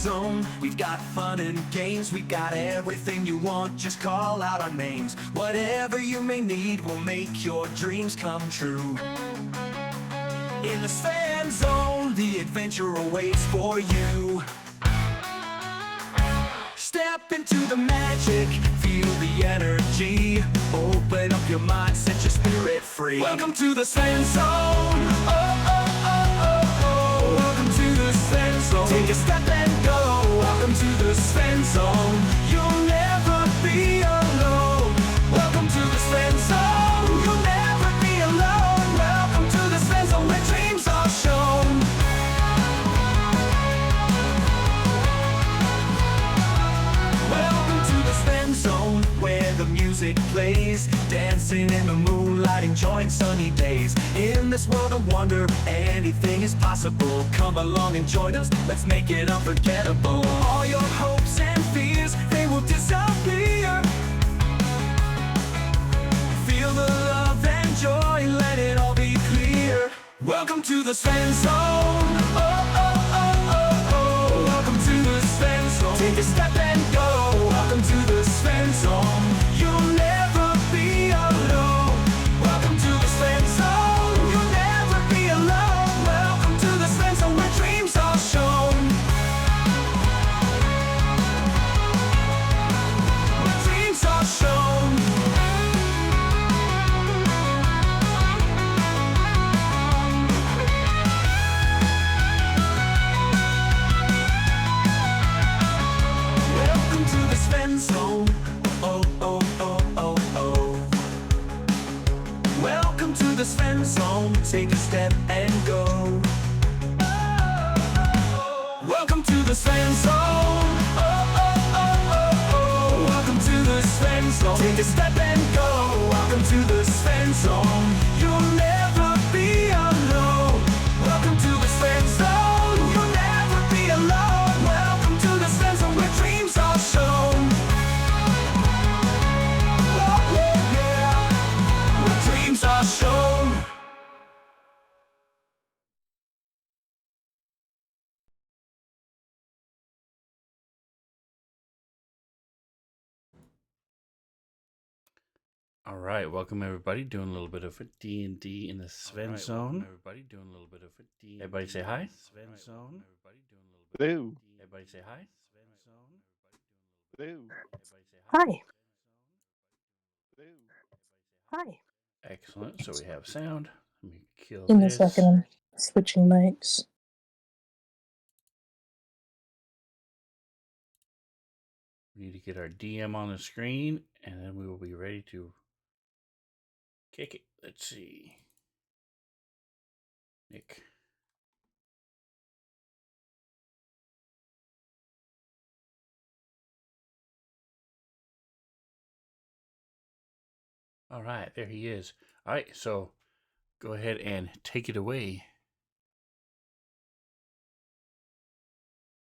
zone. We've got fun and games, we've got everything you want. Just call out our names. Whatever you may need will make your dreams come true. In the fan zone, the adventure awaits for you. Step into the magic, feel the energy. Open up your mind, set your spirit free. Welcome to the Sven Zone. Oh, oh, oh, oh, oh. Welcome to the Sven Zone. Take a step and go. Welcome to the Sven Zone. You'll never be alone. Welcome to the Sven Zone. You'll never be alone. Welcome to the Sven Zone, where dreams are shown. Welcome to the Sven Zone, where the music plays, dancing in the moonlight, enjoying sunny days. In this world of wonder, anything is possible. Come along and join us, let's make it unforgettable. All your hopes and fears, they will disappear. Feel the love and joy, let it all be clear. Welcome to the Sven Zone. Oh, oh, oh, oh, oh. Welcome to the Sven Zone. Take a step and go. Welcome to the Sven Zone. You'll never be alone. Welcome to the Sven Zone. You'll never be alone. Welcome to the Sven Zone, where dreams are shown. Where dreams are shown. Welcome to the Sven Zone. Oh, oh, oh, oh, oh. Welcome to the Sven Zone. Take a step and go. Welcome to the Sven Zone. Oh, oh, oh, oh, oh. Welcome to the Sven Zone. Take a step and go. Welcome to the Sven Zone. You'll never be alone. Welcome to the Sven Zone. You'll never be alone. Welcome to the Sven Zone, where dreams are shown. Oh, yeah, yeah. Where dreams are shown. All right, welcome everybody. Doing a little bit of a D&D in the Sven Zone. Everybody say hi. Boo. Everybody say hi. Boo. Hi. Hi. Excellent. So we have sound. Let me kill In a this. second, I'm switching mics. We need to get our DM on the screen, and then we will be ready to kick it. Let's see. Nick. All right, there he is. All right, so go ahead and take it away.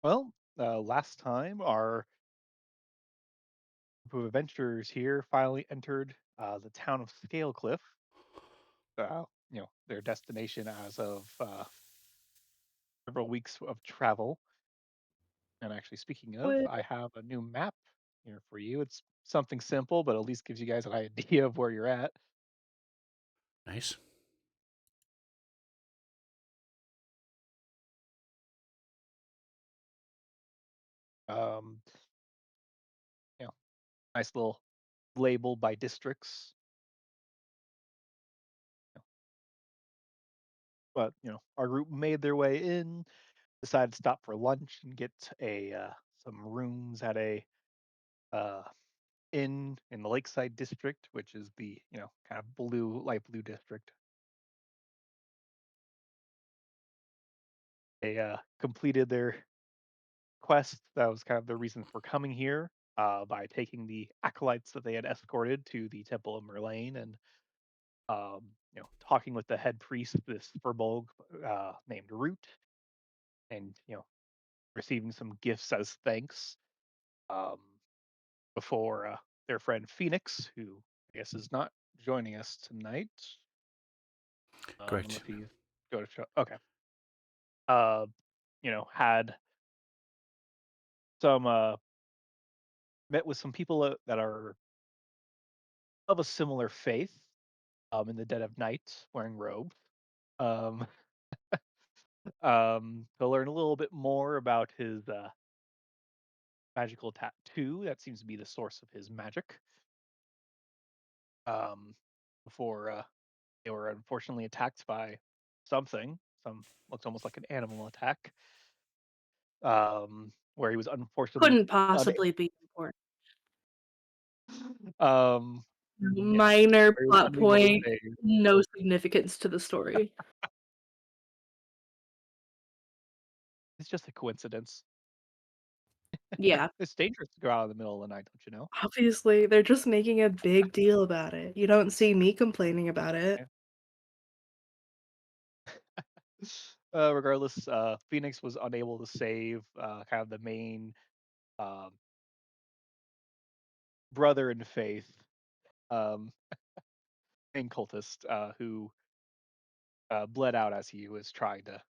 Well, last time our group of adventurers here finally entered the town of Scalecliff. Their destination as of several weeks of travel. And actually, speaking of, What? I have a new map here for you. It's something simple, but at least gives you guys an idea of where you're at. Nice. Um, nice little label by districts. But our group made their way in, decided to stop for lunch and get some rooms at a uh, inn in the Lakeside district, which is the kind of light blue district. They completed their quest. That was kind of the reason for coming here, by taking the acolytes that they had escorted to the Temple of Merlane and talking with the head priest, this Furbolg named Root, and receiving some gifts as thanks. Um, before their friend Phoenix, who I guess is not joining us tonight. I don't know Correct. if he's go to show. Okay. Uh, had some met with some people that are of a similar faith in the dead of night wearing robes um, to learn a little bit more about his magical tattoo that seems to be the source of his magic um, before they were unfortunately attacked by something. Some looks almost like an animal attack. Where he was unfortunately Couldn't un- possibly be important. um, yeah, Minor where he was plot unable to point, save. no significance to the story. It's just a coincidence. Yeah, It's dangerous to go out in the middle of the night, don't you know? obviously, they're just making a big deal about it. You don't see me complaining about it. Yeah. Regardless, Phoenix was unable to save kind of the main um, brother in faith, um, main cultist, who bled out as he was trying to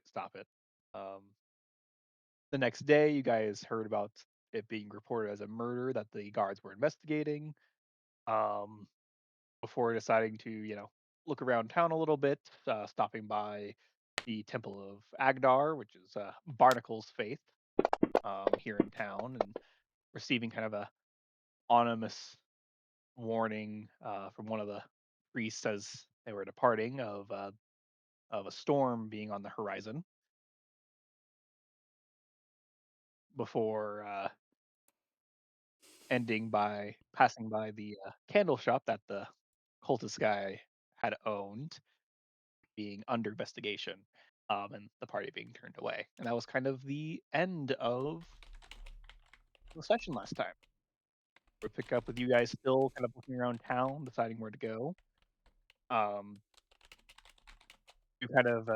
stop it. Um, the next day, you guys heard about it being reported as a murder that the guards were investigating. Um, before deciding to, look around town a little bit, stopping by the Temple of Agdar, which is Barnacle's faith here in town, and receiving kind of a ominous warning from one of the priests as they were departing of a storm being on the horizon before ending by passing by the candle shop that the cultist guy had owned, being under investigation, and the party being turned away. And that was kind of the end of the session last time. We pick up with you guys still kind of looking around town, deciding where to go. Um, you kind of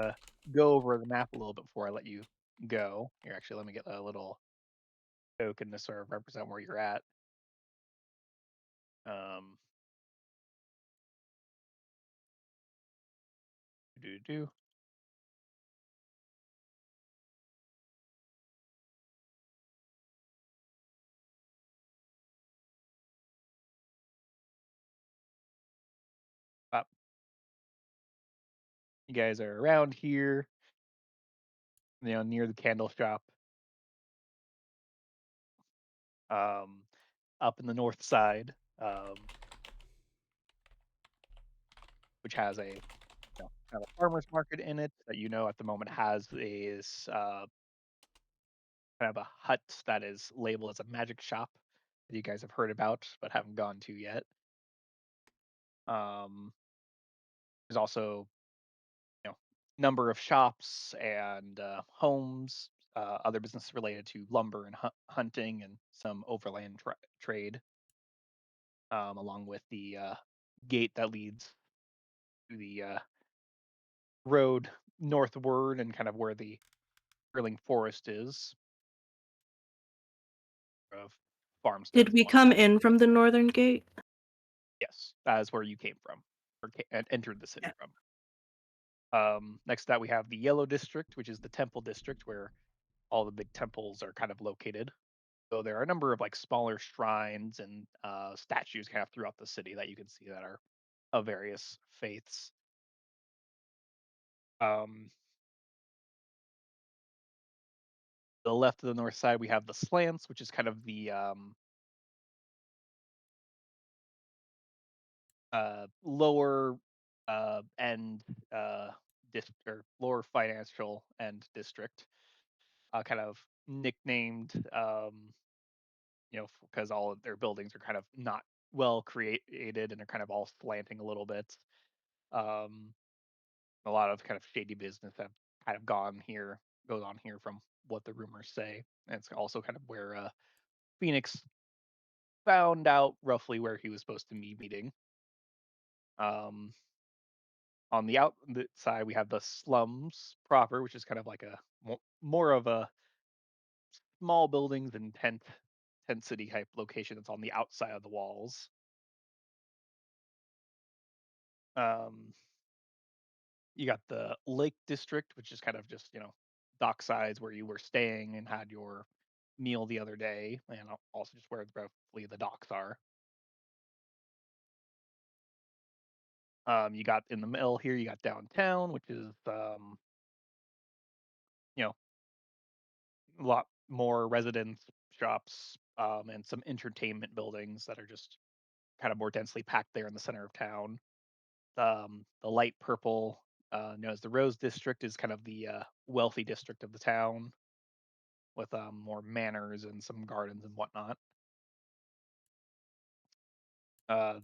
go over the map a little bit before I let you go. Here, actually, let me get a little token to sort of represent where you're at. Um, do do. You guys are around here, near the candle shop. Um, up in the north side, which has a kind of farmer's market in it that at the moment has is kind of a hut that is labeled as a magic shop that you guys have heard about but haven't gone to yet. Um, there's also number of shops and homes, other businesses related to lumber and hunting and some overland trade, along with the gate that leads to the road northward and kind of where the Sterling Forest is of farmsteads Did and we come whatnot. in from the northern gate? Yes, that is where you came from or entered the city Yeah. from. Next to that, we have the Yellow District, which is the Temple District, where all the big temples are kind of located. So there are a number of like smaller shrines and statues kind of throughout the city that you can see that are of various faiths. Um, the left of the north side, we have the Slants, which is kind of the lower end or lower financial end district, kind of nicknamed, because all of their buildings are kind of not well created and they're kind of all slanting a little bit. Um, a lot of kind of shady business have kind of goes on here from what the rumors say. And it's also kind of where Phoenix found out roughly where he was supposed to be meeting. Um, on the side, we have the slums proper, which is kind of like a more of a small buildings and tent city type location that's on the outside of the walls. Um, you got the Lake District, which is kind of just dock sides where you were staying and had your meal the other day, and also just where roughly the docks are. You got in the middle here, you got downtown, which is you know a lot more residence shops, and some entertainment buildings that are just kind of more densely packed there in the center of town. The light purple, known as the Rose District, is kind of the wealthy district of the town with more manors and some gardens and whatnot.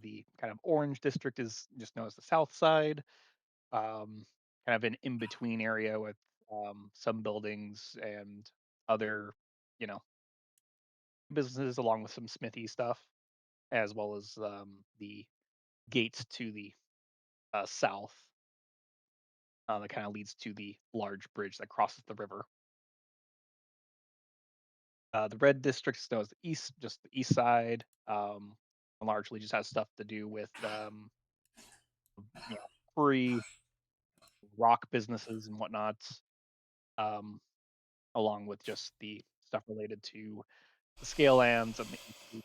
The kind of orange district is just known as the South Side, um, kind of an in between area with some buildings and other, you know, businesses along with some smithy stuff, as well as the gates to the south that kind of leads to the large bridge that crosses the river. The red district is known as the east, just the east side, and largely just has stuff to do with free rock businesses and whatnot, um, along with just the stuff related to the scale lands and the east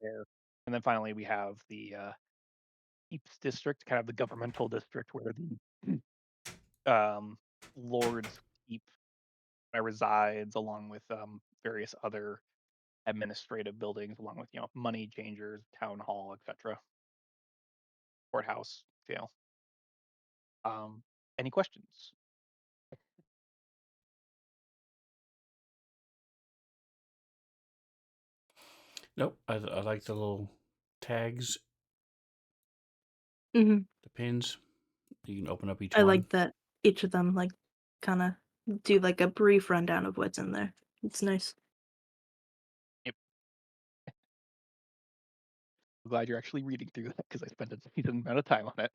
there. And then finally, we have the Eeps district, kind of the governmental district where the lords keep resides, along with various other administrative buildings, along with money changers, town hall, etc., courthouse, jail. Um, any questions? Nope. I like the little tags, Mhm. the pins. You can open up each I one. like that each of them, like, kinda do, like, a brief rundown of what's in there. It's nice. Yep. I'm glad you're actually reading through that because I spent a decent amount of time on it.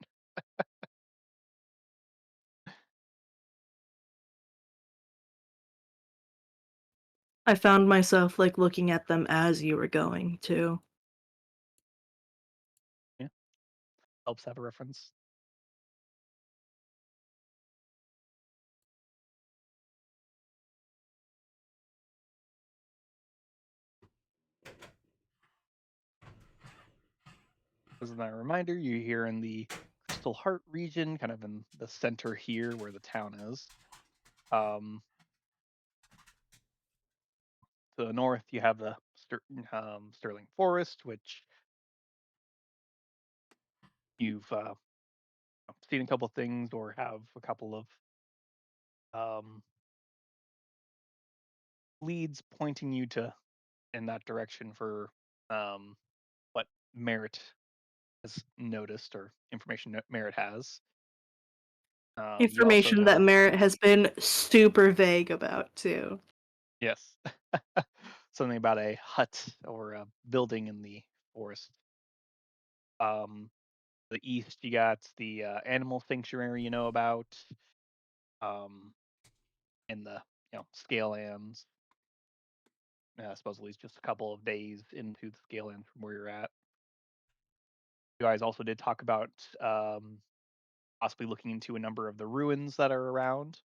I found myself, like, looking at them as you were going too. Yeah, helps have a reference. As a reminder, you're here in the Crystal Heart region, kind of in the center here where the town is. Um, to the north, you have the Sterling Forest, which you've seen a couple things or have a couple of um, leads pointing you to in that direction for um, what Merritt has noticed or information Merritt has. You also Information that know, Merritt has been super vague about too. yes, something about a hut or a building in the forest. Um, the east, you got the animal sanctuary you know about, um, in the scale lands. Supposedly, it's just a couple of days into the scale lands from where you're at. You guys also did talk about um, possibly looking into a number of the ruins that are around,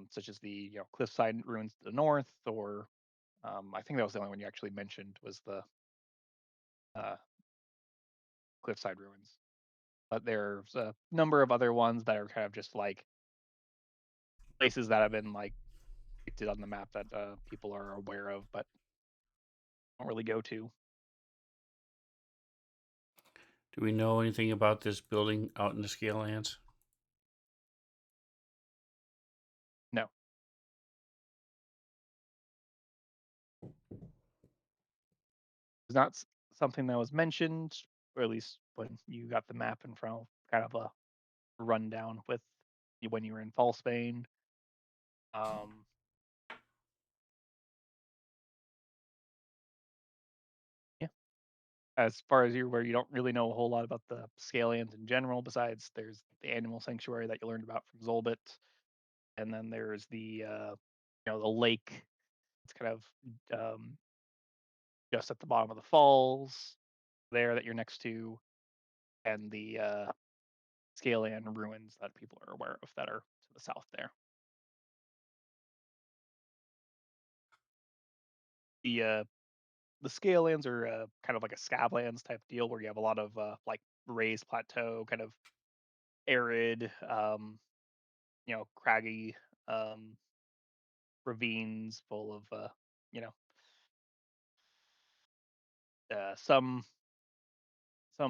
such as the cliffside ruins to the north, or I think that was the only one you actually mentioned was the uh, cliffside ruins. But there's a number of other ones that are kind of just like places that have been like depicted on the map that people are aware of, but don't really go to. Do we know anything about this building out in the scale lands? No, it's not something that was mentioned, or at least when you got the map in front of kind of a rundown with when you were in Fall Spain. Um, yeah, as far as you're aware, you don't really know a whole lot about the Scalians in general. Besides, there's the animal sanctuary that you learned about from Zolbit, and then there's the the lake. It's kind of um, just at the bottom of the falls there that you're next to, and the Scalian ruins that people are aware of that are to the south there. The scale lands are kind of like a scablands type deal where you have a lot of like raised plateau, kind of arid, craggy um, ravines full of you know some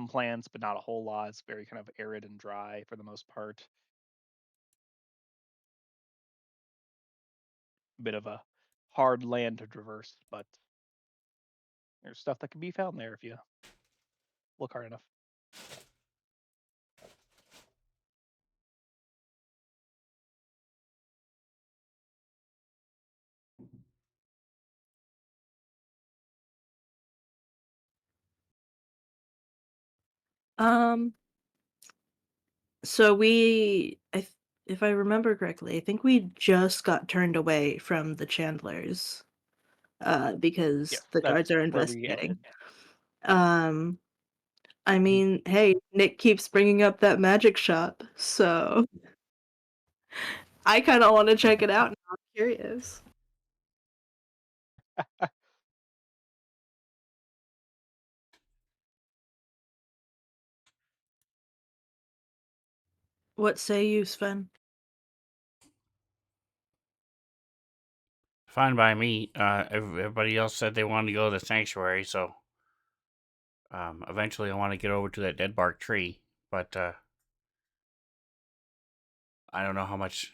plants, but not a whole lot. It's very kind of arid and dry for the most part. A bit of a hard land to traverse, but there's stuff that can be found there if you look hard enough. Um, so if I remember correctly, I think we just got turned away from the Chandlers, because Yes, the guards that's are where we investigating. ended. Um, I Mhm. mean, hey, Nick keeps bringing up that magic shop, so I kind of want to check it out now. I'm curious. What say you, Sven? Fine by me. Everybody else said they wanted to go to the sanctuary, so eventually I want to get over to that dead bark tree, but I don't know how much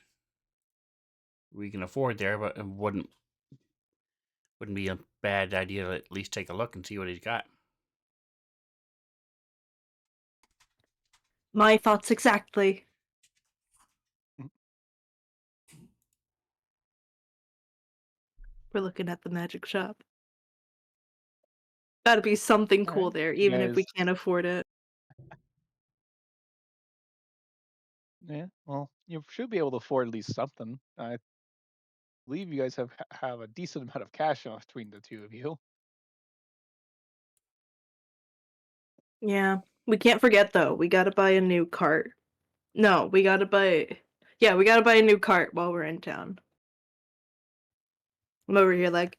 we can afford there, but it wouldn't be a bad idea to at least take a look and see what he's got. My thoughts exactly. We're looking at the magic shop. Gotta be something All cool right, there, you even if we guys. can't afford it. Yeah, well, you should be able to afford at least something. I believe you guys have a decent amount of cash off between the two of you. Yeah. We can't forget though, we gotta buy a new cart. No, we gotta buy Yeah, we gotta buy a new cart while we're in town. I'm over here like,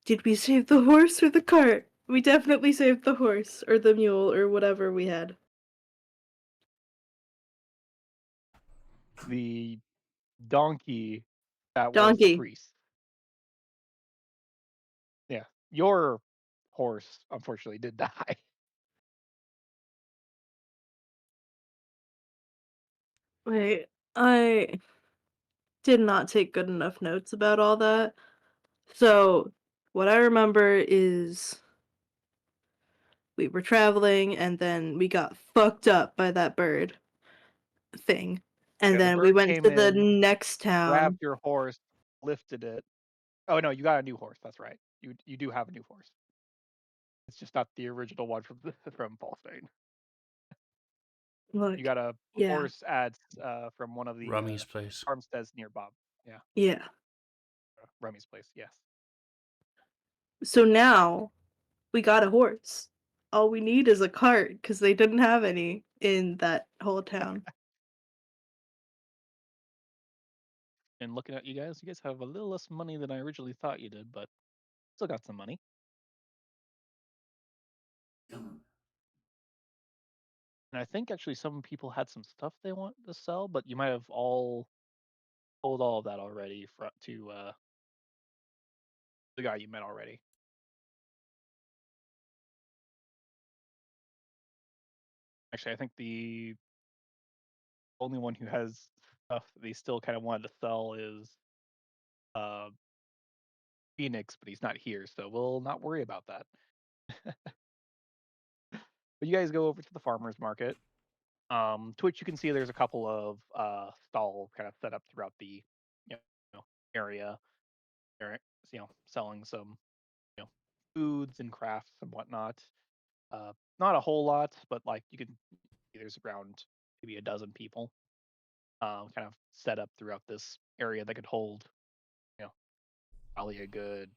did we save the horse or the cart? We definitely saved the horse or the mule or whatever we had. The donkey that was the Donkey. priest. Yeah, your horse unfortunately did die. Wait, I did not take good enough notes about all that. So, what I remember is we were traveling and then we got fucked up by that bird thing. And Yeah, the then we bird went came to the in, next grabbed town. your horse, lifted it. Oh no, you got a new horse. That's right. You do have a new horse. It's just not the original one from from Paulsbane. You Look, got a yeah, horse at from one of the Rummy's place. farmsteads near Bob. Yeah, yeah. Remy's place. Yes. So now we got a horse. All we need is a cart because they didn't have any in that whole town. And looking at you guys have a little less money than I originally thought you did, but still got some money. And I think actually some people had some stuff they want to sell, but you might have all told all of that already to the guy you met already. Actually, I think the only one who has stuff that they still kind of wanted to sell is uh, Phoenix, but he's not here, so we'll not worry about that. But you guys go over to the farmers market. To which you can see there's a couple of stalls kind of set up throughout the you know area. They're selling some you know foods and crafts and whatnot. Not a whole lot, but like you can see there's around maybe a dozen people kind of set up throughout this area that could hold you know probably a good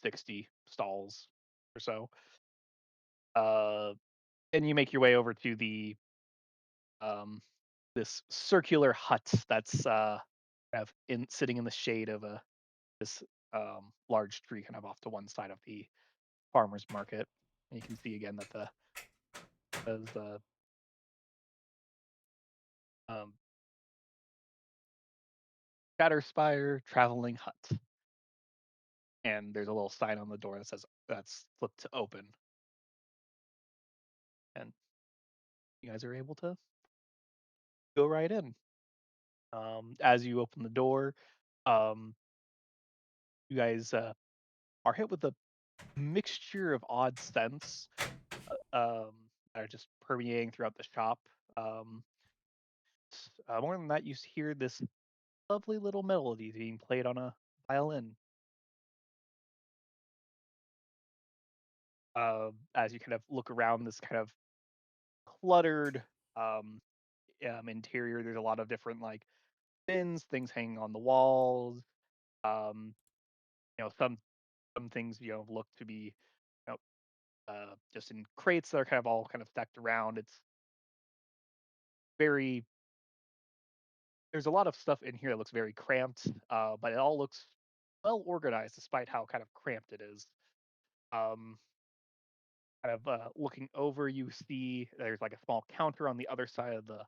60 stalls or so. Uh, and you make your way over to the um, this circular hut that's kind of in sitting in the shade of a this large tree kind of off to one side of the farmer's market. And you can see again that the says um, Shatterspire Traveling Hut, and there's a little sign on the door that says that's flipped to open, and you guys are able to go right in. As you open the door, um, you guys are hit with a mixture of odd scents that are just permeating throughout the shop. Um, More than that, you hear this lovely little melody being played on a violin. As you kind of look around this kind of cluttered um, interior, there's a lot of different like bins, things hanging on the walls. Um, some things look to be you just in crates that are kind of all kind of stacked around. It's very there's a lot of stuff in here that looks very cramped, but it all looks well organized despite how kind of cramped it is. Um, Looking over, you see there's like a small counter on the other side of the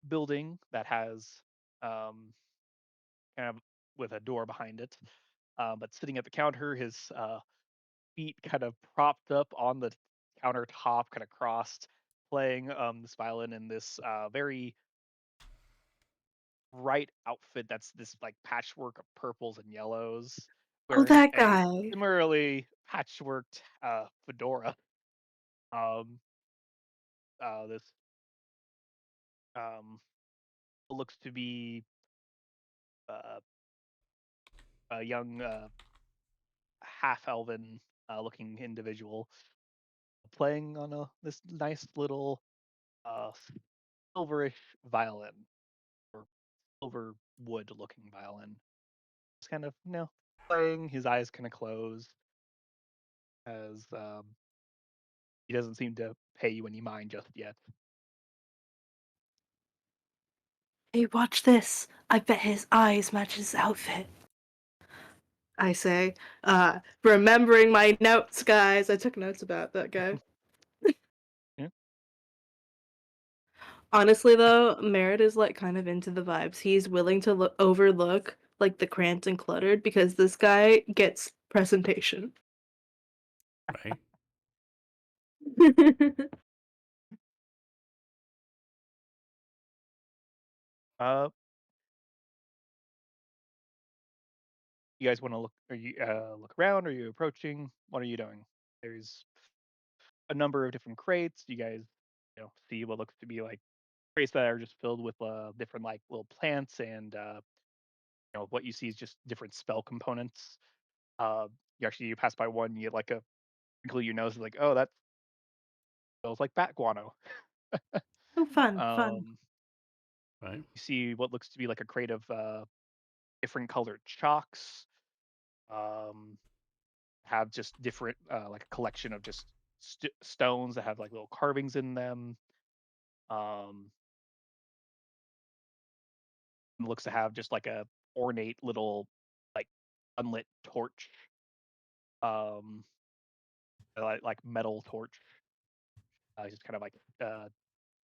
building that has um, kind of with a door behind it. But sitting at the counter, his feet kind of propped up on the countertop, kind of crossed, playing this violin in this very bright outfit that's this like patchwork of purples and yellows, Oh, wearing that a guy. similarly patchworked fedora. Um, this um, looks to be uh, a young half elven looking individual playing on this nice little uh, silverish violin or silver wood looking violin. Just kind of playing, his eyes kind of closed as he doesn't seem to pay you any mind just yet. Hey, watch this. I bet his eyes match his outfit. I say, remembering my notes, guys. I took notes about that guy. Yeah. Honestly, though, Merritt is like kind of into the vibes. He's willing to overlook like the cramped and cluttered because this guy gets presentation. Right? Uh, you guys want to look? Are you look around? Are you approaching? What are you doing? There's a number of different crates. You guys, see what looks to be like crates that are just filled with different like little plants and what you see is just different spell components. You pass by one, you get like a wrinkle your nose, like, oh, that smells like bat guano. Oh, fun, fun. Um, Right? you see what looks to be like a crate of different colored chalks. Um, have just different like a collection of just stones that have like little carvings in them. Um, Looks to have just like a ornate little like unlit torch, um, like metal torch, just kind of like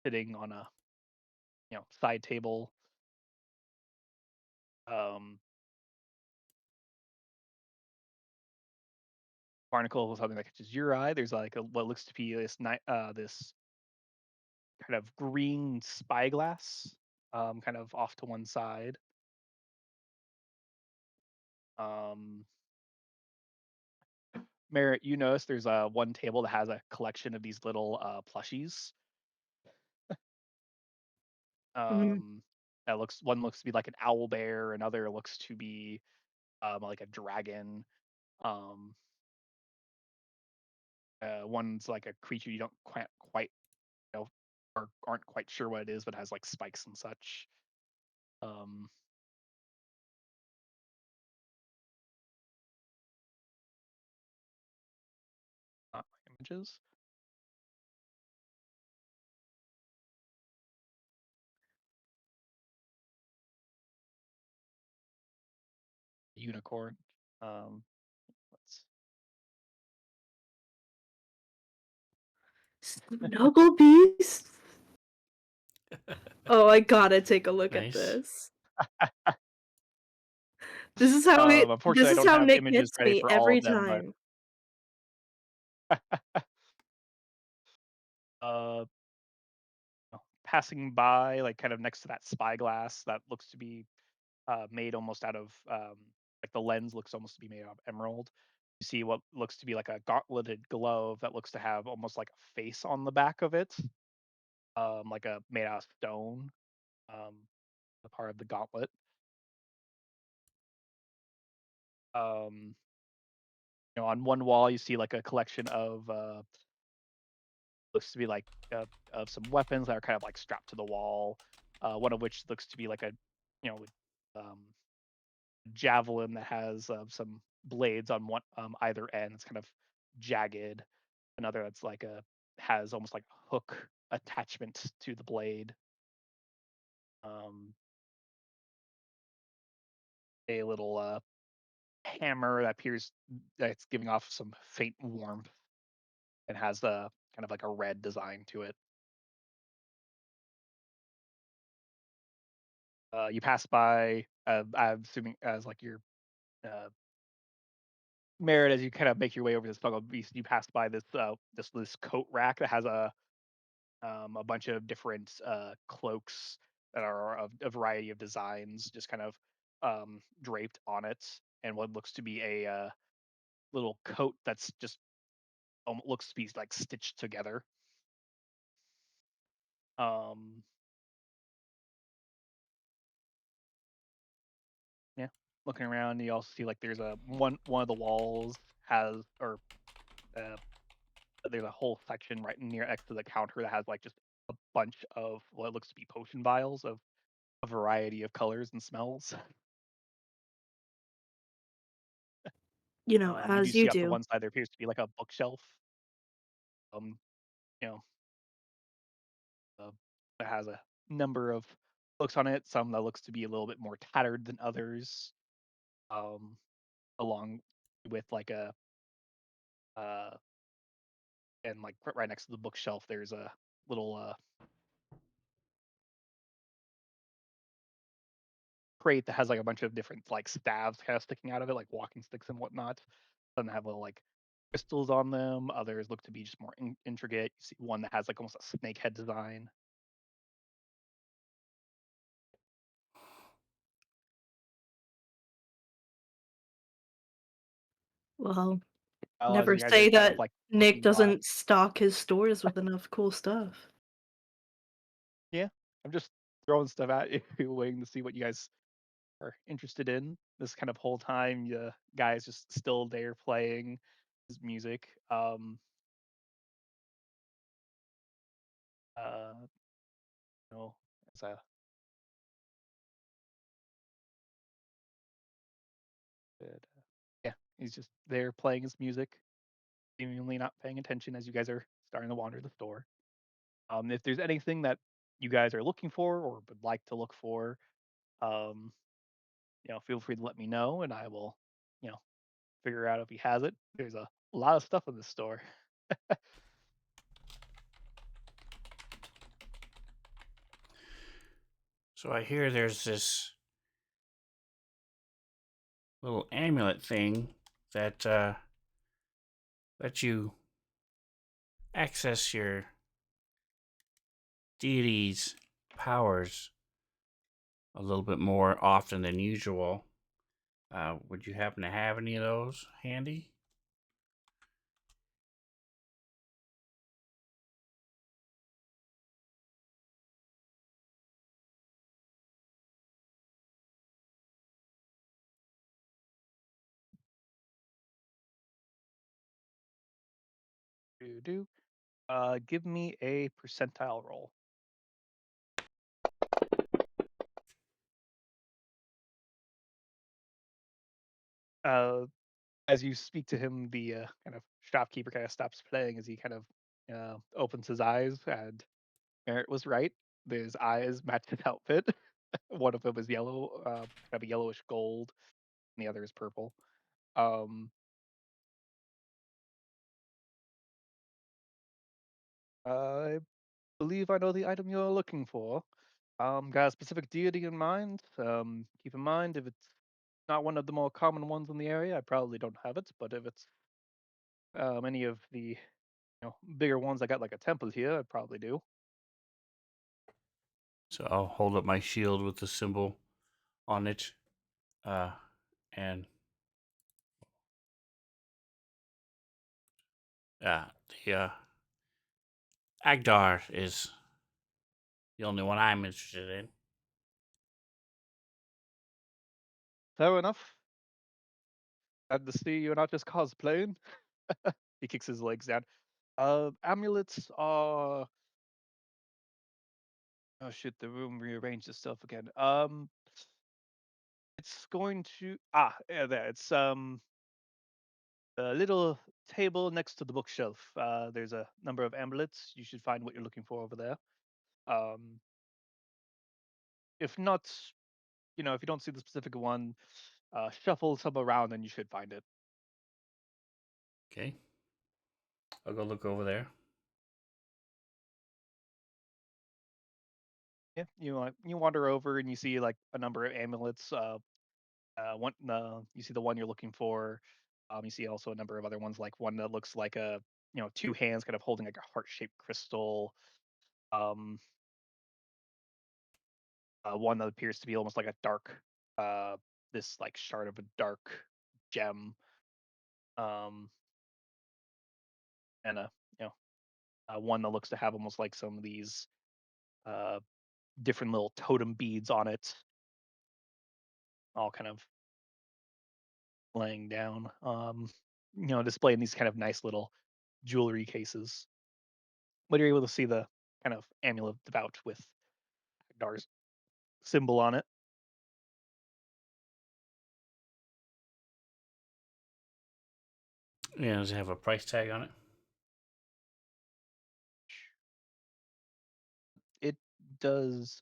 sitting on a side table. Um, Barnacle is something that catches your eye. There's like what looks to be this kind of green spyglass, kind of off to one side. Um, Merritt, you notice there's one table that has a collection of these little plushies. Mhm. That looks one looks to be like an owl bear, another looks to be like a dragon. Um, One's like a creature you don't quite know or aren't quite sure what it is, but has like spikes and such. Um, Not my images. Unicorn. Um, let's Snuggle Beast? Oh, I gotta take a look at Nice. this. This unfortunately, I is don't how have Nick images gets ready me for all every of them, but time. uh, passing by, like kind of next to that spyglass that looks to be made almost out of like the lens looks almost to be made out of emerald. You see what looks to be like a gauntleted glove that looks to have almost like a face on the back of it, like a made out of stone, um, the part of the gauntlet. Um, on one wall you see like a collection of looks to be like of some weapons that are kind of like strapped to the wall. One of which looks to be like a with um, javelin that has some blades on one either end. It's kind of jagged. Another that's like a has almost like a hook attachment to the blade. Um, a little hammer that appears that's giving off some faint warmth and has the kind of like a red design to it. You pass by. I'm assuming as like your uh, merit as you kind of make your way over to the Snuggle Beast. You pass by this coat rack that has a bunch of different cloaks that are of a variety of designs, just kind of draped on it, and what looks to be a little coat that's just looks to be like stitched together. Um, yeah, looking around, you also see like there's a one of the walls has or uh, there's a whole section right near next to the counter that has like just a bunch of what looks to be potion vials of a variety of colors and smells. You do As you see off the do. one side there appears to be like a bookshelf, um, you know, uh, that has a number of books on it. Some that looks to be a little bit more tattered than others. Um, along with like a uh, and like right next to the bookshelf, there's a little crate that has like a bunch of different like staves kind of sticking out of it, like walking sticks and whatnot. Some have little like crystals on them. Others look to be just more intricate. You see one that has like almost a snake head design. Well, As never you guys are say kind of that like Nick looking by, doesn't stock his stores with enough cool stuff. yeah, I'm just throwing stuff at you, waiting to see what you guys are interested in. This kind of whole time, the guy's just still there playing his music. Uh, you know, as a yeah, he's just there playing his music, seemingly not paying attention as you guys are starting to wander the store. If there's anything that you guys are looking for or would like to look for, um, feel free to let me know, and I will, you know, figure out if he has it. There's a lot of stuff in this store. So I hear there's this little amulet thing that lets you access your deity's powers a little bit more often than usual. Would you happen to have any of those handy? Do. Give me a percentile roll. Uh, as you speak to him, the kind of shopkeeper kind of stops playing as he kind of opens his eyes, and Merritt was right. His eyes match his outfit. One of them is yellow, kind of a yellowish gold, and the other is purple. Um, I believe I know the item you're looking for. Got a specific deity in mind? Keep in mind if it's not one of the more common ones in the area, I probably don't have it. But if it's any of the bigger ones, I got like a temple here, I probably do. So I'll hold up my shield with the symbol on it, and the Agdar is the only one I'm interested in. Fair enough. Glad to see you're not just cosplaying. He kicks his legs down. Amulets are. Oh shit! The room rearranged itself again. It's going to yeah, there. It's a little table next to the bookshelf. There's a number of amulets. You should find what you're looking for over there. Um, if not, if you don't see the specific one, shuffle some around and you should find it. Okay, I'll go look over there. Yeah, you wander over and you see like a number of amulets. One you see the one you're looking for. You see also a number of other ones, like one that looks like a two hands kind of holding like a heart shaped crystal. Um, one that appears to be almost like a dark, this like shard of a dark gem. Um, and a one that looks to have almost like some of these uh different little totem beads on it, all kind of laying down. Displaying these kind of nice little jewelry cases. But you're able to see the kind of amulet devout with Agdar's symbol on it. Yeah, does it have a price tag on it? It does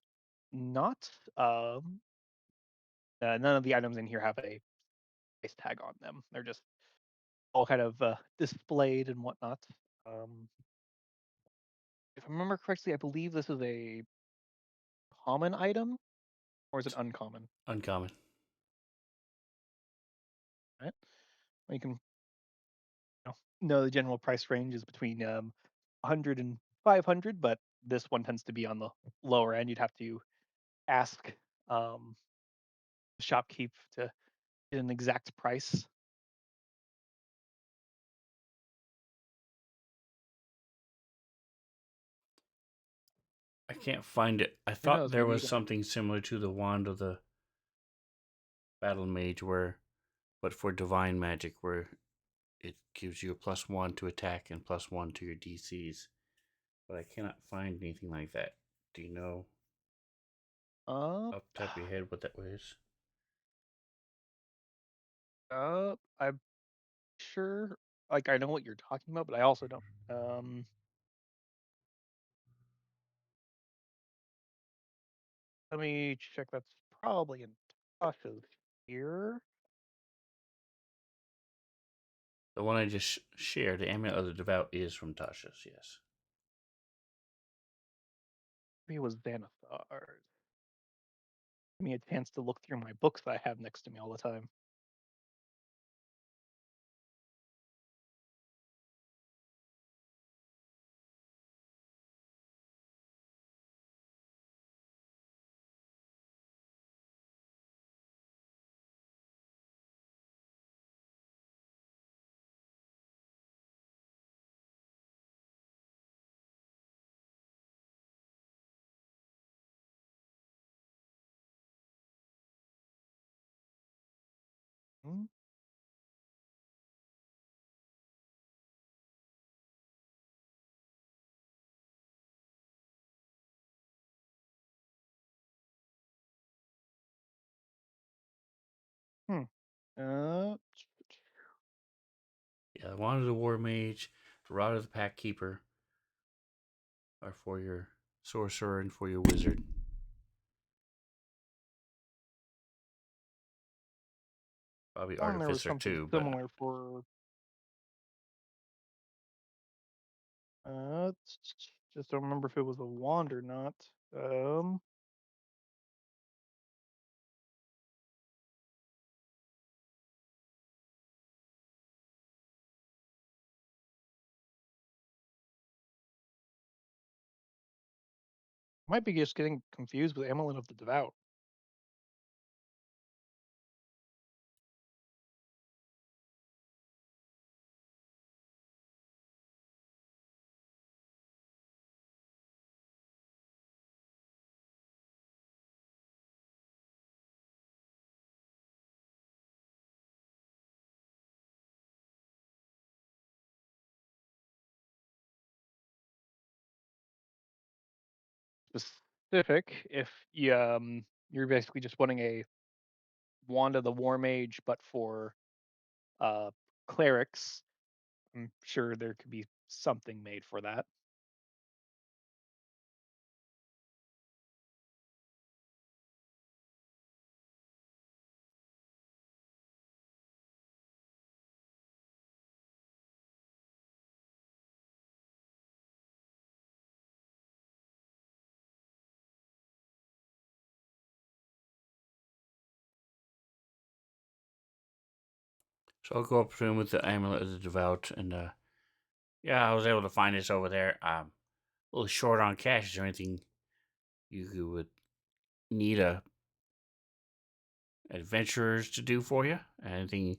not. None of the items in here have a price tag on them. They're just all kind of displayed and whatnot. Um, if I remember correctly, I believe this is a common item, or is it uncommon? Uncommon. Right? You can know the general price range is between 100 and 500, but this one tends to be on the lower end. You'd have to ask um, the shopkeep to get an exact price. I can't find it. I Who thought knows? there Maybe you was can. something similar to the wand of the battle mage, but for divine magic, where it gives you a +1 to attack and +1 to your DCs. But I cannot find anything like that. Do you know Uh, off the top of your head what that was? I'm sure. Like I know what you're talking about, but I also don't. Let me check. That's probably in Tasha's here. The one I just shared, the Amulet of the Devout, is from Tasha's, yes. Maybe it was Xanathar's. Give me a chance to look through my books that I have next to me all the time. Hmm? Hmm. Uh, Yeah, the Wand of the War Mage, the Rod of the Pack Keeper are for your sorcerer and for your wizard. Probably And there was Artificer something too, but similar for just don't remember if it was a wand or not. Might be just getting confused with Amulet of the Devout. Specific, if you're basically just wanting a Wand of the War Mage, but for uh clerics, I'm sure there could be something made for that. so I'll go up to him with the Amulet of the Devout, and yeah, I was able to find this over there. A little short on cash. Is there anything would need adventurers to do for you? Anything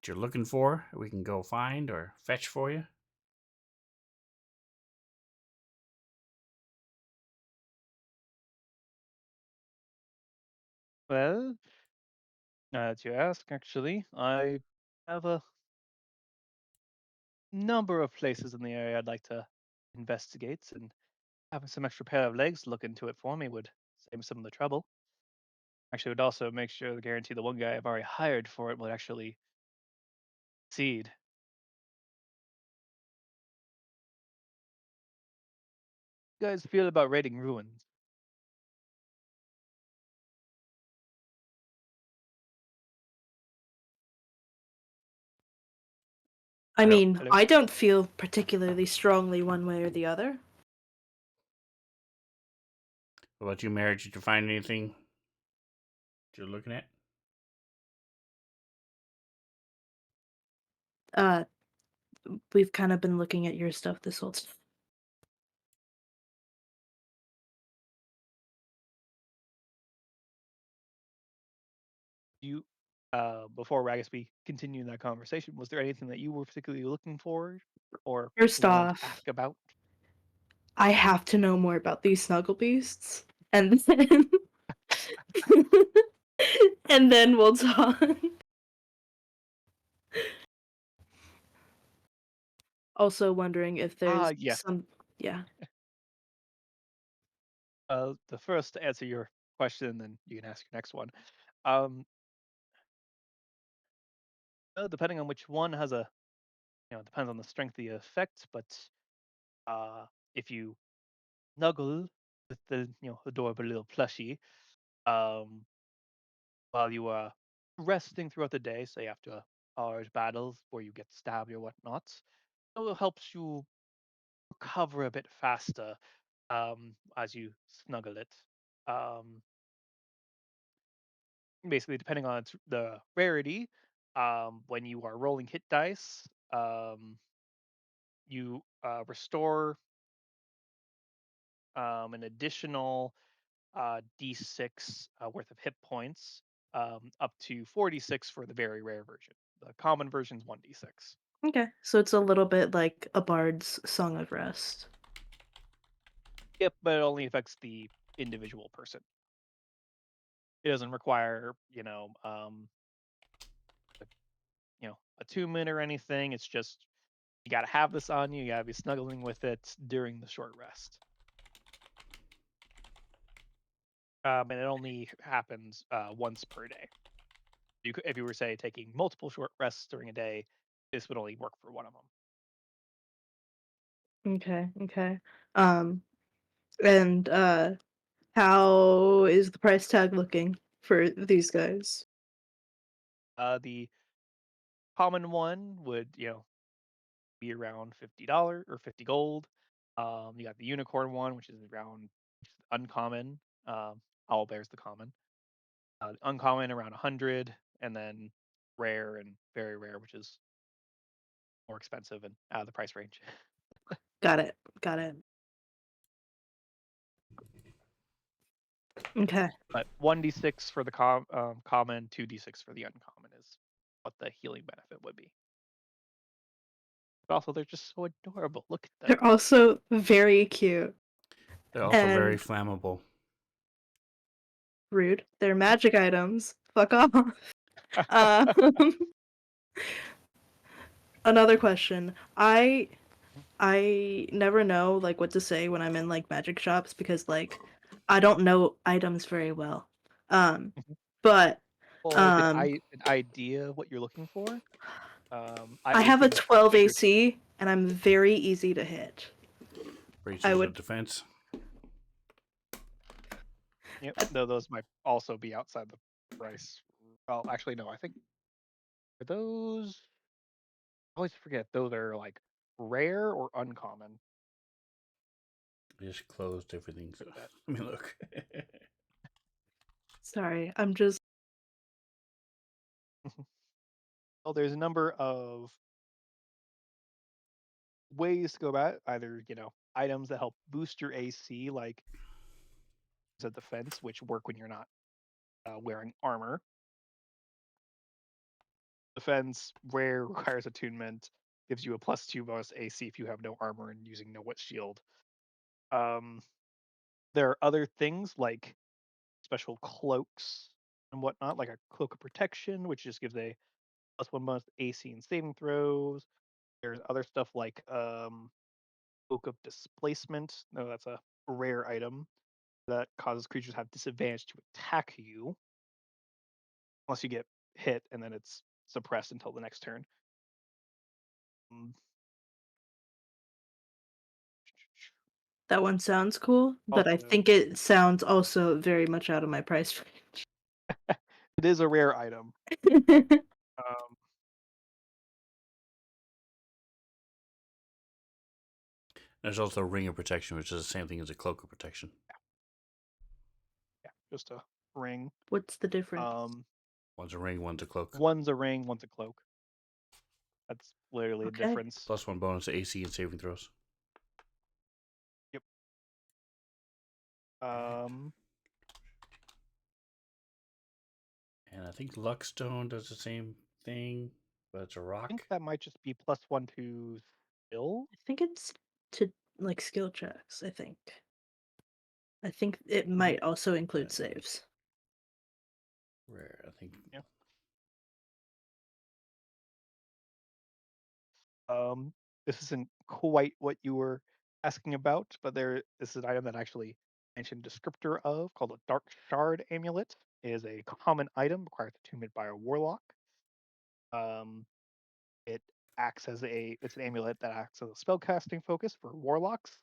that you're looking for, we can go find or fetch for you? Well, now that you ask, actually, I have a number of places in the area I'd like to investigate, and having some extra pair of legs to look into it for me would save me some of the trouble. Actually, would also make sure to guarantee the one guy I've already hired for it would actually succeed. You guys feel about raiding ruins? I mean, Hello? I don't feel particularly strongly one way or the other. What about you, Mary? Did you find anything that you're looking at? Uh, we've kind of been looking at your stuff this whole time. You, before I guess we continue that conversation, was there anything that you were particularly looking for or First wanted to off, ask about? I have to know more about these snuggle beasts, and then and then we'll talk. Also wondering if there's Yes. yeah. The first to answer your question, then you can ask your next one. Um, Depending on which one has a, it depends on the strength of the effect, but uh, if you snuggle with the, adorable little plushie, um, while you are resting throughout the day, say after hard battles where you get stabbed or whatnot, it helps you recover a bit faster as you snuggle it. Um, Basically, depending on the rarity, when you are rolling hit dice, you restore an additional d6 worth of hit points, up to 46 for the very rare version. The common version is 1d6. Okay, so it's a little bit like a bard's Song of Rest. Yep, but it only affects the individual person. It doesn't require, attunement or anything. It's just you got to have this on you. You got to be snuggling with it during the short rest. And it only happens once per day. If you were say taking multiple short rests during a day, this would only work for one of them. Okay, okay. Um, and how is the price tag looking for these guys? The common one would, be around $50 or 50 gold. You got the unicorn one, which is around uncommon. Owlbear's the common. Uncommon around 100, and then rare and very rare, which is more expensive and out of the price range. Got it. Got it. Okay. But 1d6 for the common, 2d6 for the uncommon is what the healing benefit would be. But also, they're just so adorable. Look at them. They're also very cute They're also very and flammable. rude. They're magic items. Fuck off. Um, another question. I never know like what to say when I'm in like magic shops because like I don't know items very well. Um, Mhm. but Well, like um, an idea of what you're looking for. I It have a gives 12 measure. AC and I'm very easy to hit. I Breaches would of defense. Yep, though those might also be outside the price. Well, actually, no. I think are those. I always forget those are like rare or uncommon. I just closed everything. So Look at that. let me look. sorry, I'm just Well, there's a number of ways to go about it. Either items that help boost your AC, like the defense, which work when you're not wearing armor. Defense rare requires attunement, gives you a +2 bonus AC if you have no armor and using no wet shield. Um, there are other things like special cloaks and whatnot, like a cloak of protection, which just gives a +1 bonus AC and saving throws. There's other stuff like cloak of displacement. No, that's a rare item that causes creatures to have disadvantage to attack you unless you get hit, and then it's suppressed until the next turn. Mm, that one sounds cool, but I Also, think it sounds also very much out of my price it is a rare item. range. Um, There's also a ring of protection, which is the same thing as a cloak of protection. yeah, just a ring. What's the difference? One's a ring, one's a cloak. One's a ring, one's a cloak. That's literally the Okay. difference. +1 bonus to AC and saving throws. Yep. Um, And I think Luckstone does the same thing, but it's a I rock. think that might just be +1 to skill. I think it's to like skill checks, I think. I think it Mhm. might also include saves. Rare, I think. Yeah. Um, this isn't quite what you were asking about, but this is an item that I actually mentioned descriptor of called a Dark Shard Amulet. It is a common item required attunement by a warlock. Um, it it's an amulet that acts as a spellcasting focus for warlocks.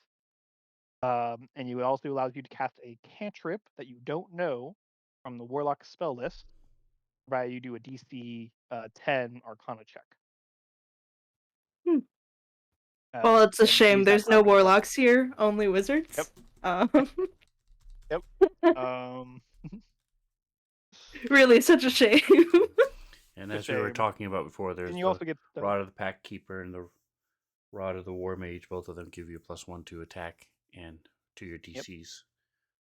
And it also allows you to cast a cantrip that you don't know from the warlock spell list, whereby you do a DC 10 Arcana check. Hmm. Well, it's a And shame use that there's no target list. warlocks here, only Yep. wizards. Yep. Um, Really such a shame. And a as we were shame. talking about before, And there's you the also get the, Rod of the Pack Keeper and the Rod of the War Mage. Both of them give you a +1 to attack and to your yep. DCs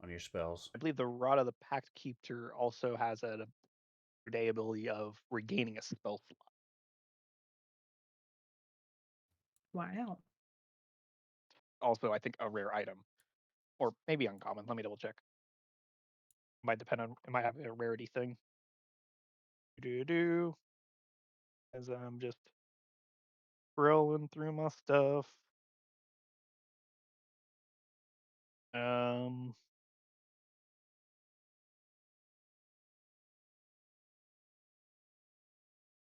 on your spells. I believe the Rod of the Pact Keeper also has a day ability of regaining a spell slot. Wow. Also, I think a rare item, or maybe uncommon. Let me double check. Might depend on. It might have a rarity thing. Do do. As I'm just scrolling through my stuff. Um,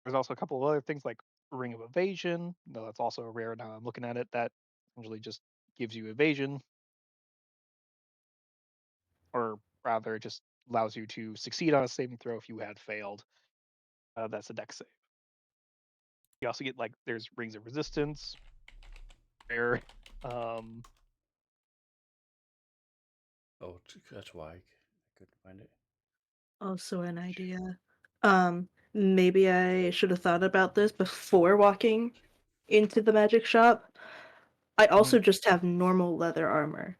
there's also a couple of other things like Ring of Evasion. No, that's also a rare. Now I'm looking at it. That usually just gives you evasion, or rather, it just allows you to succeed on a saving throw if you had failed. That's a dex save. You also get like there's rings of resistance, rare. Um, Oh, that's why I couldn't find it. Also an idea. Maybe I should have thought about this before walking into the magic shop. I also just have normal leather armor.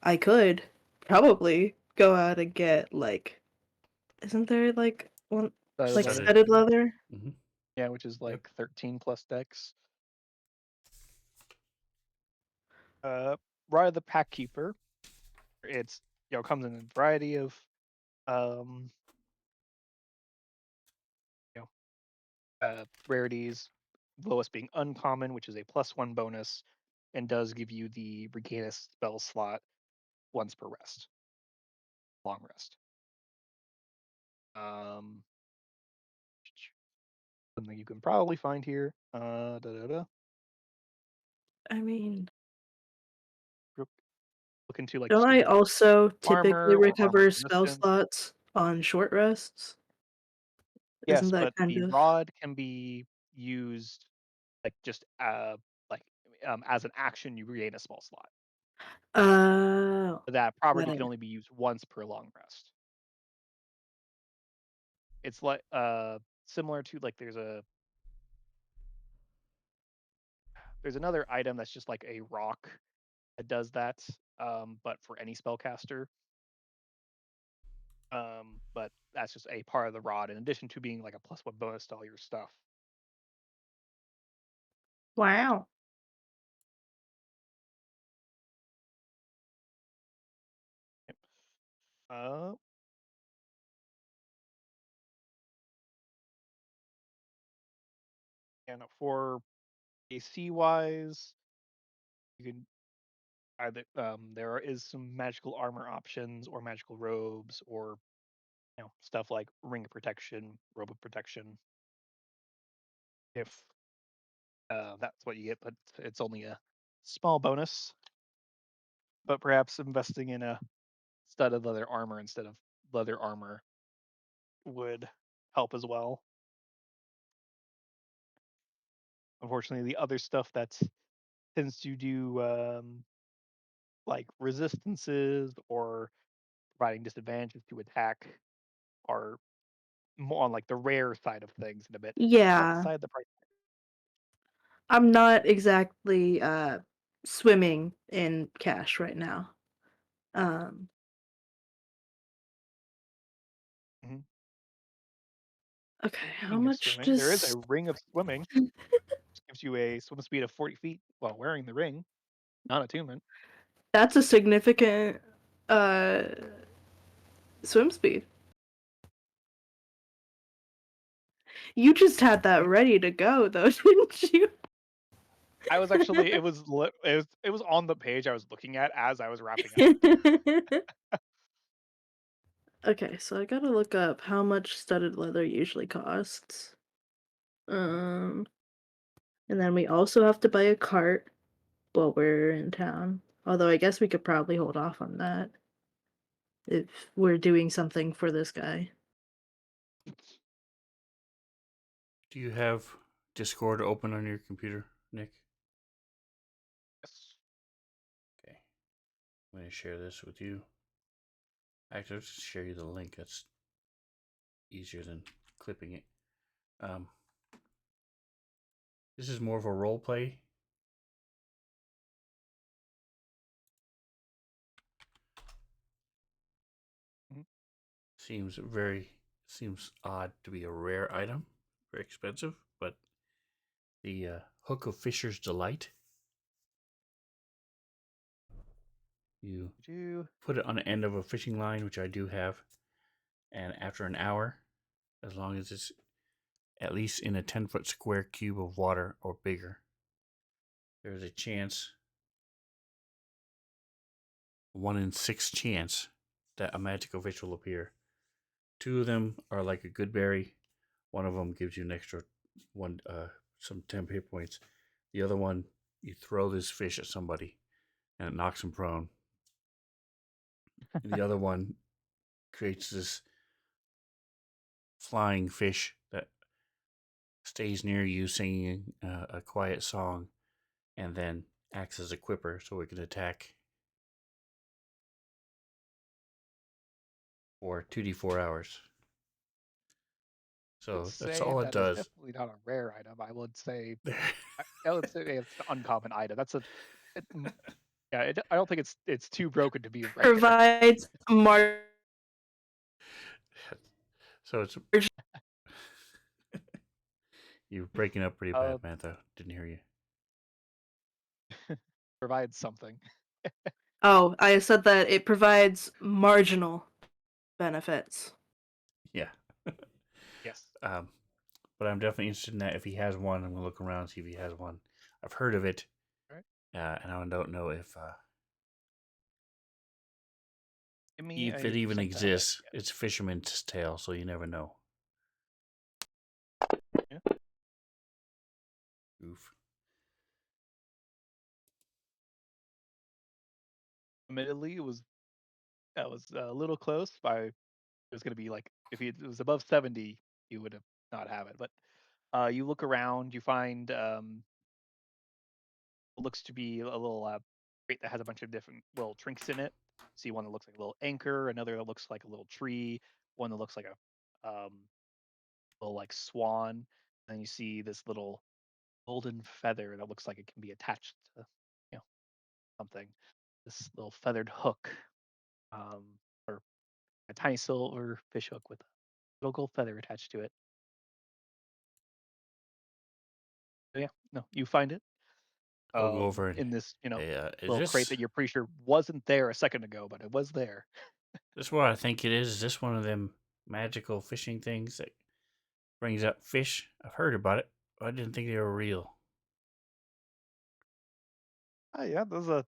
I could probably go out and get like, isn't there like one Studded like leather. studded leather? Mm-hmm. Yeah, which is like 13 plus dex. Ride of the Pack Keeper. It's comes in a variety of um you rarities. Lowest being uncommon, which is a +1 bonus, and does give you the regain a spell slot once per rest. Long rest. Something you can probably find here. I mean, Look into like don't just I getting also typically armor or armor recover spell resistance. slots on short rests? Isn't Yes, that but kind the of rod can be used like just like as an action you regain a small slot. Oh, But that got property can it. only be used once per long rest. It's like similar to like there's another item that's just like a rock that does that, but for any spellcaster. But that's just a part of the rod in addition to being like a +1 bonus to all your stuff. Wow. Yep. Uh, and for AC wise, you can either there is some magical armor options or magical robes or stuff like ring of protection, robe of protection. If that's what you get, but it's only a small bonus. But perhaps investing in a studded leather armor instead of leather armor would help as well. Unfortunately, the other stuff that tends to do like resistances or providing disadvantages to attack are more on like the rare side of things and a bit Yeah. outside the price. I'm not exactly swimming in cash right now. Um, Mhm. okay, how Speaking of much swimming, there is a does ring of swimming, which gives you a swim speed of 40 feet while wearing the ring, non attunement. that's a significant uh swim speed. You just had that Mhm. ready to go though, didn't you? I was actually it was on the page I was looking at as I was wrapping up. Okay, so I gotta look up how much studded leather usually costs. Um, and then we also have to buy a cart while we're in town. Although I guess we could probably hold off on that if we're doing something for this guy. Do you have Discord open on your computer, Nick? Yes. Okay. I'm going to share this with you. Actually, I'll just share you the link. That's easier than clipping it. Um, this is more of a role play. Mhm. Seems odd to be a rare item, very expensive, but the Hook of Fisher's Delight. You Would you? put it on the end of a fishing line, which I do have, and after an hour, as long as it's at least in a 10-foot square cube of water or bigger, there's a chance, 1 in 6 chance, that a magical fish will appear. 2 of them are like a good berry. One of them gives you an extra one, some 10 hit points. The other one, you throw this fish at somebody and it knocks them prone. And the other one creates this flying fish that stays near you singing a quiet song and then acts as a quipper so it can attack for 2d4 hours. I would So that's say all it that is does. definitely not a rare item. I would say it's an uncommon item. Yeah. I don't think it's too broken to be rare. Provides margin. So it's you're breaking up pretty Uh, bad, Mantha. Didn't hear you. provides something. Oh, I said that it provides marginal benefits. Yeah. Yes. Um, but I'm definitely interested in that. If he has one, I'm gonna look around see if he has one. I've heard of it, All right. and I don't know Give me if a it even percentile exists. estimate. It's fisherman's tale, so you never know. Yeah. Oof. Admittedly, it was a little close. It was going to be like if it was above 70, you would have not have it. But you look around, you find what looks to be a little crate that has a bunch of different little trinkets in it. See one that looks like a little anchor, another that looks like a little tree, one that looks like a little like swan. And you see this little golden feather that looks like it can be attached to, you know, something. This little feathered hook, um, or a tiny silver fish hook with a little gold feather attached to it. So yeah, no, you find it I'll go over and in this, is little crate that you're pretty sure wasn't there a second ago, but it was there. this what I think it is? Is this one of them magical fishing things that brings up fish? I've heard about it, but I didn't think they were real. Yeah, there's a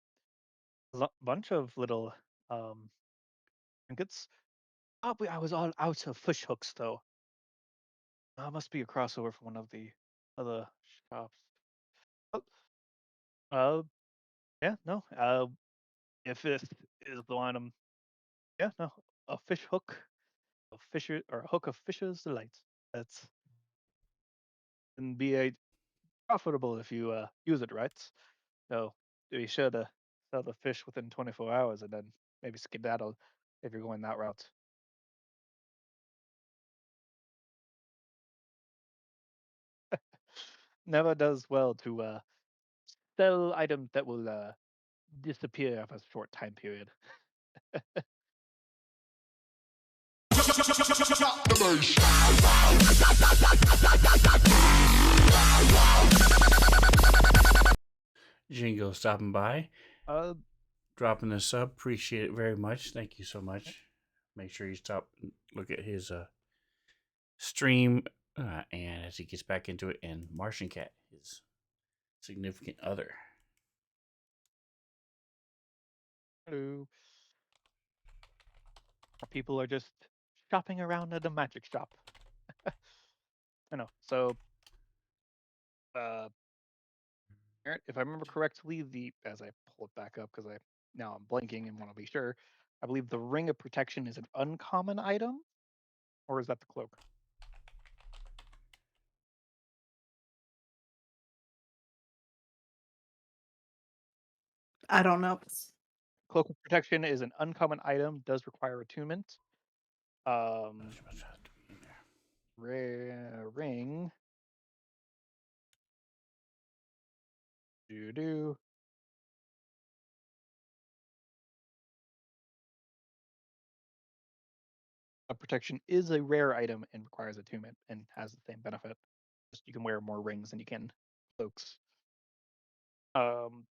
bunch of little um trinkets. Oh, but I was all out of fish hooks though. Must be a crossover from one of the other shops. Oh, uh, yeah, no. If this is the one, yeah, no, a fish hook, a fisher or a hook of fisher's delight. That's can be a profitable if you use it right. So be sure to sell the fish within 24 hours and then maybe skedaddle if you're going that route. Never does well to sell items that will disappear after a short time period. Jingo stopping by, Uh, dropping the sub. Appreciate it very much. Thank you so much. Make sure you stop and look at his stream, and as he gets back into it, and Martian Cat, his significant other. hello. People are just shopping around at the magic shop. I know. So, uh, if I remember correctly, the as I pull it back up because now I'm blanking and want to be sure. I believe the ring of protection is an uncommon item, or is that the cloak? I don't know. Cloak of protection is an uncommon item, does require attunement. Um, ring. Do do. A protection is a rare item and requires attunement and has the same benefit. Just you can wear more rings than you can cloaks. Um,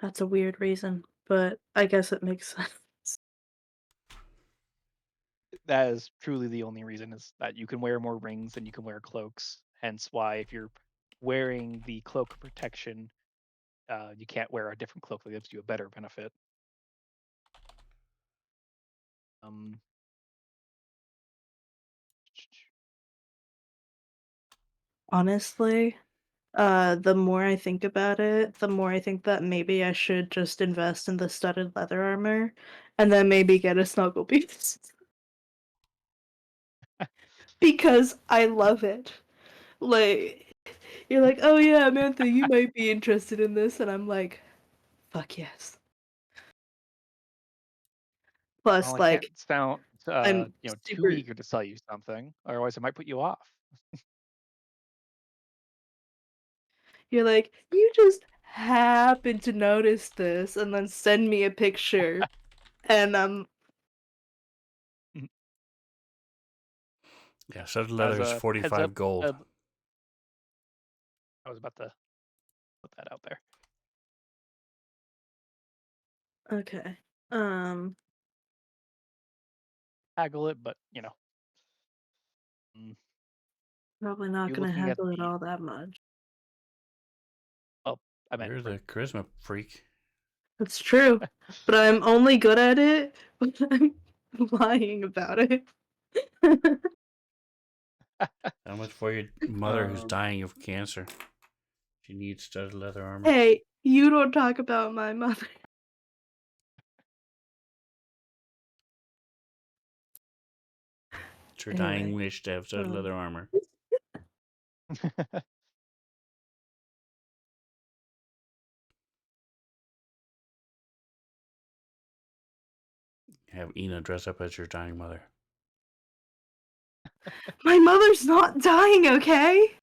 That's a weird reason, but I guess it makes sense. that is truly the only reason is that you can wear more rings than you can wear cloaks. Hence why if you're wearing the cloak of protection, you can't wear a different cloak that gives you a better benefit. Um, Honestly, the more I think about it, the more I think that maybe I should just invest in the studded leather armor and then maybe get a snuggle piece. because I love it. Like, you're like, "Oh yeah, Amantha, you might be interested in this," and I'm like, "Fuck yes." Well, Plus, I can't like, sound I'm too super eager to sell you something, otherwise I might put you off. you're like, "You just happen to notice this," and then send me a picture, and Yeah, studded As leather is a heads up, 45 gold. I was about to put that out there. okay. Um, Haggle it, but mm, Probably not you're gonna looking at haggle it the all that much. oh, I meant You're for the charisma freak. That's true, but I'm only good at it when I'm lying about it. How much for your mother who's um dying of cancer? She needs studded leather armor. Hey, you don't talk about my mother. It's her dying Anyway, wish to have studded um, leather armor. Have Ina dress up as your dying mother. my mother's not dying, okay?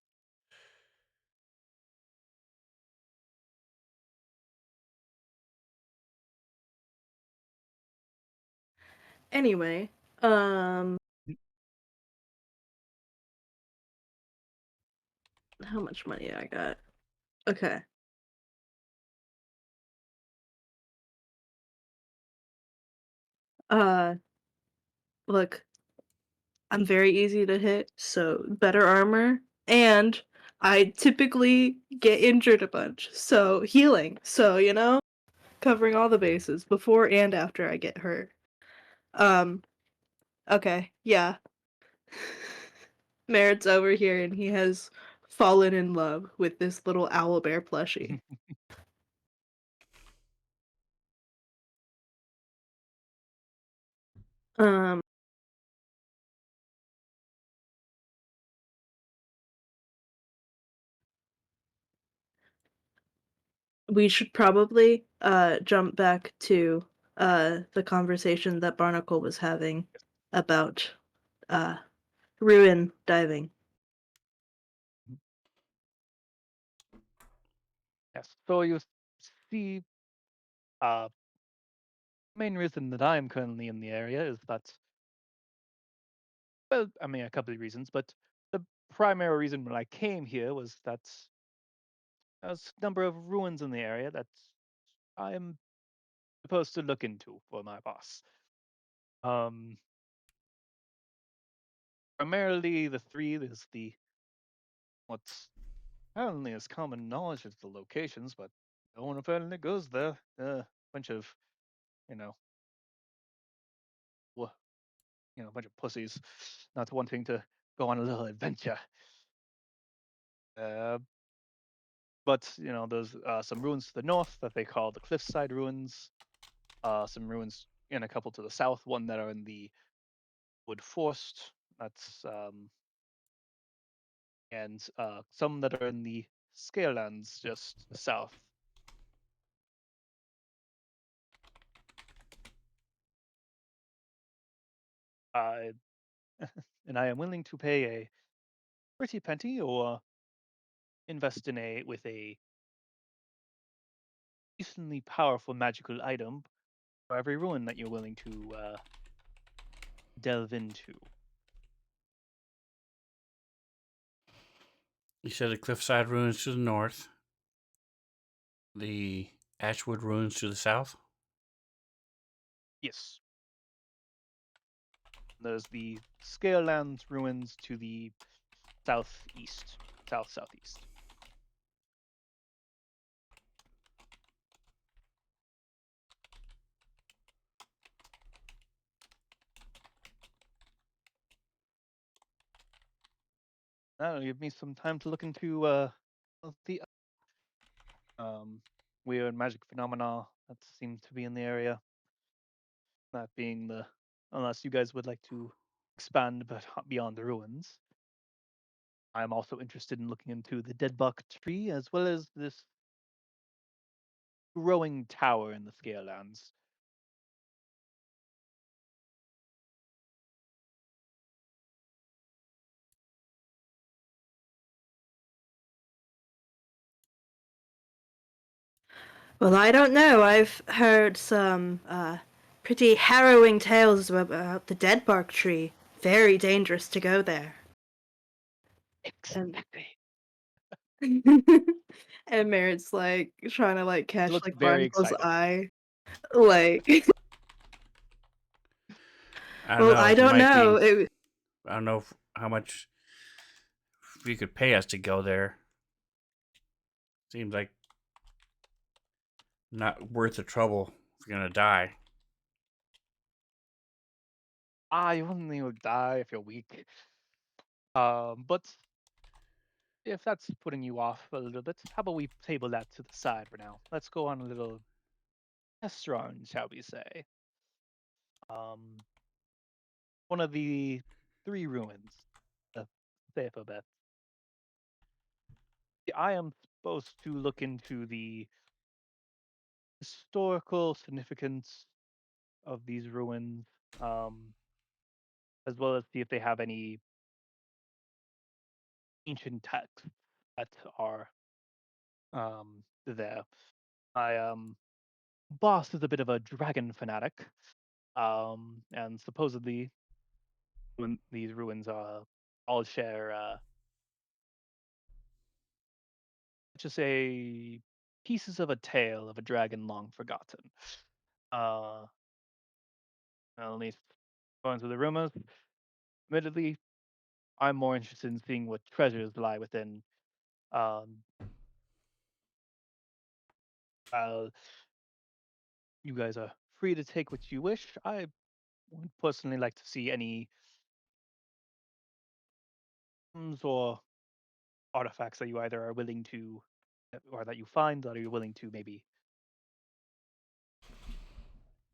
Anyway, um, how much money I got? Okay. Uh, Look, I'm very easy to hit, so better armor, and I typically get injured a bunch, so healing. So, covering all the bases before and after I get hurt. Um, okay, yeah. Merritt's over here and he has fallen in love with this little owlbear plushie. Um, we should probably jump back to the conversation that Barnacle was having about uh ruin diving. yes. So you see, uh, main reason that I'm currently in the area is that, well, I mean, a couple of reasons, but the primary reason when I came here was that there's a number of ruins in the area that I'm supposed to look into for my boss. Um, Primarily the three is the what's apparently is common knowledge is the locations, but no one apparently goes there. Bunch of you know, wha- a bunch of pussies, not wanting to go on a little adventure. Uh, but there's some ruins to the north that they call the Cliffside Ruins. Some ruins in a couple to the south, one that are in the Wood Forest. That's and some that are in the Scalelands just south. Uh, and I am willing to pay a pretty penny or invest in a decently powerful magical item for every ruin that you're willing to delve into. You said the cliffside ruins to the north, the Ashwood ruins to the south. Yes, there's the Scalelands ruins to the southeast, southeast. That'll give me some time to look into the weird magic phenomena that seem to be in the area. That being unless you guys would like to expand beyond the ruins. I'm also interested in looking into the Deadbuck tree as well as this growing tower in the Scalelands. Well, I don't know. I've heard some pretty harrowing tales about the dead bark tree. Very dangerous to go there. And Exactly. and Merritt's like trying to like He catch looks like very Barnacle's excited. eye. Like, I don't well, know. I It don't might know. be. I don't know how much you could pay us to go there. Seems like not worth the trouble if you're gonna die. You only will die if you're weak. But if that's putting you off a little bit, how about we table that to the side for now? Let's go on a little test run, shall we say? Um, one of the three ruins, the safer bet. I am supposed to look into the historical significance of these ruins, um, as well as see if they have any ancient texts that are there. My boss is a bit of a dragon fanatic, and supposedly when these ruins all share let's just say pieces of a tale of a dragon long forgotten. Uh, well, at least going through the rumors. Admittedly, I'm more interested in seeing what treasures lie within. Um, uh, you guys are free to take what you wish. I would personally like to see any or artifacts that you either are willing to, or that you find that you're willing to maybe,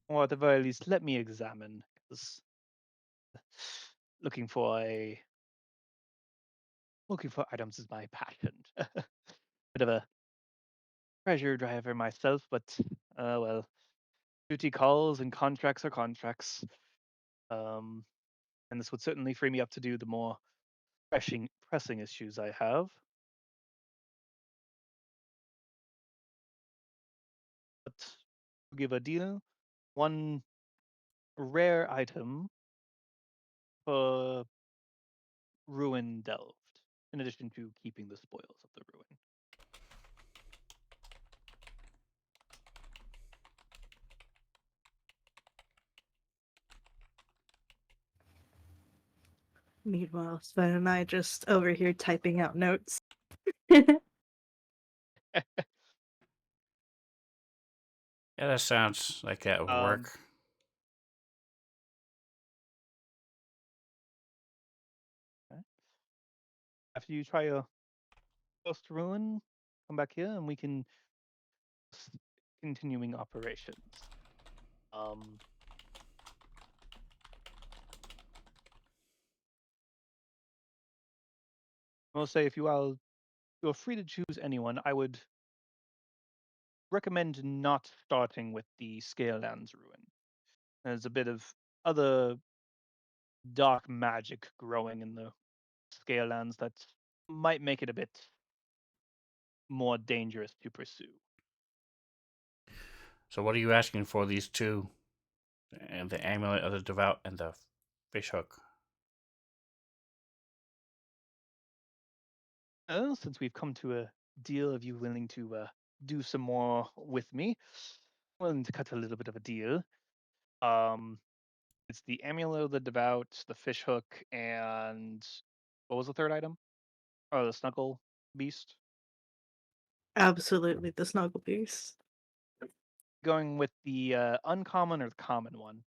or at the very least, let me examine. 'Cause looking for a looking for items is my passion. Bit of a treasure driver myself, but well, duty calls and contracts are contracts. Um, and this would certainly free me up to do the more pressing issues I have. But to give a deal, one rare item for ruin delved, in addition to keeping the spoils of the ruin. Meanwhile, Sven and I just over here typing out notes. Yeah, that sounds like that would Um, work. okay. After you try a first ruin, come back here and we can continuing operations. Um, I'll say if you're free to choose anyone, I would recommend not starting with the Scalelands ruin. There's a bit of other dark magic growing in the Scalelands that might make it a bit more dangerous to pursue. So, what are you asking for these two? And the amulet of the devout and the fish hook. Since we've come to a deal of you willing to do some more with me, willing to cut a little bit of a deal. Um, it's the amulet of the devout, the fish hook, and what was the third item? Oh, the snuggle beast. Absolutely, the snuggle beast. Going with the uncommon or the common one.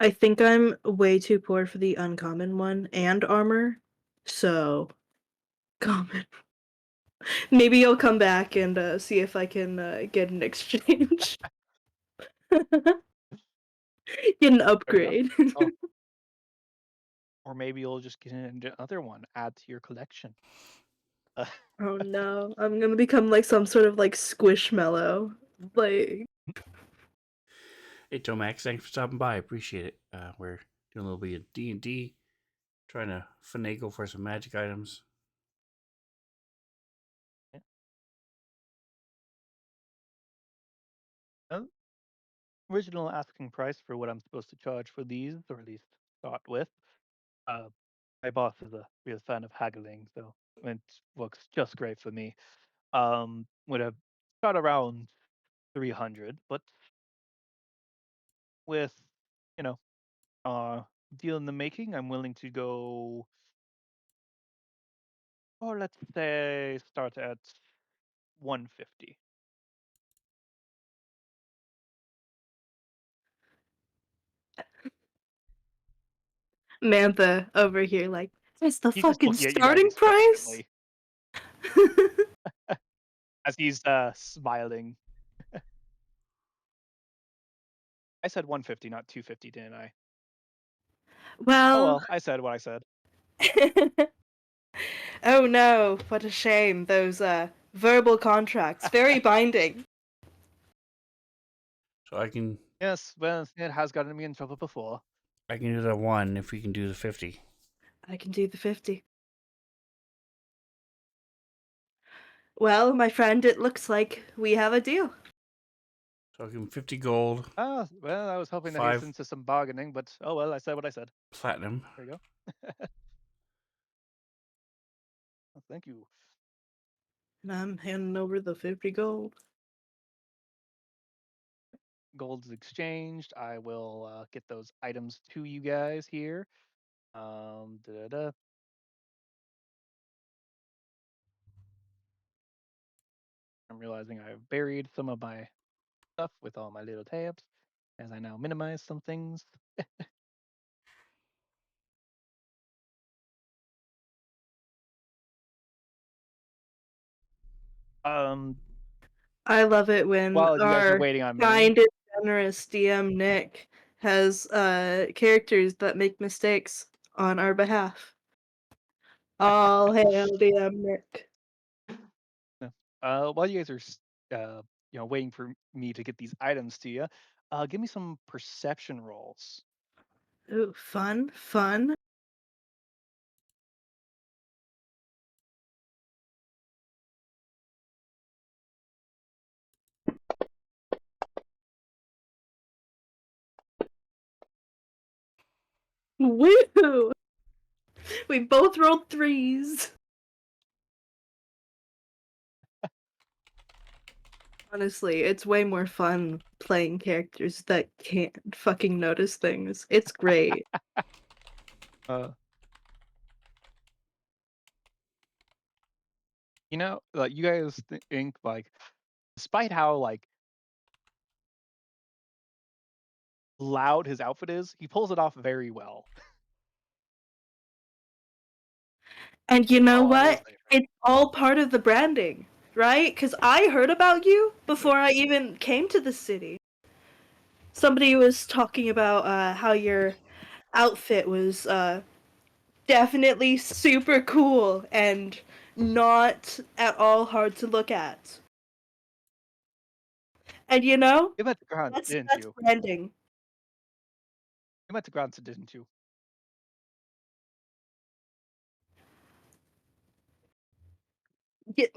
I think I'm way too poor for the uncommon one and armor, so common. Maybe you'll come back and see if I can get an exchange. Get an There you go. upgrade. Oh, or maybe you'll just get another one, add to your collection. Uh, Oh no, I'm gonna become like some sort of like squishmallow. Like, Hey Tomax, thanks for stopping by. Appreciate it. We're doing a little bit of D&D, trying to finagle for some magic items. yeah. Uh, Original asking price for what I'm supposed to charge for these, or at least start with. Uh, my boss is a real fan of haggling, so it works just great for me. Would have start around 300, but with you know, deal in the making, I'm willing to go, or let's say start at 150. Mantha over here, like, that's the He's just fucking looking at you guys starting price? expectantly as he's smiling. I said 150, not 250, didn't I? Oh Well, well, I said what I said. oh no, what a shame. Those verbal contracts, very binding. So Yes, well, it has gotten me in trouble before. I can do the 1 if we can do the 50. I can do the 50. Well, my friend, it looks like we have a deal. So I give him 50 gold, Ah, well, I was hoping to 5 hasten to some bargaining, but oh well, I said what I said. platinum. There you go. Well, thank you. And I'm handing over the 50 gold. Gold's exchanged. I will get those items to you guys here. Da-da-da. I'm realizing I've buried some of my stuff with all my little tabs, as I now minimize some things. Um, I love it when while you guys are our waiting on me, kind and generous DM Nick has characters that make mistakes on our behalf. All hail DM Nick. no, while you guys are, waiting for me to get these items to you, give me some perception rolls. Ooh, fun, fun. Woo! We both rolled threes. Honestly, it's way more fun playing characters that can't fucking notice things. It's great. Uh, like you guys think like, despite how like loud his outfit is, he pulls it off very well. And you know Oh, I will what? say. It's all part of the branding, right? Because I heard about you before I even came to the city. Somebody was talking about how your outfit was definitely super cool and not at all hard to look at. And you know, You met the ground, that's didn't that's you? branding. You met the ground, didn't you? Y-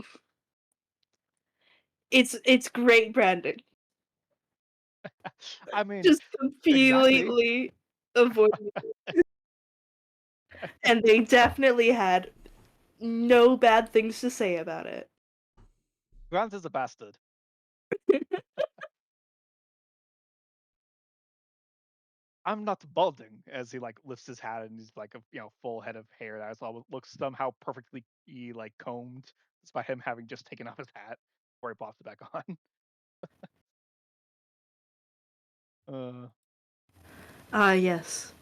it's great branding. I mean, Just exactly. completely avoiding it. And they definitely had no bad things to say about it. Grant is a bastard. I'm not balding, as he like lifts his hat and he's like a full head of hair that all looks somehow perfectly like combed, despite him having just taken off his hat before he pops it back on. uh, Ah, yes.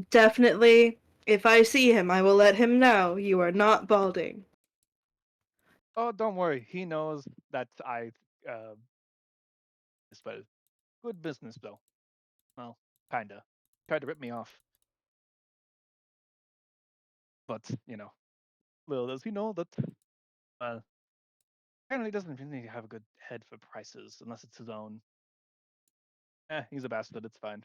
Definitely. If I see him, I will let him know you are not balding. oh, don't worry, he knows that I uh, but good business though. Well, kinda. Tried to rip me off. But, little does he know that, uh, apparently doesn't really have a good head for prices unless it's his own. He's a bastard, it's fine.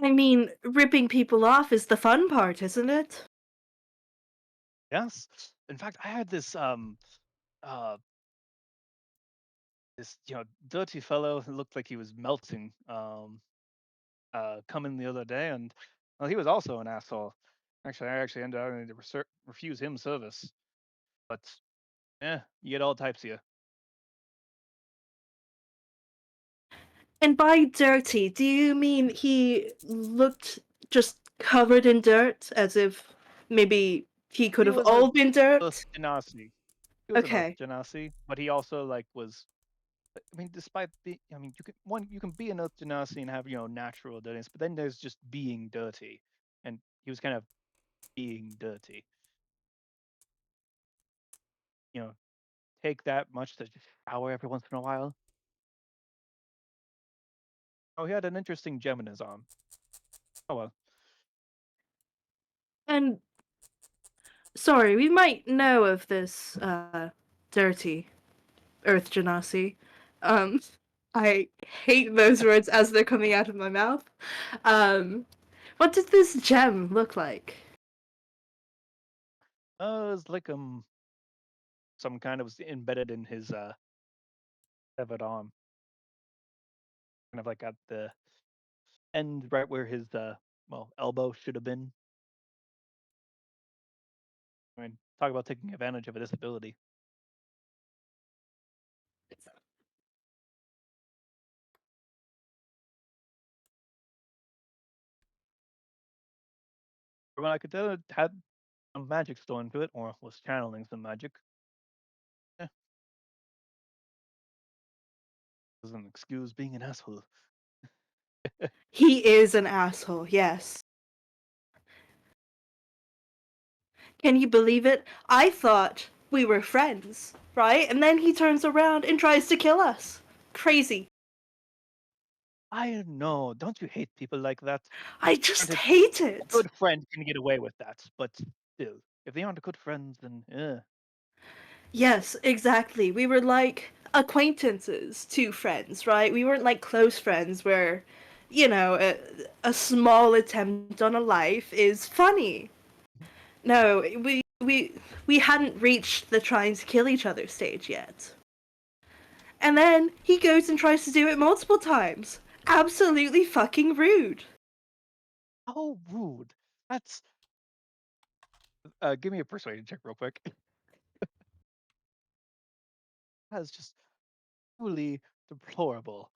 I mean, ripping people off is the fun part, isn't it? Yes. In fact, I had uh, this dirty fellow who looked like he was melting, come in the other day, and, well, he was also an asshole. Actually, I actually ended up having to refuse him service, but, yeah, you get all types of you. And by dirty, do you mean he looked just covered in dirt, as if maybe he could He have was a all been Earth dirt? Genasi. He was an Earth Okay. Genasi, but he also, like, was I mean, despite I mean, you can be an Earth Genasi and have, natural dirtiness, but then there's just being dirty, and he was kind of being dirty. You know, take that much to just shower every once in a while. Oh, he had an interesting gem in his arm. Oh well. And sorry, we might know of this dirty Earth Genasi. Um I hate those words as they're coming out of my mouth. Um what does this gem look like? It's like some kind of was embedded in his severed arm, kind of like at the end, right where his elbow should have been. I mean, talk about taking advantage of a disability. From what I could tell, it had some magic stored into it, or was channeling some magic. Eh, doesn't excuse being an asshole. He is an asshole, yes. Can you believe it? I thought we were friends, right? And then he turns around and tries to kill us. Crazy. I know. Don't you hate people like that? I just Granted, hate a it. good friend can get away with that, but still, if they aren't good friends, then Yes, exactly. We were like acquaintances to friends, right? We weren't like close friends where, a small attempt on a life is funny. No, we hadn't reached the trying to kill each other stage yet. And then he goes and tries to do it multiple times. Absolutely fucking rude. how rude. That's give me a persuasion check real quick. That's just truly deplorable.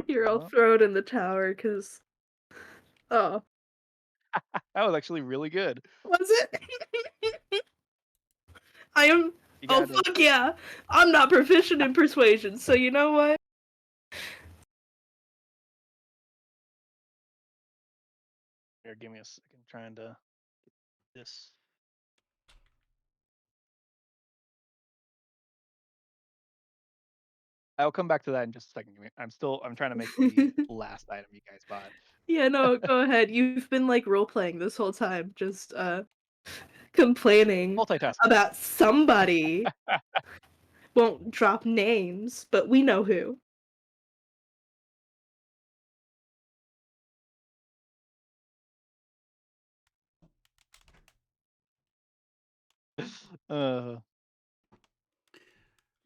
Here, I'll Uh, throw it in the tower because. Oh, that was actually really good. was it? I am. You Oh, got a fuck yeah. I'm not proficient in persuasion, so you know what? here. Give me a second. Trying to get this. I'll come back to that in just a second. I'm trying to make the last item you guys bought. Yeah, no, go ahead. You've been like role playing this whole time, just complaining Multitasking. about somebody. Won't drop names, but we know who. uh,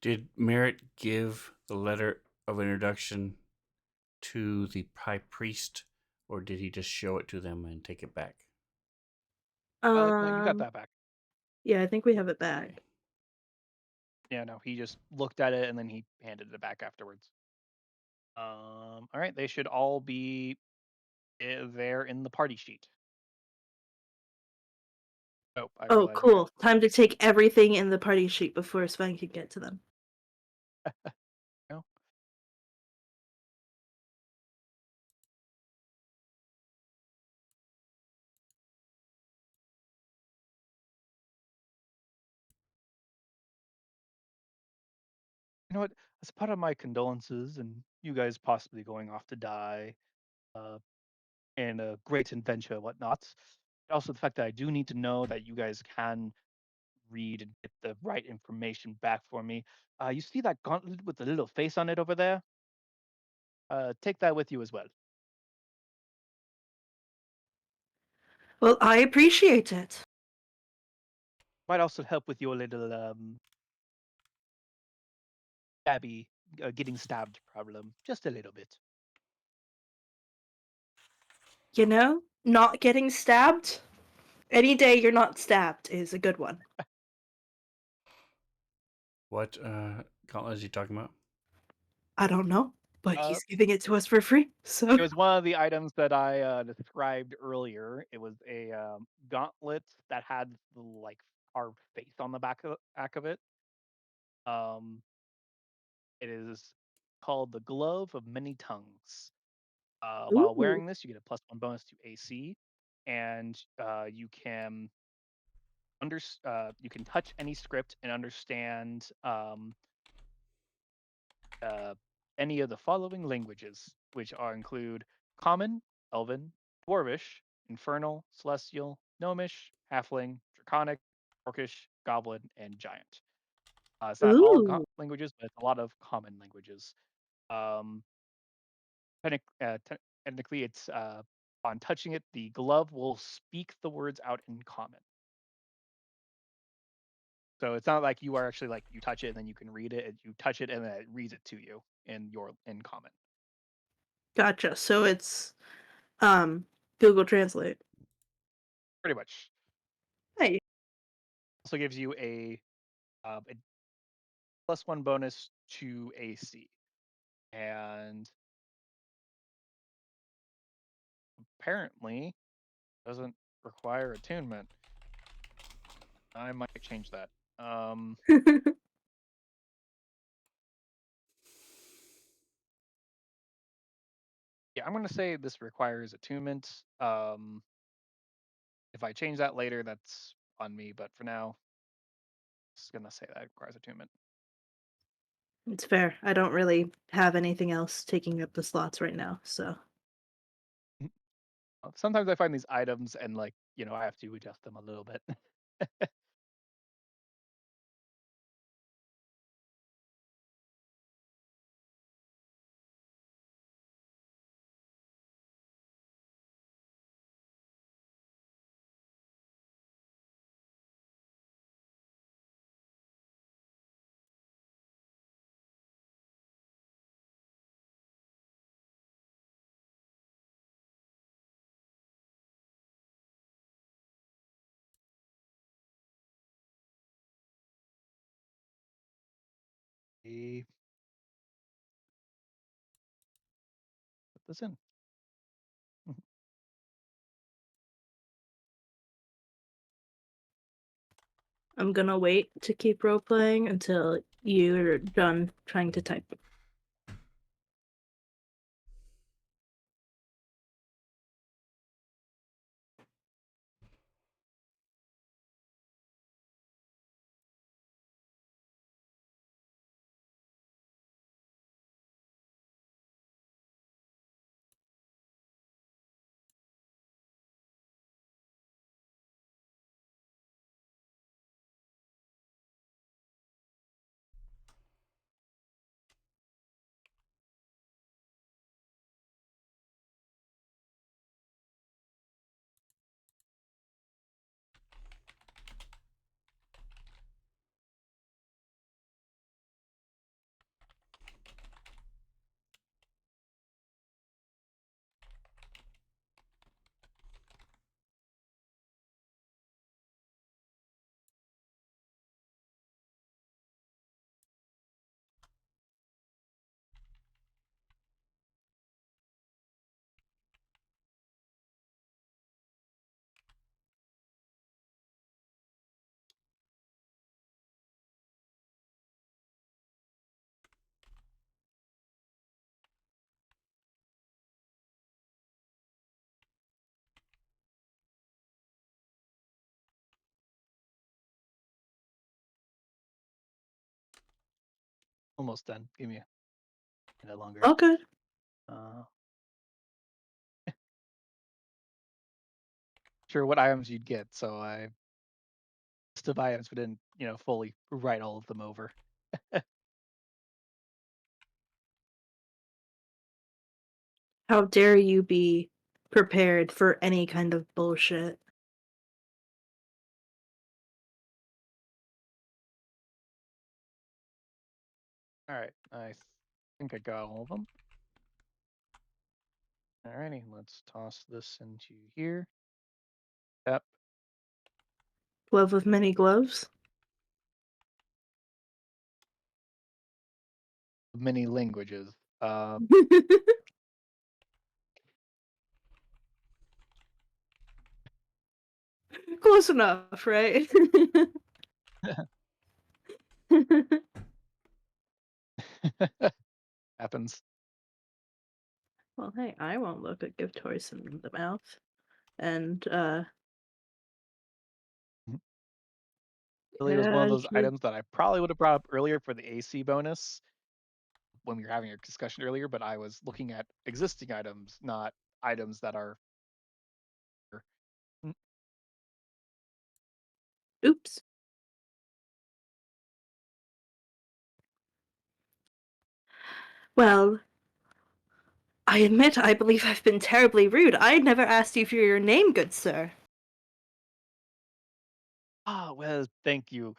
Did Merritt give the letter of introduction to the high priest, or did he just show it to them and take it back? no, you got Um, that back. yeah, I think we have it back. Yeah, no, he just looked at it and then he handed it back afterwards. All right, they should all be there in the party sheet. Oh, I Oh, realize I got. cool. Time to take everything in the party sheet before Sven can get to them. No. You know what? As part of my condolences and you guys possibly going off to die, uh, in a great adventure and whatnot. Also, the fact that I do need to know that you guys can read and get the right information back for me. You see that gauntlet with the little face on it over there? Take that with you as well. Well, I appreciate it. Might also help with your little stabby, getting stabbed problem, just a little bit. You know, not getting stabbed. Any day you're not stabbed is a good one. What gauntlet is he talking about? I don't know, but Uh, he's giving it to us for free. So it was one of the items that I described earlier. It was a gauntlet that had the like carved face on the back of it. Um, it is called the Glove of Many Tongues. While ooh, wearing this, you get a +1 bonus to AC, and you can touch any script and understand uh, any of the following languages, which are include Common, Elven, Dwarvish, Infernal, Celestial, Gnomish, Halfling, Draconic, Orcish, Goblin, and Giant. It's not all ooh, languages, but it's a lot of common languages. Um, technically, it's on touching it, the glove will speak the words out in common. So it's not like you are actually like you touch it and then you can read it. You touch it and then it reads it to you in common. gotcha. So it's um Google Translate. Pretty much. Hey, Also gives you a +1 bonus to AC, and apparently doesn't require attunement. I might change that. Um, yeah, I'm gonna say this requires attunement. If I change that later, that's on me. But for now, just gonna say that it requires attunement. it's fair. I don't really have anything else taking up the slots right now, so Sometimes I find these items and like I have to adjust them a little bit. Eh, Put this in. Mhm. I'm gonna wait to keep role playing until you're done trying to type. Almost done. Give me a minute longer. Okay. Uh, sure what items you'd get, so I list of items, but didn't, fully write all of them over. How dare you be prepared for any kind of bullshit? All right, I think I got all of them. Alrighty, let's toss this into here. Yep, Glove of many gloves? many languages. Close enough, right? Happens. Well, hey, I won't look a gift horse in the mouth. And, Mhm. Really was one of yeah, those sure. items that I probably would have brought up earlier for the AC bonus when we were having a discussion earlier, but I was looking at existing items, not items that are. Mm, Oops. Well, I admit I believe I've been terribly rude. I never asked you for your name, good sir. well, thank you.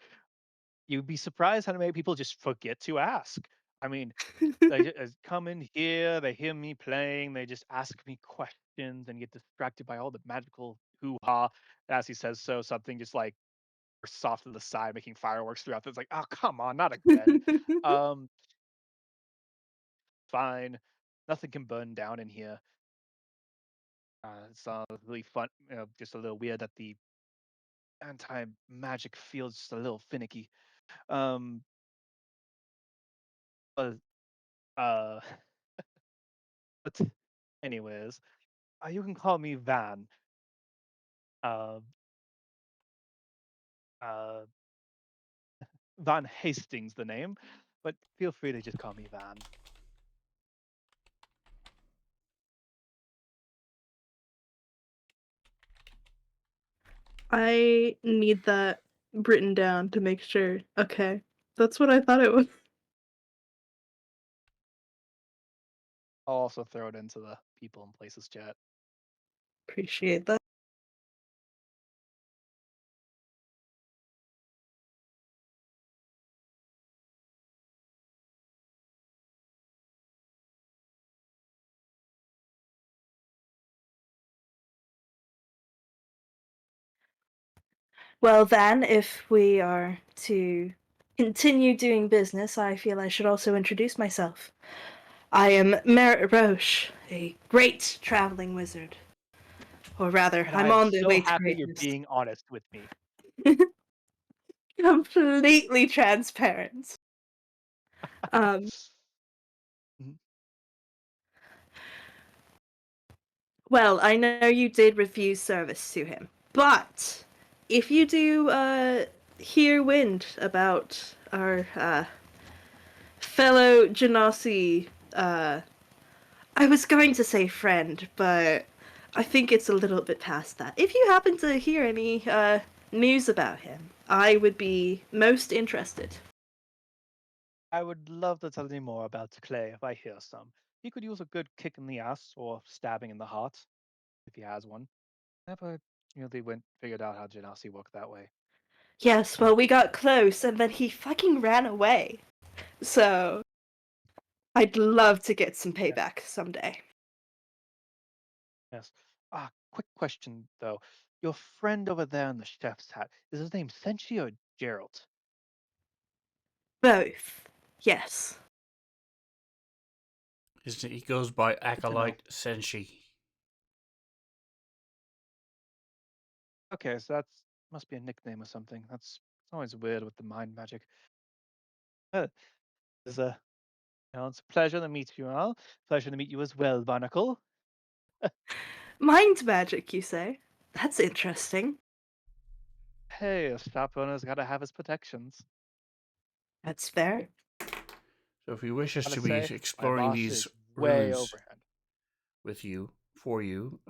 You'd be surprised how many people just forget to ask. I mean, they just come in here, they hear me playing, they just ask me questions and get distracted by all the magical hoo ha. As he says so, something just like bursts off to the side, making fireworks throughout. It's like, oh, come on, not again. Um, Fine. Nothing can burn down in here. It's really fun, just a little weird that the anti magic feels just a little finicky. Um, but, uh, but anyways, you can call me Van. Uh, uh, Van Hastings, the name, but feel free to just call me Van. I need that written down to make sure. Okay. That's what I thought it was. I'll also throw it into the people and places chat. Appreciate that. Well, then, if we are to continue doing business, I feel I should also introduce myself. I am Merritt Roche, a great traveling wizard. Or rather, And I'm I'm on the so way to happy you're greatness. being honest with me. Completely transparent. Um, Mhm. well, I know you did refuse service to him, but if you do hear wind about our fellow Genasi, I was going to say friend, but I think it's a little bit past that. If you happen to hear any news about him, I would be most interested. I would love to tell you more about Clay if I hear some. He could use a good kick in the ass or stabbing in the heart if he has one. Never really went figured out how Genasi worked that way. Yes, well, we got close, and then he fucking ran away. So, I'd love to get some Yeah. payback someday. Yes. Quick question though. Your friend over there in the chef's hat, is his name Senshi or Gerald? Both. Yes. He goes by Good to know. Acolyte Senshi. Okay, so that's must be a nickname or something. That's it's always weird with the mind magic. Uh, It's a it's a pleasure to meet you all. Pleasure to meet you as well, Barnacle. Mind magic, you say? That's interesting. Hey, a shop owner's gotta have his protections. That's fair. So if you wish us Gotta to be say, my exploring boss these is way ruins overhand. with you, for you,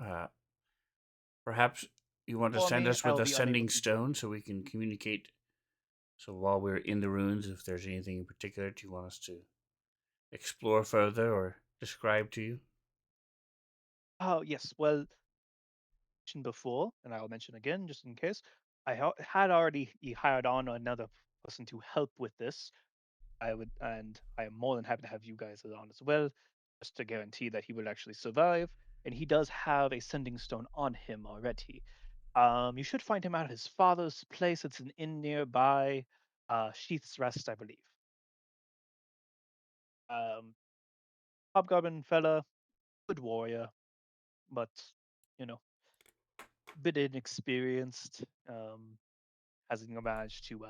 perhaps you want to For send me, us with I'll a be unable sending to join stone you. so we can communicate. So while we're in the ruins, if there's anything in particular that you want us to explore further or describe to you. Oh yes, well, mentioned before, and I'll mention again just in case. Had already hired on another person to help with this. I am more than happy to have you guys on as well, just to guarantee that he will actually survive. And he does have a sending stone on him already. You should find him at his father's place. It's an inn nearby, Sheath's Rest, I believe. Um, Hobgoblin fella, good warrior, but you know, bit inexperienced. Hasn't managed to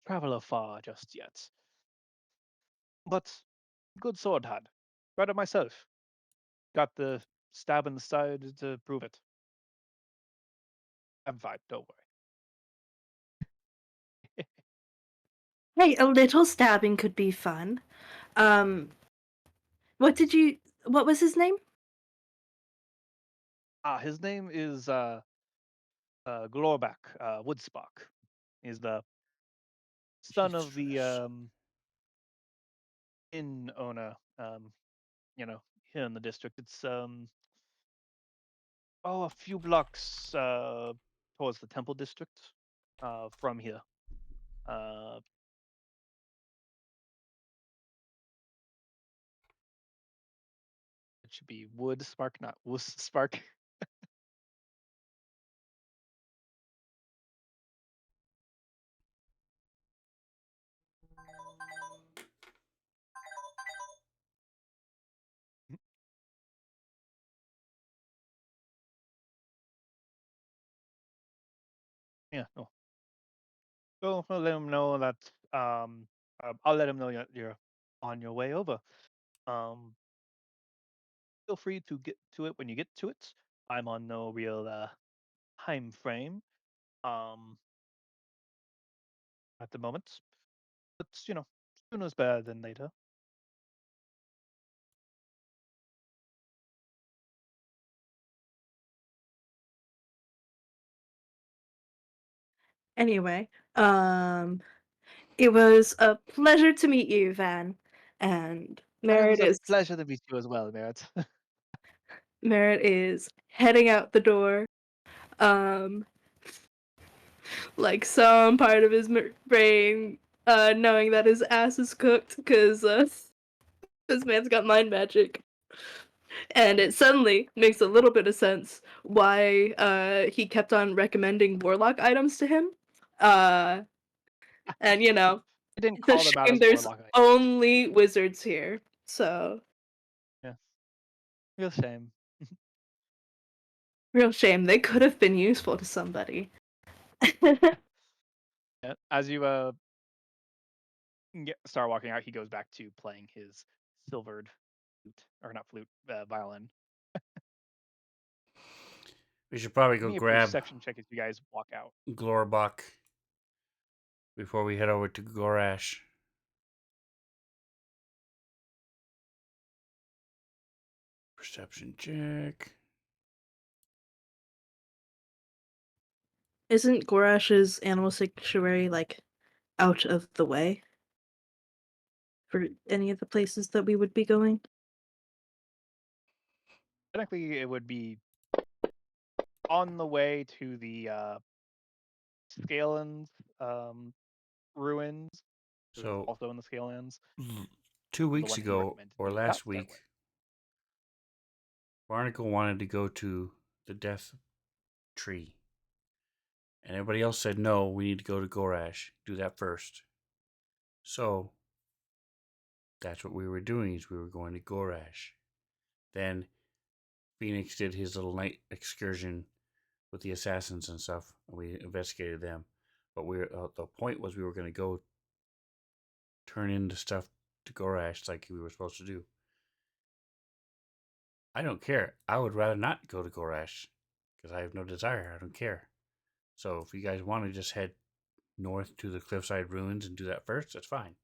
travel afar just yet. But good sword hand. Read it myself. Got the stab in the side to prove it. I'm fine, don't worry. Hey, a little stabbing could be fun. Um, what was his name? His name is Glorbach, Woodspark. He's the son of the Heathras. inn owner, you know, here in the district. It's a few blocks towards the Temple district from here. Uh, it should be Wood Spark, not Woos Spark. Yeah, no. So I'll let him know that I'll let him know you're on your way over. Um, feel free to get to it when you get to it. I'm on no real time frame um at the moment, but sooner is better than later. Anyway, it was a pleasure to meet you, Van. And And it was a pleasure to meet you as well, Merritt. Merritt is heading out the door. Um, like some part of his brain, knowing that his ass is cooked because this man's got mind magic. And it suddenly makes a little bit of sense why he kept on recommending warlock items to him. Uh, and I didn't it's a call them out shame as there's warlock items. only wizards here. So Yes, real shame. real shame. They could have been useful to somebody. Yeah, as you start walking out, he goes back to playing his silvered flute, or not flute, violin. We should probably Give go me a grab perception check as you guys walk out. Glorbach before we head over to Gorash. Perception check. Isn't Gorash's animal sanctuary like out of the way for any of the places that we would be going? Technically, it would be on the way to the Scalen's ruins. So it's So, also in the Scalen's. 2 The weeks one he ago, recommended or you go last that week, way. Barnacle wanted to go to the Death Tree. And everybody else said, no, we need to go to Gorash. Do that first. So, that's what we were doing, is we were going to Gorash. Then, Phoenix did his little night excursion with the assassins and stuff, and we investigated them. But the point was we were going to go turn in the stuff to Gorash like we were supposed to do. I don't care. I would rather not go to Gorash because I have no desire. I don't care. So if you guys want to just head north to the cliffside ruins and do that first, that's fine.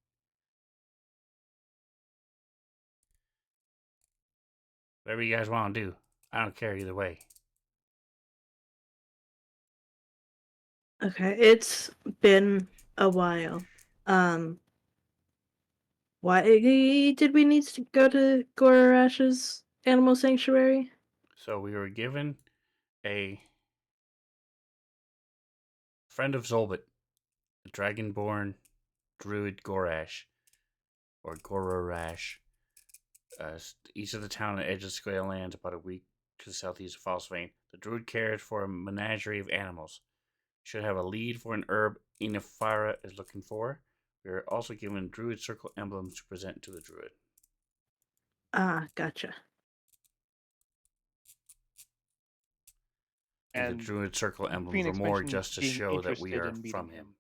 Whatever you guys want to do. I don't care either way. Okay, it's been a while. Um, why did we need to go to Gorash's animal sanctuary? So we were given a friend of Zolbit, the dragonborn druid Gorash, or Gororash, east of the town at edge of Square Lands, about a week to the southeast of Phosphane. The druid cares for a menagerie of animals. Should have a lead for an herb Inafara is looking for. We are also given druid circle emblems to present to the druid. Ah, gotcha. And the And druid circle emblems are Phoenix more mentioned just to being show that we interested are in from meeting him, him.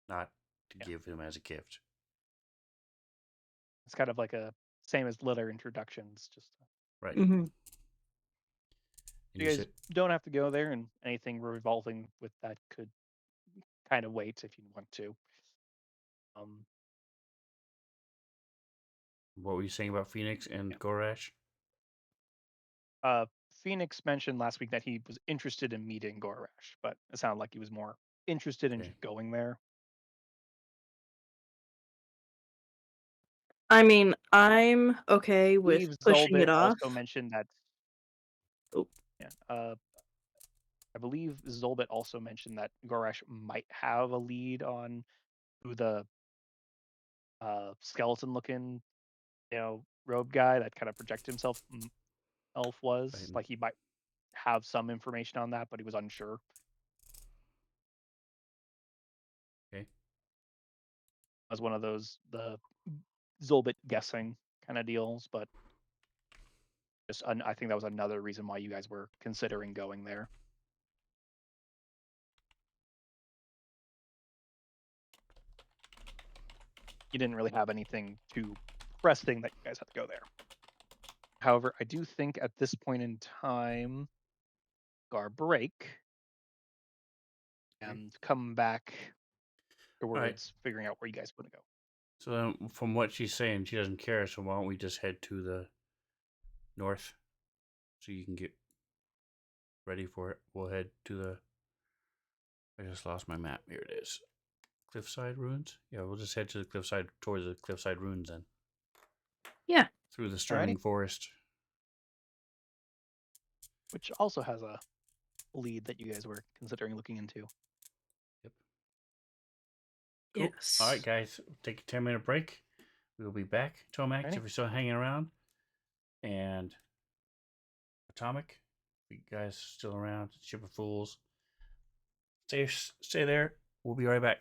not to Yeah. give him as a gift. It's kind of like a same as letter introductions. Just Right. Mm-hmm. And you guys don't have to go there, and anything revolving with that could kind of wait if you want to. What were you saying about Phoenix and Yeah. Gorash? Phoenix mentioned last week that he was interested in meeting Gorash, but it sounded like he was more interested in Okay. just going there. I mean, I'm okay I with believe pushing Zolbit it off. also mentioned that. Oh, Yeah. I believe Zolbit also mentioned that Gorash might have a lead on who the skeleton-looking, robe guy that kind of projected himself elf was. Right. Like he might have some information on that, but he was unsure. Okay. As one of those the Zolbit guessing kind of deals, but I think that was another reason why you guys were considering going there. You didn't really have anything too pressing that you guys had to go there. However, I do think at this point in time, our break and come back towards figuring out where you guys want to go. So then, from what she's saying, she doesn't care. So why don't we just head to the north, so you can get ready for it? We'll head to the. I just lost my map. Here it is. Cliffside Ruins. Yeah, we'll just head to the cliffside, towards the cliffside ruins then. yeah. Through the Sterling Forest. Which also has a lead that you guys were considering looking into. Yep. Cool. Yes. All right, guys. Take a 10-minute break. We'll be back. Tomax, if you're still hanging around, and Atomic, you guys still around. Ship of Fools. Stay there. We'll be right back.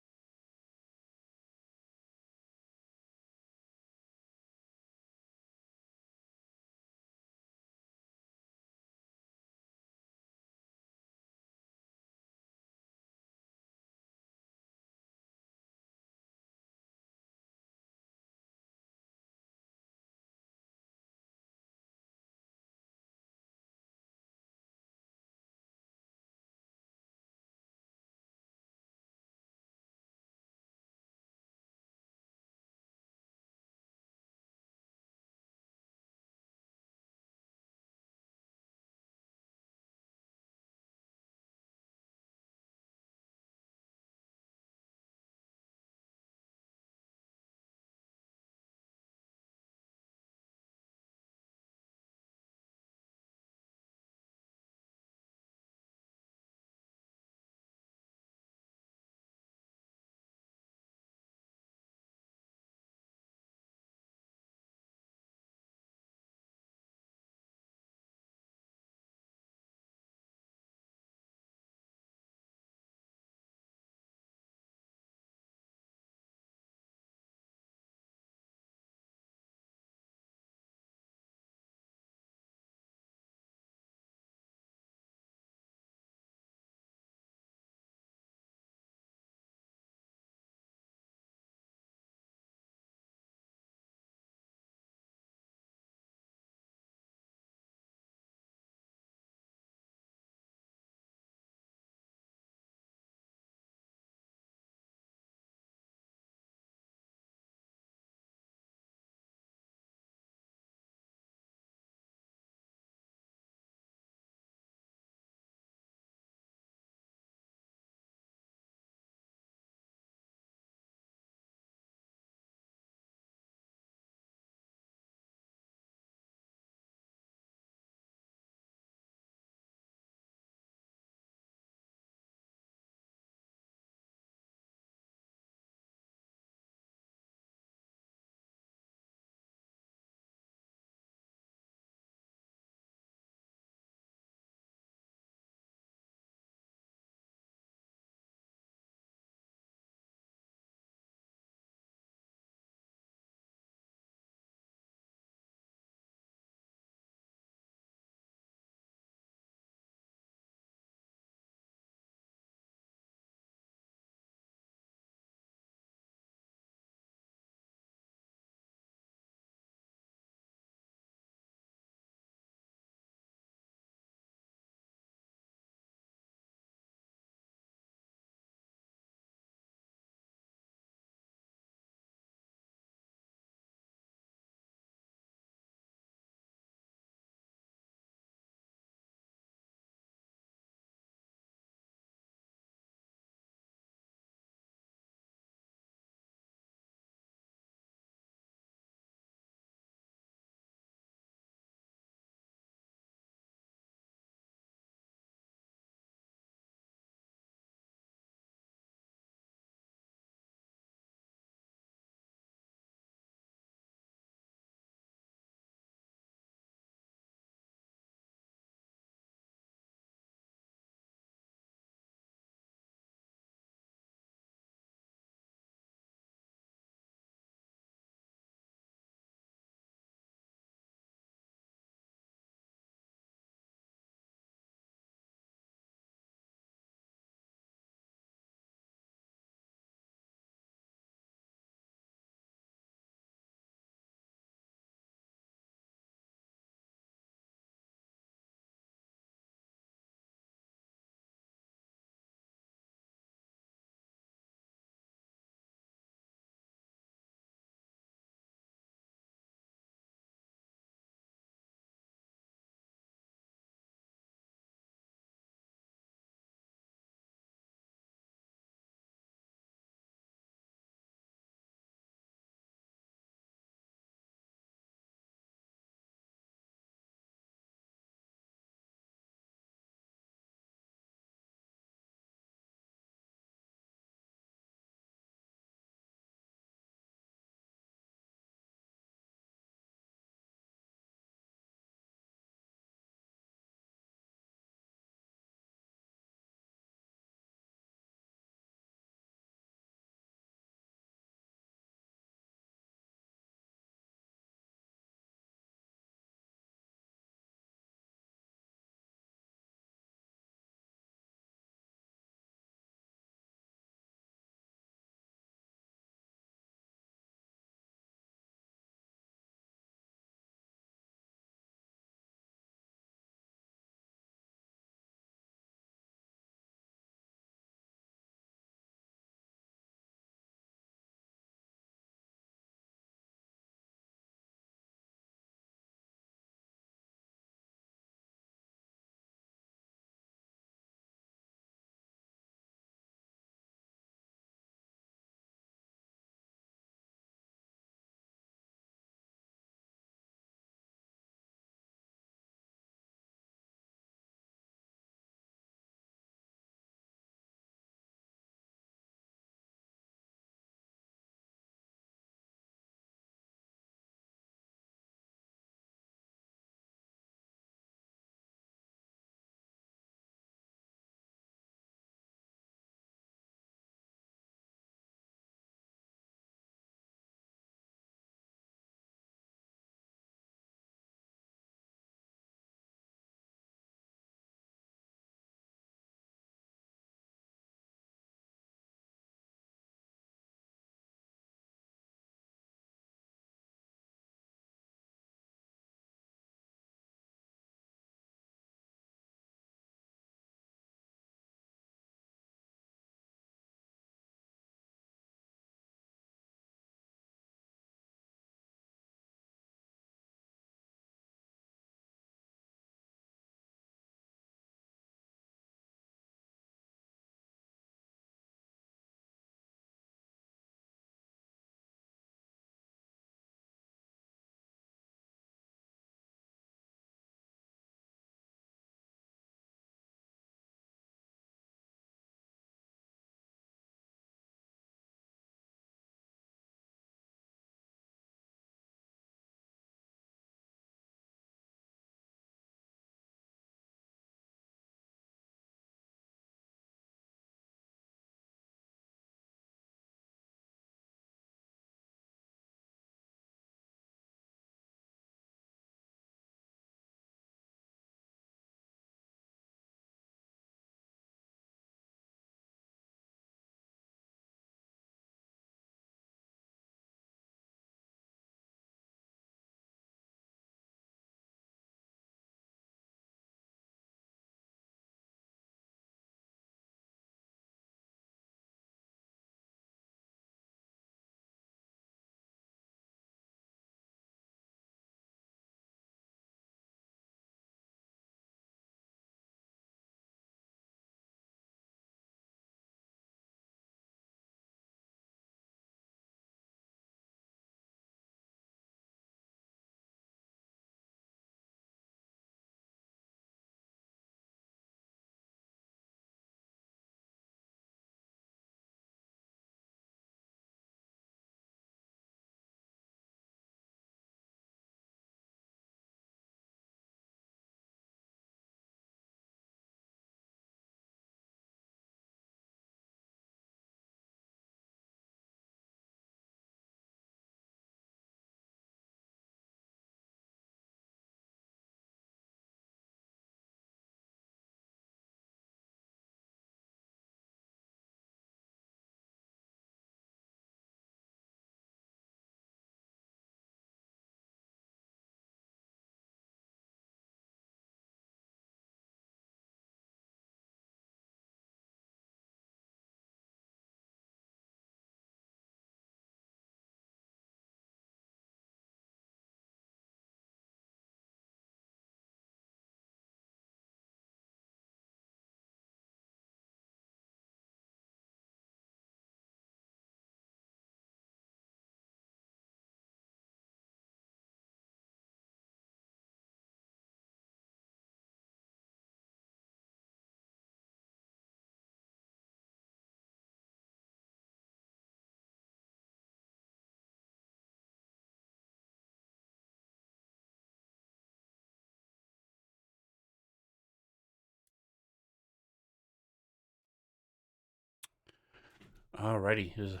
Alrighty,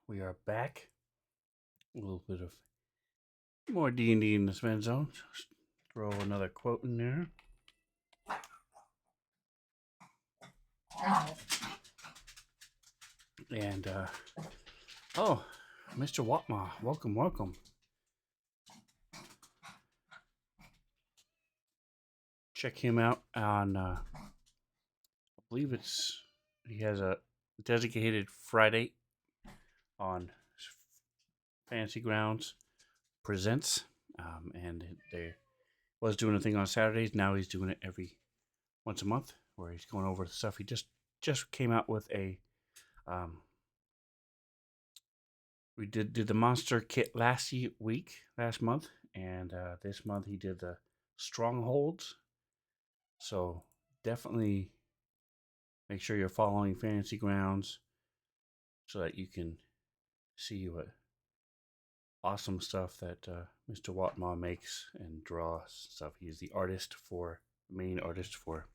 we are back. A little bit of more D&D in the Sven Zone. Just throw another quote in there. And oh, Mr. Watma, welcome. Check him out on. I believe he has a designated Friday on Fantasy Grounds Presents, and they was doing a thing on Saturdays. Now he's doing it every once a month, where he's going over the stuff. He just came out with a. We did the monster kit last month, and this month he did the strongholds. So definitely make sure you're following Fantasy Grounds so that you can see what awesome stuff that Mr. Watma makes and draws stuff. He's the main artist for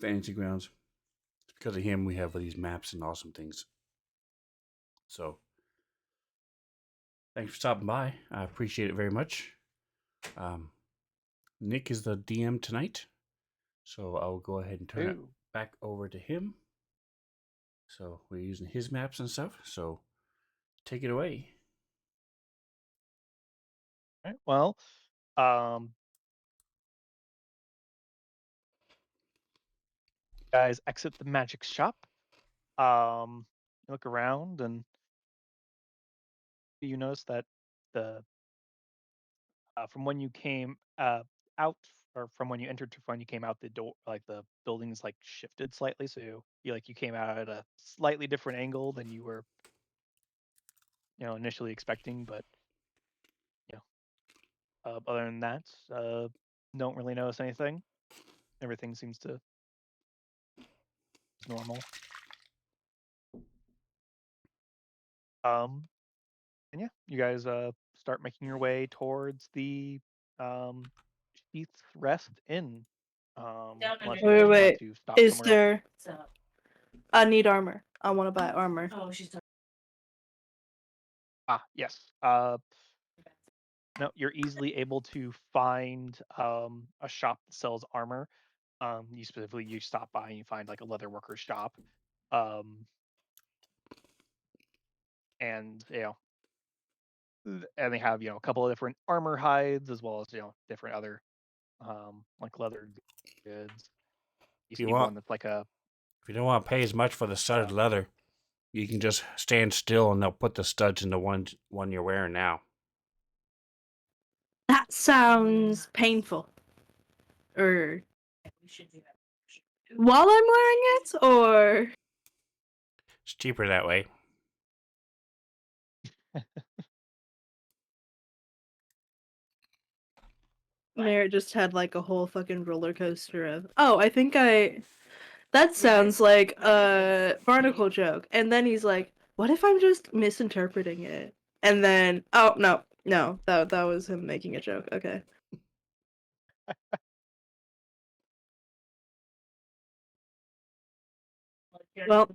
Fantasy Grounds. It's because of him we have these maps and awesome things. So thanks for stopping by. I appreciate it very much. Nick is the DM tonight, so I'll go ahead and turn it back over to him. So we're using his maps and stuff, so take it away. All right, well, guys exit the magic shop. Look around, and you notice that the from when you came out, or from when you entered to when you came out the door, like the building's like shifted slightly, so you came out at a slightly different angle than you were initially expecting. But other than that, don't really notice anything. Everything seems to normal. And yeah, you guys start making your way towards the Sheath's Rest Inn. Unless you guys want Wait. to stop Is somewhere else. there? I need armor. I want to buy armor. Yes. No, you're easily able to find a shop that sells armor. You stop by and you find like a leather worker's shop. And and they have a couple of different armor hides, as well as different other like leather goods. You If you see one want, that's like a if you don't want to pay as much for the studded leather, you can just stand still and they'll put the studs in the one you're wearing now. That sounds painful. Or while I'm wearing it, or It's cheaper that way. Mayor just had like a whole fucking roller coaster of. Oh, I think that sounds like a barnacle joke. And then he's like, "What if I'm just misinterpreting it?" And then, oh no, that was him making a joke. Okay. Well,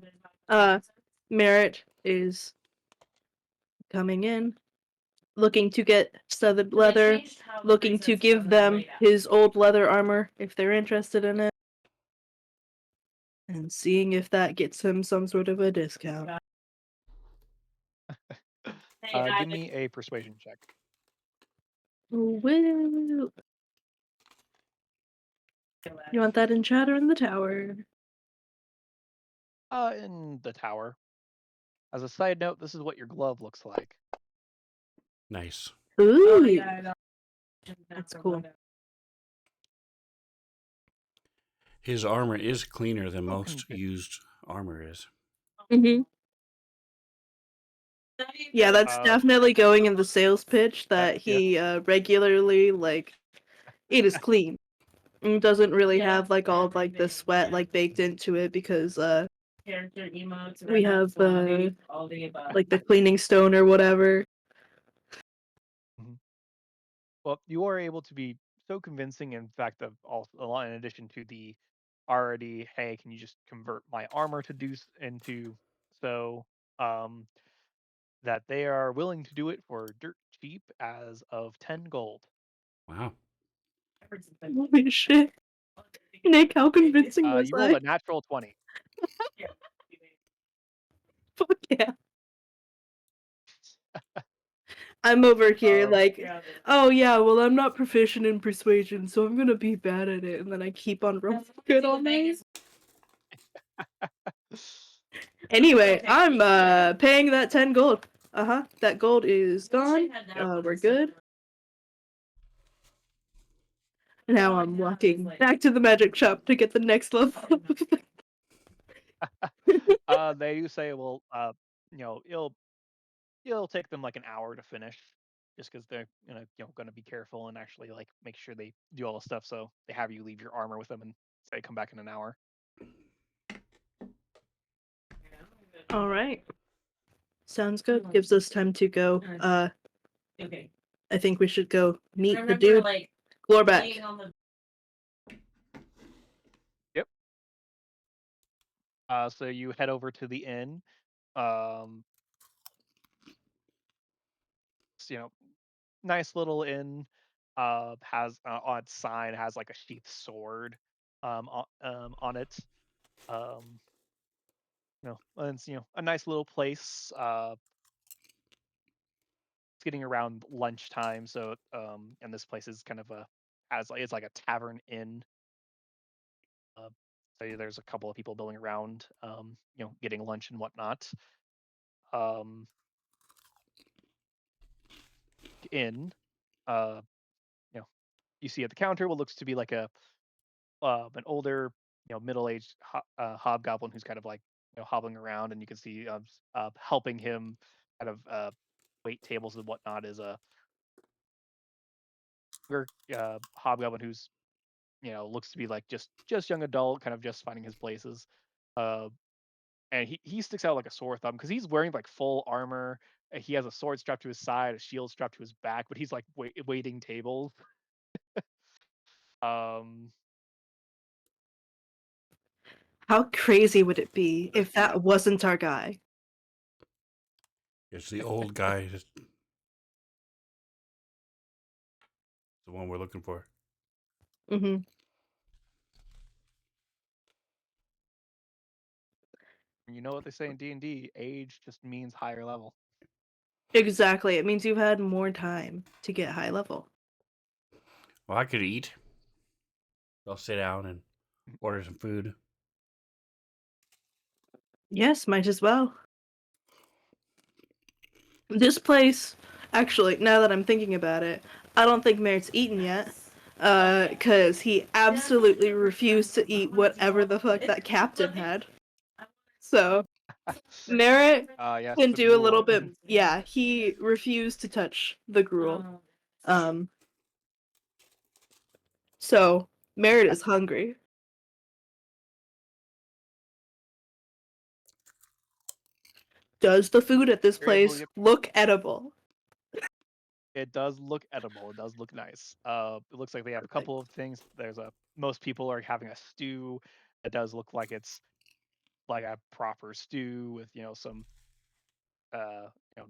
Merritt is coming in, looking to get studded leather, looking to give them his old leather armor if they're interested in it, and seeing if that gets him some sort of a discount. give me a persuasion check. Well, you want that in chat or in the tower? In the tower. As a side note, this is what your glove looks like. Nice. Ooh, that's cool. His armor is cleaner than most used armor is. Mm-hmm. Yeah, that's definitely going in the sales pitch that he regularly it is clean. It doesn't really have like all of like the sweat like baked into it because we have like the cleaning stone or whatever. Well, you are able to be so convincing, in fact, of also in addition to the already, hey, can you just convert my armor to into so um that they are willing to do it for dirt cheap as of 10 gold. Wow. Holy shit. Nick, how convincing was You rolled I? a natural 20. Fuck yeah. I'm over here Um, like, oh yeah, well I'm not proficient in persuasion, so I'm gonna be bad at it, and then I keep on rolling good all night. Anyway, I'm paying that 10 gold. That gold is gone. We're good. Now I'm walking back to the magic shop to get the next level. they do say, well, it'll take them like an hour to finish, just because they're gonna be careful and actually like make sure they do all the stuff. So they have you leave your armor with them and say come back in an hour. All right. Sounds good. Gives us time to go. I think we should go meet the dude. Glorback. Yep. So you head over to the inn. It's, nice little inn. Has on its sign has like a sheath sword, on it. Um, and it's a nice little place. It's getting around lunchtime, so and this place is kind of it's like a tavern inn. Uh, so there's a couple of people milling around, getting lunch and whatnot. Um, in, uh, you know, you see at the counter what looks to be like an older, middle-aged hobgoblin who's kind of like hobbling around, and you can see helping him kind of wait tables and whatnot is a hobgoblin who's looks to be like just young adult, kind of just finding his places. Uh, and he sticks out like a sore thumb because he's wearing like full armor. And he has a sword strapped to his side, a shield strapped to his back, but he's like waiting tables. Um, How crazy would it be if that wasn't our guy? It's the old guy. It's the one we're looking for. Mm-hmm. you know what they say in D&D? Age just means higher level. Exactly. It means you've had more time to get high level. Well, I could eat. I'll sit down and order some food. Yes, might as well. This place, actually, now that I'm thinking about it, I don't think Merritt's eaten yet. Cause he absolutely refused to eat whatever the fuck that captain had. So Merritt Yes, can the do a little gruel. bit. Yeah, he refused to touch the gruel. So Merritt is hungry. Does the food at this You're able to place look edible? It does look edible. It does look nice. It looks like they have a Perfect. couple of things. Most people are having a stew. It does look like it's like a proper stew with some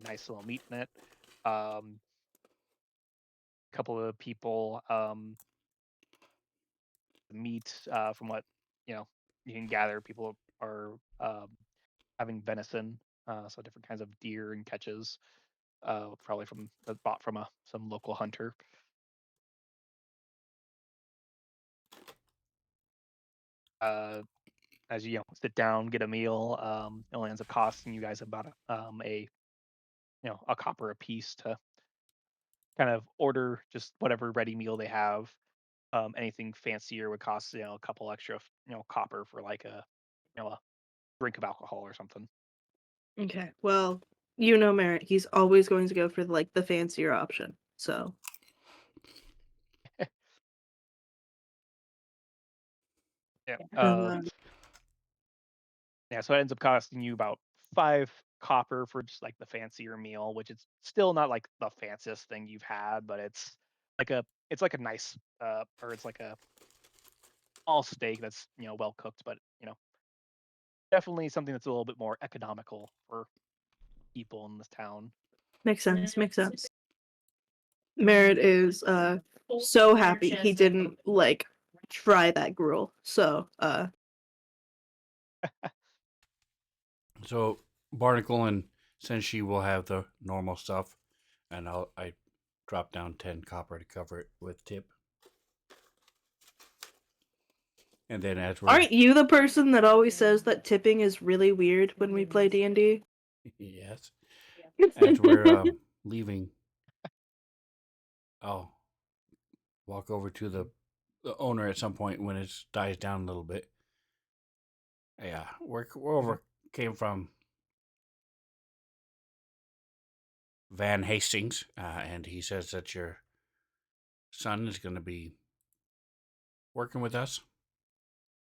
nice little meat in it. A couple of people meat from what you can gather. People are having venison, so different kinds of deer and catches, probably bought from some local hunter. Uh, as you sit down, get a meal, it only ends up costing you guys about a copper a piece to kind of order just whatever ready meal they have. Anything fancier would cost a couple extra copper for like a drink of alcohol or something. Okay. Well, you know Merritt, he's always going to go for like the fancier option. So Yeah. uh, Yeah. So it ends up costing you about 5 copper for just like the fancier meal, which is still not like the fanciest thing you've had, but it's like a nice or it's like small steak that's well cooked, but definitely something that's a little bit more economical for people in this town. Makes sense, makes sense. Merritt is so happy he didn't like try that gruel. So So Barnacle and Senshi will have the normal stuff, and I drop down 10 copper to cover it with tip. And then as we're aren't you the person that always says that tipping is really weird when we play D&D? yes, as we're leaving, I'll walk over to the owner at some point when it dies down a little bit. Yeah, we're over came from Van Hastings, and he says that your son is going to be working with us.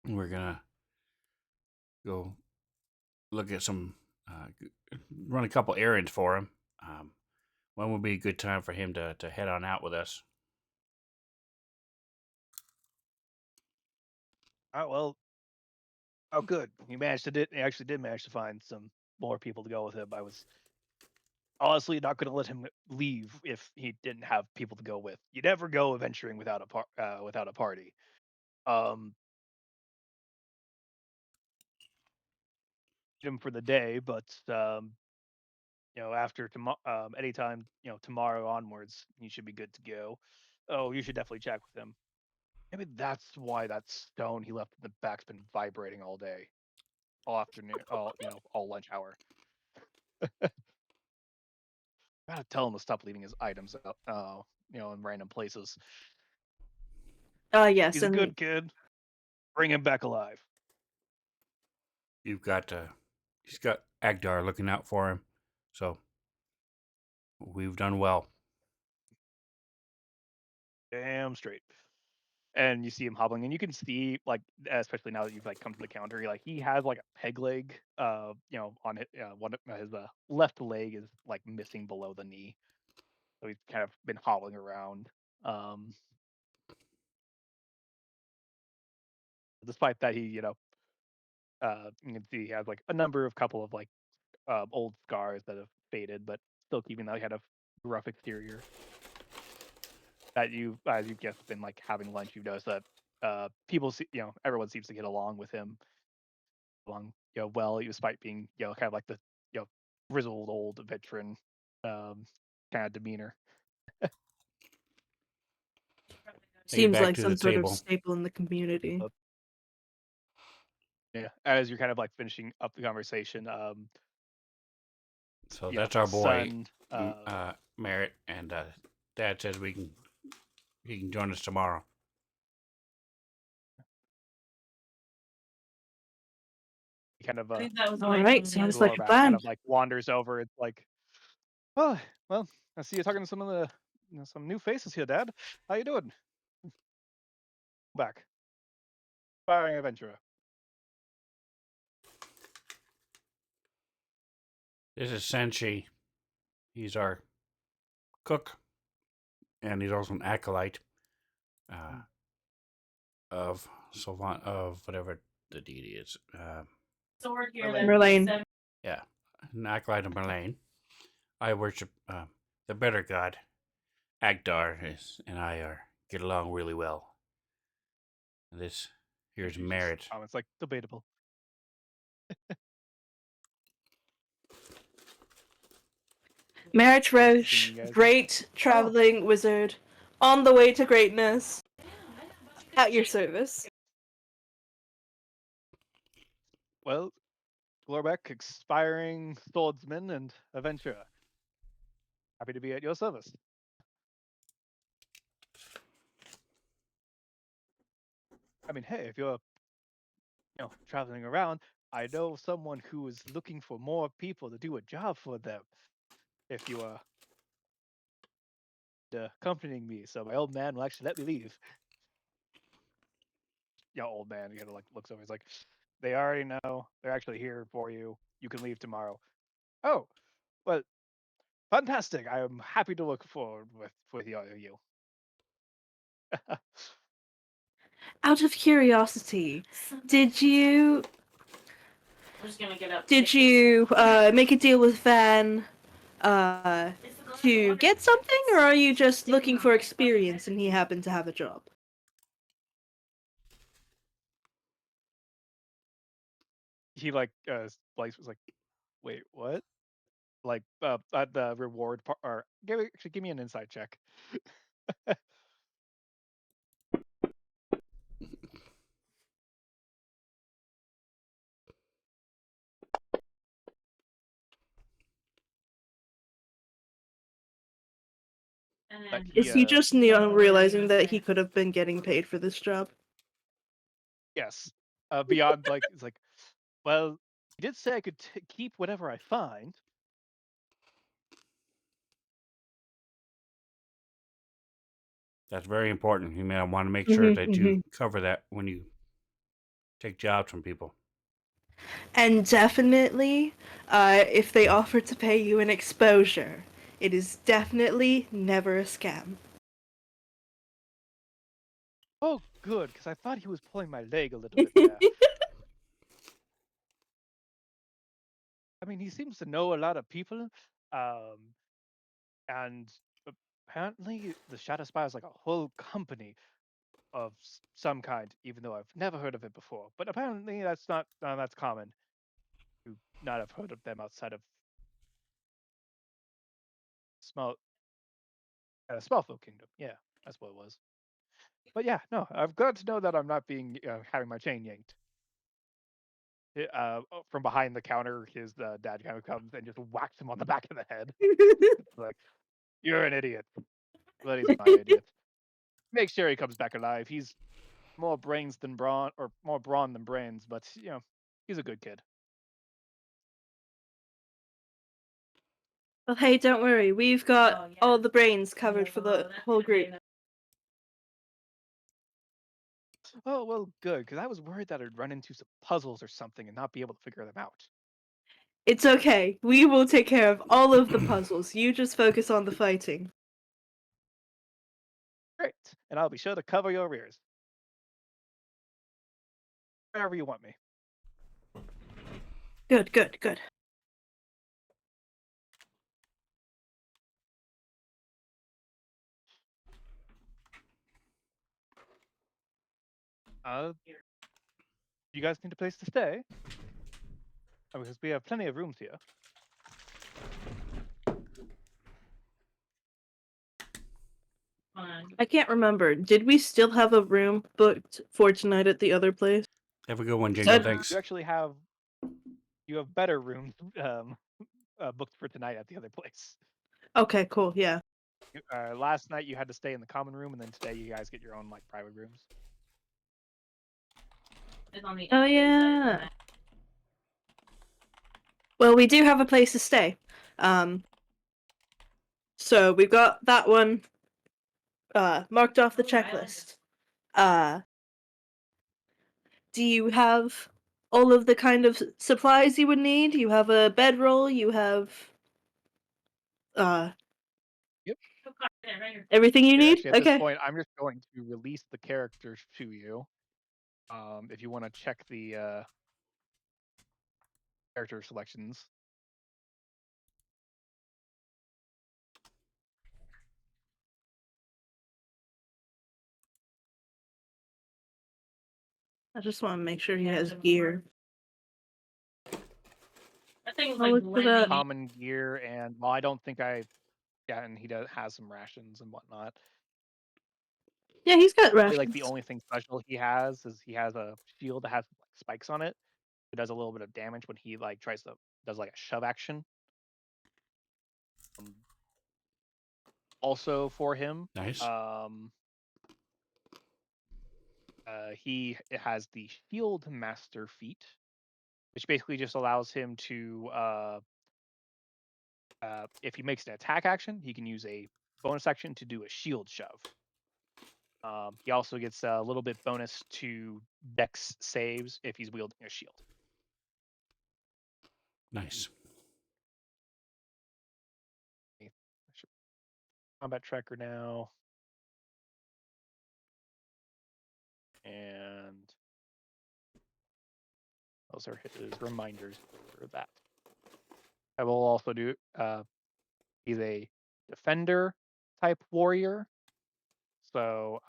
We're gonna go look at some, run a couple errands for him. When would be a good time for him to head on out with us? All right, well, oh, good. He actually did manage to find some more people to go with him. I was honestly not going to let him leave if he didn't have people to go with. You never go adventuring without without a party. Um, him for the day, but after tomorrow, anytime tomorrow onwards, he should be good to go. Oh, you should definitely check with him. Maybe that's why that stone he left in the back's been vibrating all day, all afternoon, all lunch hour. Gotta tell him to stop leaving his items out, in random places. Yes, He's a and good kid. Bring him back alive. You've got he's got Agdar looking out for him, so we've done well. Damn straight. And you see him hobbling, and you can see, like, especially now that you've like come to the counter, he has like a peg leg, on his, one of his left leg is like missing below the knee, so he's kind of been hobbling around. Um, Despite that, you can see he has like a number of couple of like old scars that have faded, but still keeping that kind of rough exterior. That you, as you've just been like having lunch, you've noticed that people see, everyone seems to get along with him along, well, despite being, kind of like the, grizzled old veteran, kind of demeanor. Hey, seems back like to the some sort of table. staple in the community. Yeah, as you're kind of like finishing up the conversation, So that's our boy, son, Merritt, and Dad says he can join us tomorrow. he kind of All right, sounds like a Glorback kind plan. of like wanders over. It's like, oh, well, I see you're talking to some of the, some new faces here, Dad. How you doing? Back, firing adventurer. This is Senshi. He's our cook, and he's also an acolyte of of whatever the deity is. Merlane. Yeah, an acolyte of Merlane. I worship the better god. Agdar and I get along really well. And this here's Jesus. Merritt. It's like debatable. Marriage Seeing Roche, you guys. great traveling wizard, on the way to greatness. At your service. Well, Glorbeck, expiring swordsman and adventurer. Happy to be at your service. I mean, hey, if you're, traveling around, I know someone who is looking for more people to do a job for them. If you are accompanying me, so my old man will actually let me leave. Old man, he kind of like looks over. He's like, they already know. They're actually here for you. You can leave tomorrow. Oh, well, fantastic. I am happy to look forward with you. out of curiosity, did you make a deal with Van to get something, or are you just looking for experience and he happened to have a job? He Splice was like, wait, what? Like the reward part, or give me an insight check. But Is he just realizing that he could have been getting paid for this job? yes, beyond like it's like, well, he did say I could keep whatever I find. That's very important. You may want to make sure that you cover that when you take jobs from people. And definitely, if they offer to pay you an exposure, it is definitely never a scam. Oh, good, because I thought he was pulling my leg a little bit there. I mean, he seems to know a lot of people, um, and apparently the Shadow Spy is like a whole company of some kind, even though I've never heard of it before. But apparently that's common to not have heard of them outside of small Smallville Kingdom. Yeah, that's what it was. But yeah, no, I'm glad to know that I'm not being having my chain yanked. From behind the counter, his dad kind of comes and just whacks him on the back of the head. Like, you're an idiot. But he's my idiot. Make sure he comes back alive. He's more brains than brawn, or more brawn than brains, but he's a good kid. Well, hey, don't worry. We've got all the brains covered for the whole group. Oh, well, good, because I was worried that I'd run into some puzzles or something and not be able to figure them out. It's okay. We will take care of all of the puzzles. You just focus on the fighting. Great, and I'll be sure to cover your ears. Wherever you want me. Good, good, good. You guys need a place to stay? Because we have plenty of rooms here. I can't remember. Did we still have a room booked for tonight at the other place? Have a good one, Jingle. Thanks. You actually have better rooms booked for tonight at the other place. Okay, cool. Yeah. Last night you had to stay in the common room, and then today you guys get your own like private rooms. Oh yeah. Well, we do have a place to stay. So we've got that one marked off the checklist. Do you have all of the kind of supplies you would need? You have a bedroll, you have Yep. everything you need? Actually, at this Okay. point, I'm just going to release the characters to you. If you want to check the character selections. I just want to make sure he has gear. I'll look for that. Common gear, and well, I don't think and he has some rations and whatnot. Yeah, he's got rations. Like the only thing special he has is he has a shield that has like, spikes on it. It does a little bit of damage when he like does like a shove action. Also for him, Nice. He has the Shield Master feat, which basically just allows him to, if he makes an attack action, he can use a bonus action to do a shield shove. He also gets a little bit bonus to Dex saves if he's wielding a shield. Nice. Combat tracker now. And those are his reminders for that. I will also do. He's a defender type warrior, so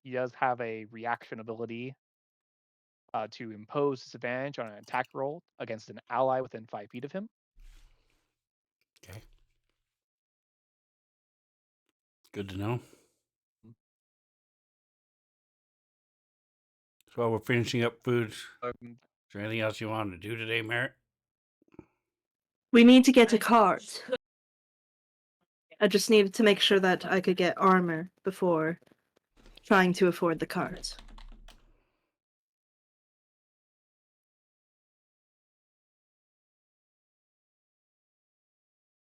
he does have a reaction ability to impose disadvantage on an attack roll against an ally within 5 feet of him. Okay. Good to know. So while we're finishing up food, is there anything else you wanted to do today, Merritt? We need to get a cart. I just needed to make sure that I could get armor before trying to afford the cart.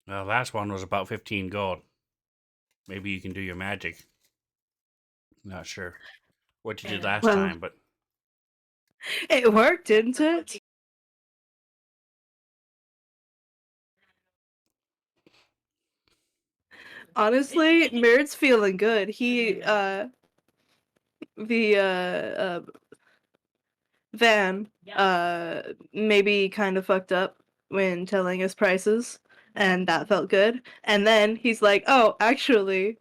The last one was about 15 gold. Maybe you can do your magic. Not sure what you did last time, but It worked, didn't it? Honestly, Merritt's feeling good. Van, maybe kind of fucked up when telling us prices, and that felt good. And then he's like, oh, actually,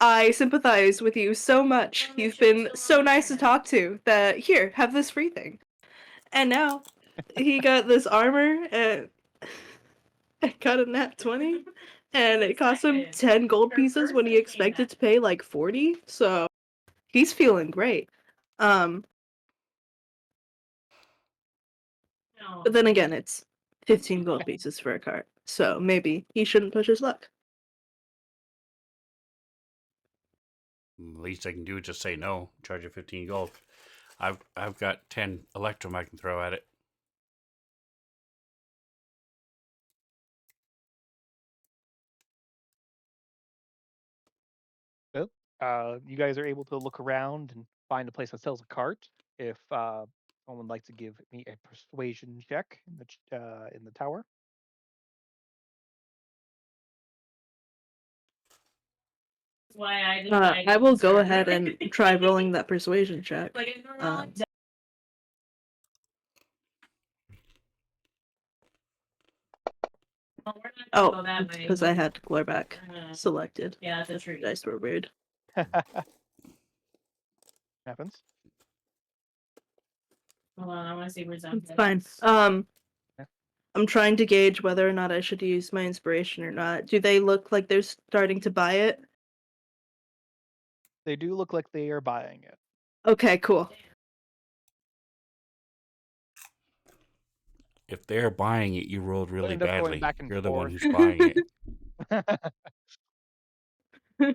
I sympathize with you so much. You've been so nice to talk to that here, have this free thing. And now he got this armor and got a nat 20 and it cost him 10 gold pieces when he expected to pay like 40. So he's feeling great. But then again, it's 15 gold pieces for a cart. So maybe he shouldn't push his luck. the least I can do is just say no. Charge you 15 gold. I've got 10 electrum I can throw at it. So, you guys are able to look around and find a place that sells a cart. If someone would like to give me a persuasion check in the tower. I will go ahead and try rolling that persuasion check. Oh, because I had Glorback selected. Yeah, that's true. Dice were weird. Happens. Hold on, I want to see where's that. It's fine. I'm trying to gauge whether or not I should use my inspiration or not. Do they look like they're starting to buy it? They do look like they are buying it. Okay, cool. If they're buying it, you rolled really end up going badly. back and You're the one forth. who's buying it.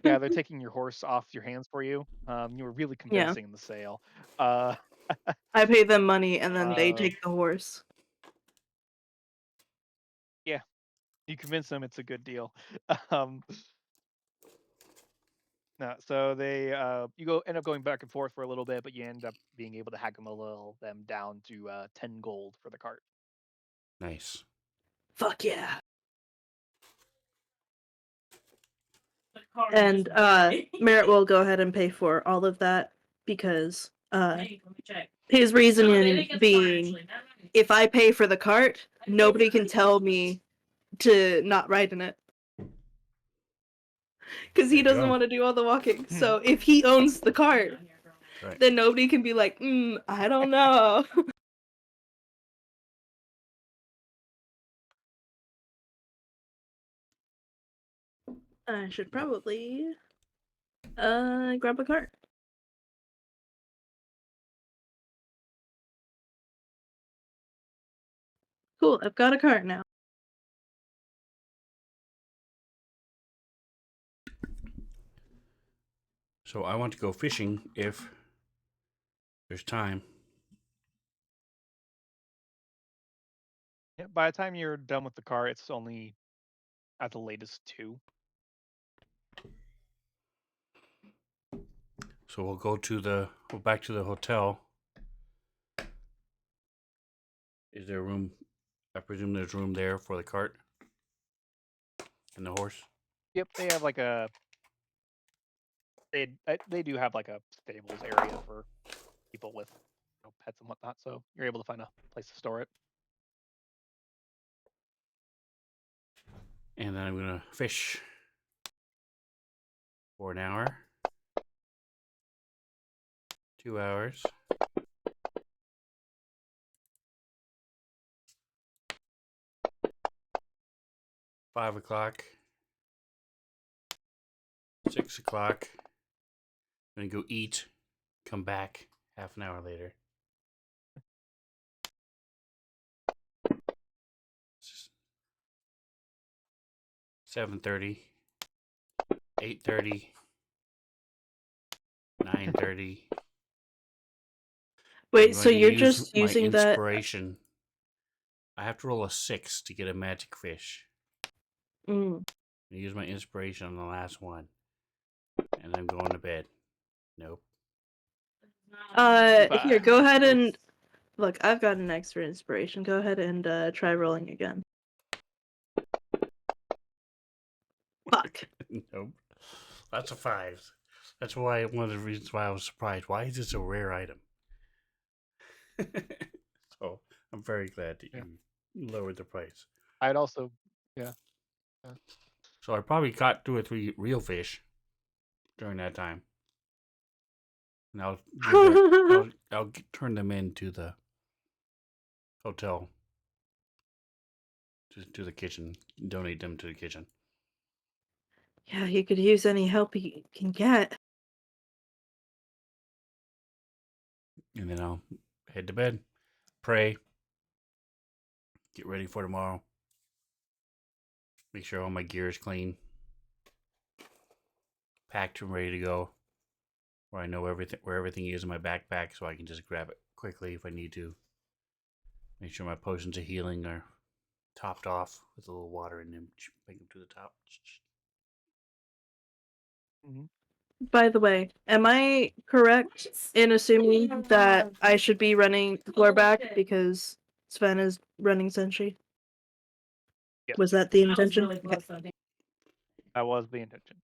Yeah, they're taking your horse off your hands for you. You were really convincing in the sale. I pay them money and then they take the horse. Yeah, you convince them it's a good deal. No, so they you end up going back and forth for a little bit, but you end up being able to haggle them down to 10 gold for the cart. Nice. Fuck yeah. And Merritt will go ahead and pay for all of that because his reasoning being, if I pay for the cart, nobody can tell me to not ride in it. Because he doesn't want to do all the walking. So if he owns the cart, then nobody can be like, I don't know. I should probably grab a cart. Cool, I've got a cart now. So I want to go fishing if there's time. Yeah, by the time you're done with the cart, it's only at the latest 2. So we'll go back to the hotel. Is there room? I presume there's room there for the cart and the horse. Yep, they have like a They do have like a stables area for people with pets and whatnot, so you're able to find a place to store it. And then I'm gonna fish for an hour, 2 hours, 5 o'clock, 6 o'clock. I'm gonna go eat, come back half an hour later. 7:30, 8:30, 9:30. Wait, I'm so going to you're use just my using that? inspiration. I have to roll a 6 to get a magic fish. Mm. I use my inspiration on the last one, and I'm going to bed. Nope. Here, go ahead It's- and look. I've got an extra inspiration. Go ahead and try rolling again. Fuck. Nope. That's a 5. That's why one of the reasons why I was surprised. Why is this a rare item? So I'm very glad that you lowered the price. I'd also, yeah. So I probably caught 2 or 3 real fish during that time. And I'll turn them into the hotel, to the kitchen, donate them to the kitchen. Yeah, he could use any help he can get. And then I'll head to bed, pray, get ready for tomorrow. Make sure all my gear is clean, packed and ready to go. Where I know where everything is in my backpack, so I can just grab it quickly if I need to. Make sure my potions of healing are topped off with a little water in them. Bring them to the top. Mm-hmm. By the way, am I correct in assuming that I should be running floor back because Sven is running Senshi? Yes, Was that the intention? Okay. that was the intention.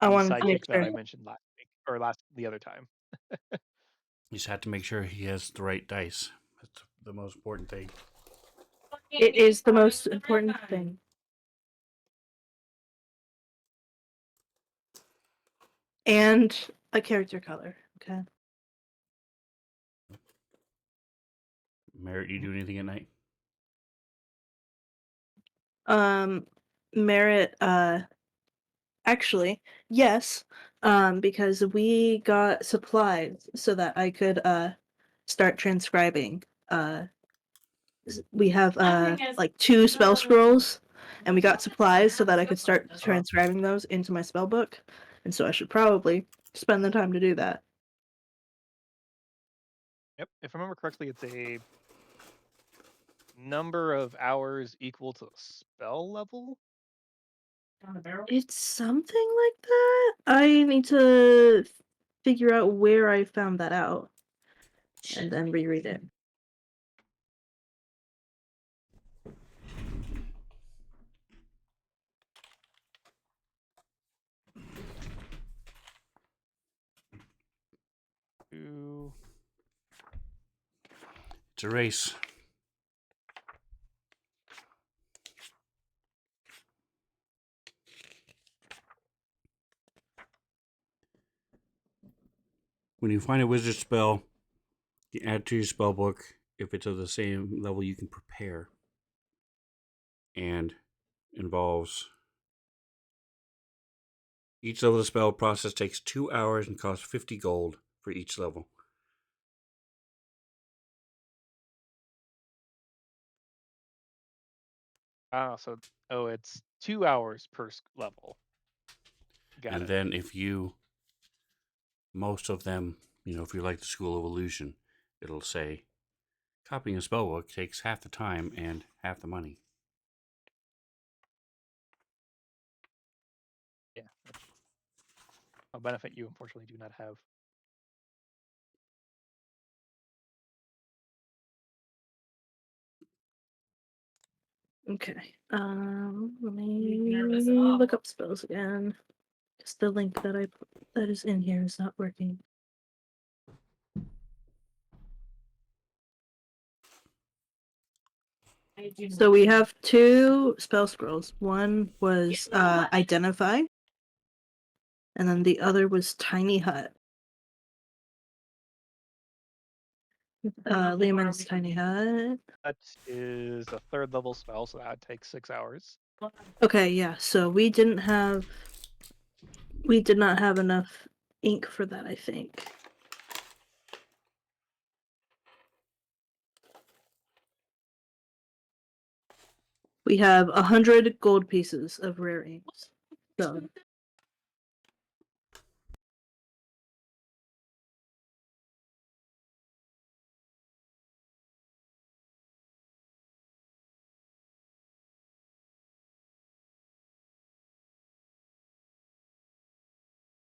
I The wanted to make sidekick that I sure. mentioned last week or the other time. You just have to make sure he has the right dice. That's the most important thing. It is the most important thing. And a character color. Okay. Merritt, you do anything at night? Merit, actually, yes. Because we got supplies so that I could start transcribing. We have like 2 spell scrolls, and we got supplies so that I could start transcribing those into my spell book. And so I should probably spend the time to do that. Yep, if I remember correctly, it's a number of hours equal to the spell level. It's something like that. I need to figure out where I found that out and then reread it. Ooh. It's a race. When you find a wizard spell, you add it to your spell book. If it's of the same level, you can prepare. And involves each level of the spell process takes 2 hours and costs 50 gold for each level. It's 2 hours per level. Got And it. then if you, most of them, if you like the School of Illusion, it'll say copying a spellbook takes half the time and half the money. Yeah, which a benefit you unfortunately do not have. Okay. Let me look up spells again. 'Cause the link that I put that is in here is not working. So we have two spell scrolls. One was Identify, and then the other was Tiny Hut. Lehman's Tiny Hut. That is a third level spell, so that takes 6 hours. Okay, yeah. So we did not have enough ink for that, I think. We have 100 gold pieces of rare inks. So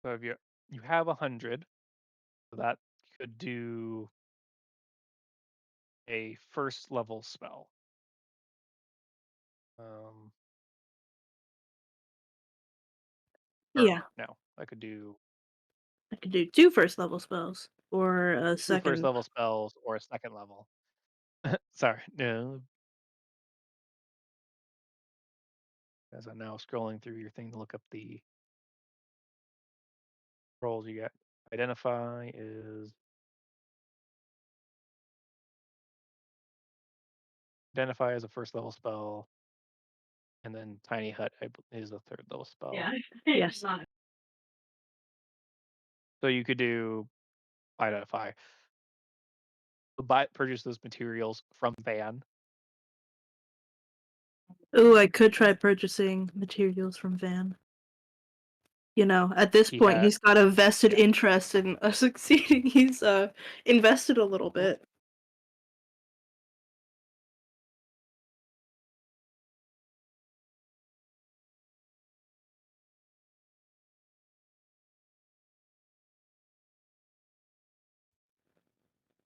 So if you have 100, so that could do a first level spell. Or yeah, no, I could do I could do two first level spells or a two first second. level spells or a second level. Sorry, no. As I'm now scrolling through your thing to look up the roles you get. Identify as a first level spell, and then Tiny Hut is a third level spell. Yeah. Yes. So you could do Identify. Purchase those materials from Van. Ooh, I could try purchasing materials from Van. You know, at this He point, had he's got a vested yeah. interest in us succeeding. He's invested a little bit.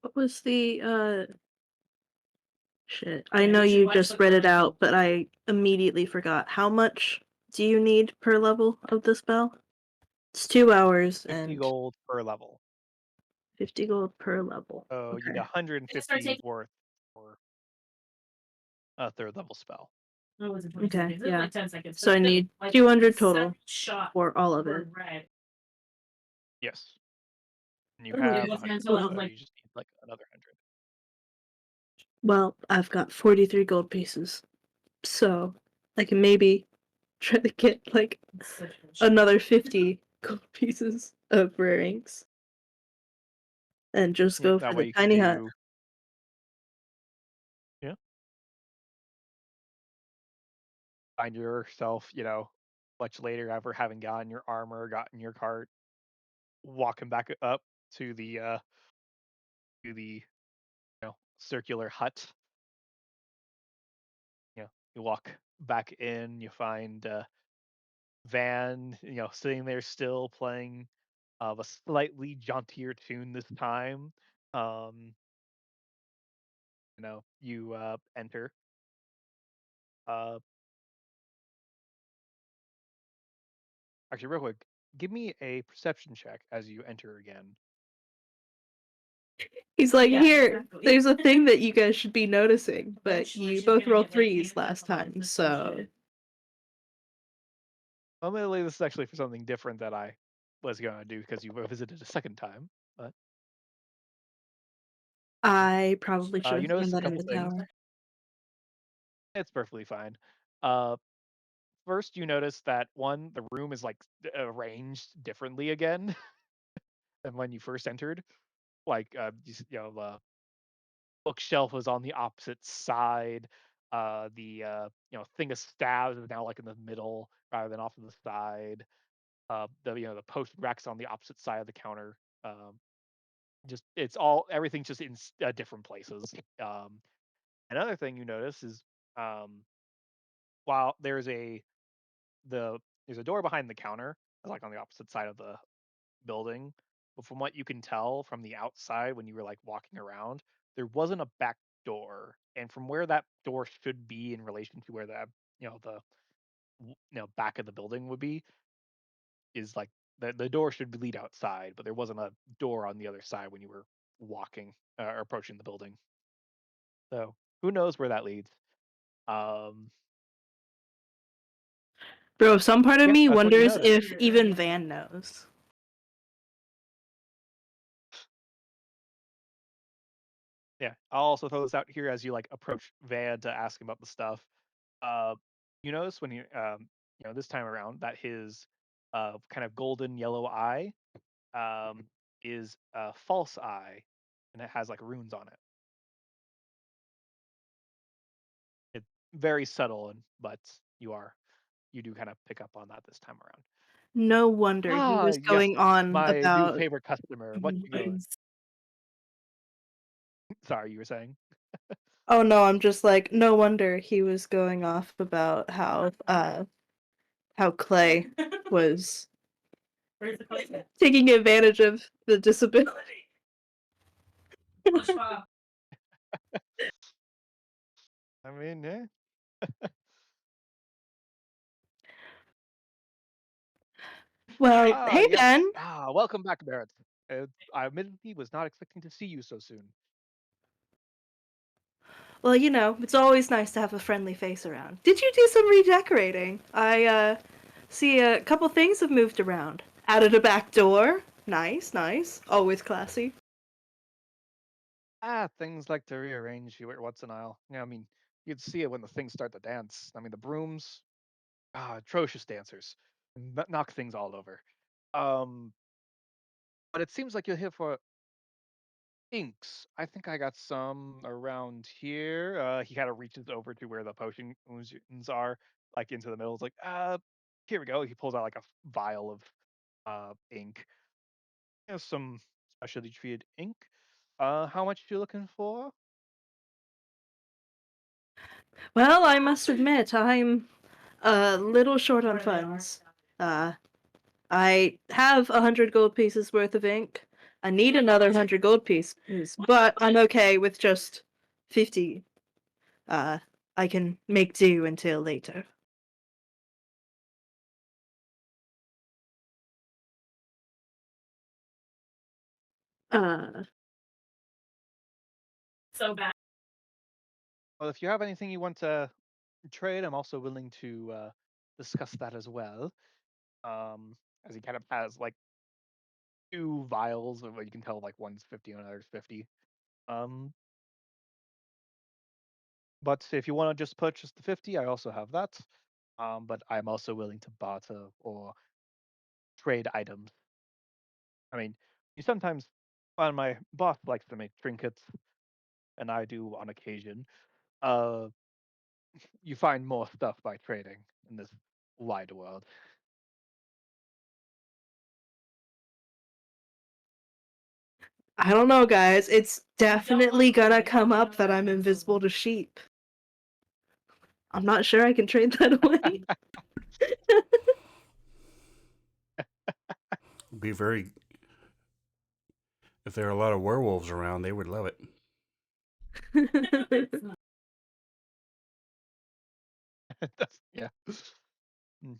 What was the shit? I know you just read it out, but I immediately forgot. How much do you need per level of the spell? It's 2 hours 50 and gold per level. 50 gold per level. So you need Okay. 150 worth for a third level spell. Okay, yeah. So I need 200 total for all of it. Yes. And you Okay. have 100, so you just need like another 100. Well, I've got 43 gold pieces, so I can maybe try to get like another 50 gold pieces of rare inks and just Yeah, go that for way the you can tiny hut. do yeah. Find yourself, much later after having gotten your armor, gotten your cart, walking back up to the circular hut. You walk back in, you find Van, sitting there still playing of a slightly jauntier tune this time. Um, you enter. Uh, Actually, real quick, give me a perception check as you enter again. He's like, here, there's a thing that you guys should be noticing, but you both rolled threes last time, so Ultimately, this is actually for something different that I was going to do because you visited a second time. But I probably should you have done notice a that in couple the things. tower. It's perfectly fine. Uh, First, you notice that one, the room is like arranged differently again than when you first entered. Like, the bookshelf was on the opposite side. The thing of stabs is now like in the middle rather than off to the side. The potion racks on the opposite side of the counter. Just everything's just in different places. Another thing you notice is um, while there's a door behind the counter, like on the opposite side of the building. But from what you can tell from the outside when you were like walking around, there wasn't a back door. And from where that door should be in relation to where the back of the building would be, is like the door should lead outside, but there wasn't a door on the other side when you were walking or approaching the building. So who knows where that leads? Um, Bro, some part of yeah, me that's what you wonders noticed. if even Van knows. Yeah, I'll also throw this out here as you like approach Van to ask him about the stuff. Uh, you notice when this time around that his kind of golden yellow eye um, is a false eye, and it has like runes on it. It's very subtle, and but you do kind of pick up on that this time around. No wonder he Ah, was yes, going on my new about favorite customer. What you going? Sorry, you were saying. Oh no, I'm just like, no wonder he was going off about how Clay was taking advantage of the disability. I mean, yeah. Well, Ah, hey yes. Ben. Ah, welcome back, Barrett. I admittedly was not expecting to see you so soon. Well, it's always nice to have a friendly face around. Did you do some redecorating? I see a couple things have moved around. Added a back door. Nice, nice. Always classy. Ah, things like to rearrange you once in a while. Yeah, I mean, you'd see it when the things start to dance. I mean, the brooms, atrocious dancers, knock things all over. Um, but it seems like you're here for inks. I think I got some around here. He kind of reaches over to where the potions are, like into the middle. It's like, here we go. He pulls out like a vial of ink. Some specially treated ink. How much you looking for? Well, I must admit, I'm a little short on funds. Uh, I have 100 gold pieces worth of ink. I need another 100 gold pieces, but I'm okay with just 50. Uh, I can make do until later. Uh, Well, if you have anything you want to trade, I'm also willing to discuss that as well. As he kind of has like two vials of what you can tell, like one's 50 and another's 50. Um, but if you want to just purchase the 50, I also have that. But I'm also willing to barter or trade items. I mean, you sometimes find my boss likes to make trinkets, and I do on occasion. Uh, you find more stuff by trading in this wide world. I don't know, guys. It's definitely gonna come up that I'm invisible to sheep. I'm not sure I can trade that away. Be very. If there are a lot of werewolves around, they would love it. Yeah. Mm,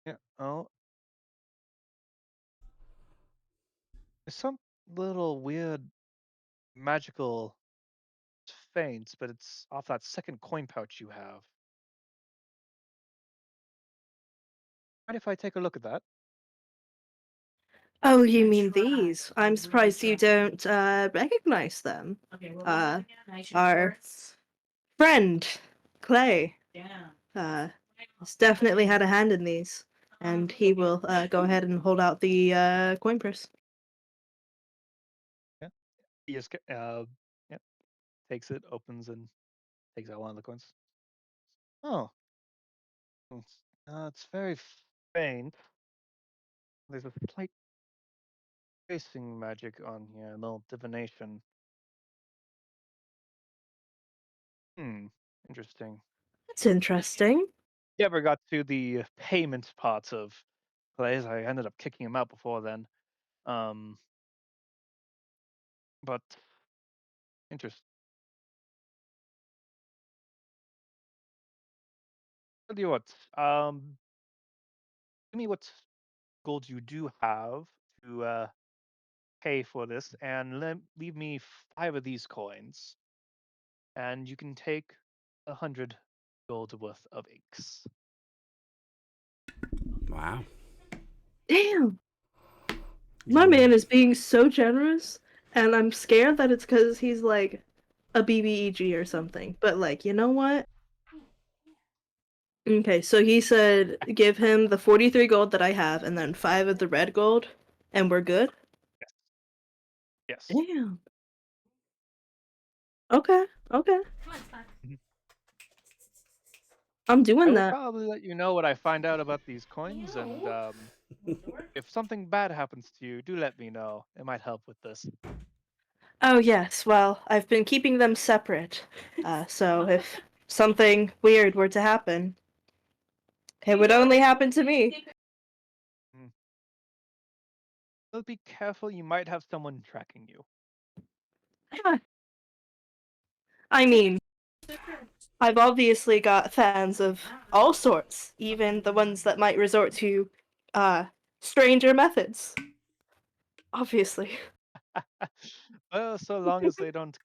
yeah. Oh, there's some little weird magical feints, but it's off that second coin pouch you have. Mind if I take a look at that? Oh, you mean these? I'm surprised you don't recognize them. Our friend, Clay, has definitely had a hand in these. And he will go ahead and hold out the coin purse. Yeah. He just yeah, takes it, opens, and takes out one of the coins. Oh, it's very faint. There's a slight tracing magic on here, a little divination. Hmm, interesting. That's interesting. You ever got to the payment parts of plays? I ended up kicking him out before then. Um, but interesting. Tell you what, give me what gold you do have to pay for this, and leave me 5 of these coins, and you can take 100 gold worth of inks. Wow. Damn, my man is being so generous, and I'm scared that it's because he's like a BBEG or something. But like, you know what? Okay, so he said give him the 43 gold that I have, and then 5 of the red gold, and we're good. Yes. Yes. Damn. Okay. Okay. Mhm. I'm I doing will that. probably let you know what I find out about these coins, and if something bad happens to you, do let me know. It might help with this. Oh yes. Well, I've been keeping them separate. So if something weird were to happen, it would only happen to me. Mm. But be careful, you might have someone tracking you. I mean, I've obviously got fans of all sorts, even the ones that might resort to uh stranger methods. Obviously. Well, so long as they don't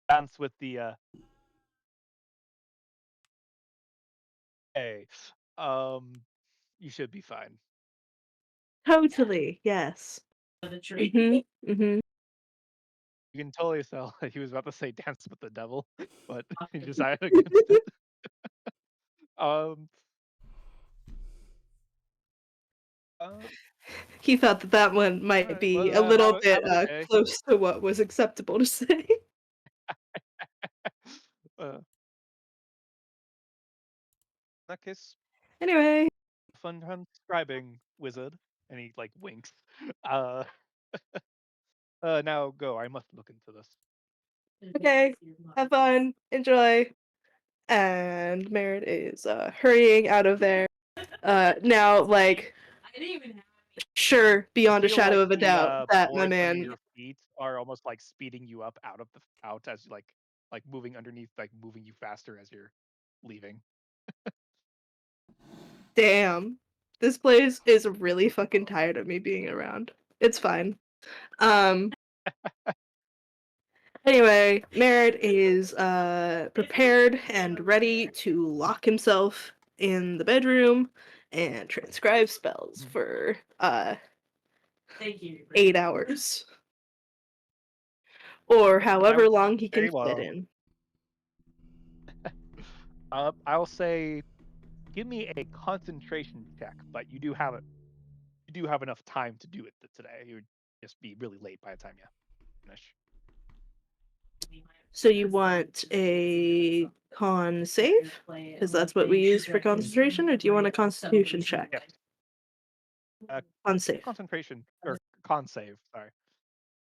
dance with the hey, um, you should be fine. Totally, yes. Mhm. Mhm. You can totally tell that he was about to say dance with the devil, but he decided against it. Um, uh, He thought that that one all might right. be Well, a little bit have a good day. close to what was acceptable to say. In that case, Anyway, fun transcribing wizard, and he like winks. Uh, now go. I must look into this. okay. Have fun. Enjoy. And Merritt is hurrying out of there. Now like sure I beyond a feel shadow like of a the doubt that my boards under man. your feet are almost like speeding you up out of the out as you like moving underneath, like moving you faster as you're leaving. Damn. This place is really fucking tired of me being around. It's fine. Um anyway, Merritt is prepared and ready to lock himself in the bedroom and transcribe spells Mhm. for 8 hours or I however long he can very fit well. in. I'll say give me a concentration check, but you do have it. You do have enough time to do it today. You would just be really late by the time you finish. So you want a con save? Because that's what we use for concentration, or do you want a constitution check? Yes. Uh, Con save. concentration or con save. Sorry.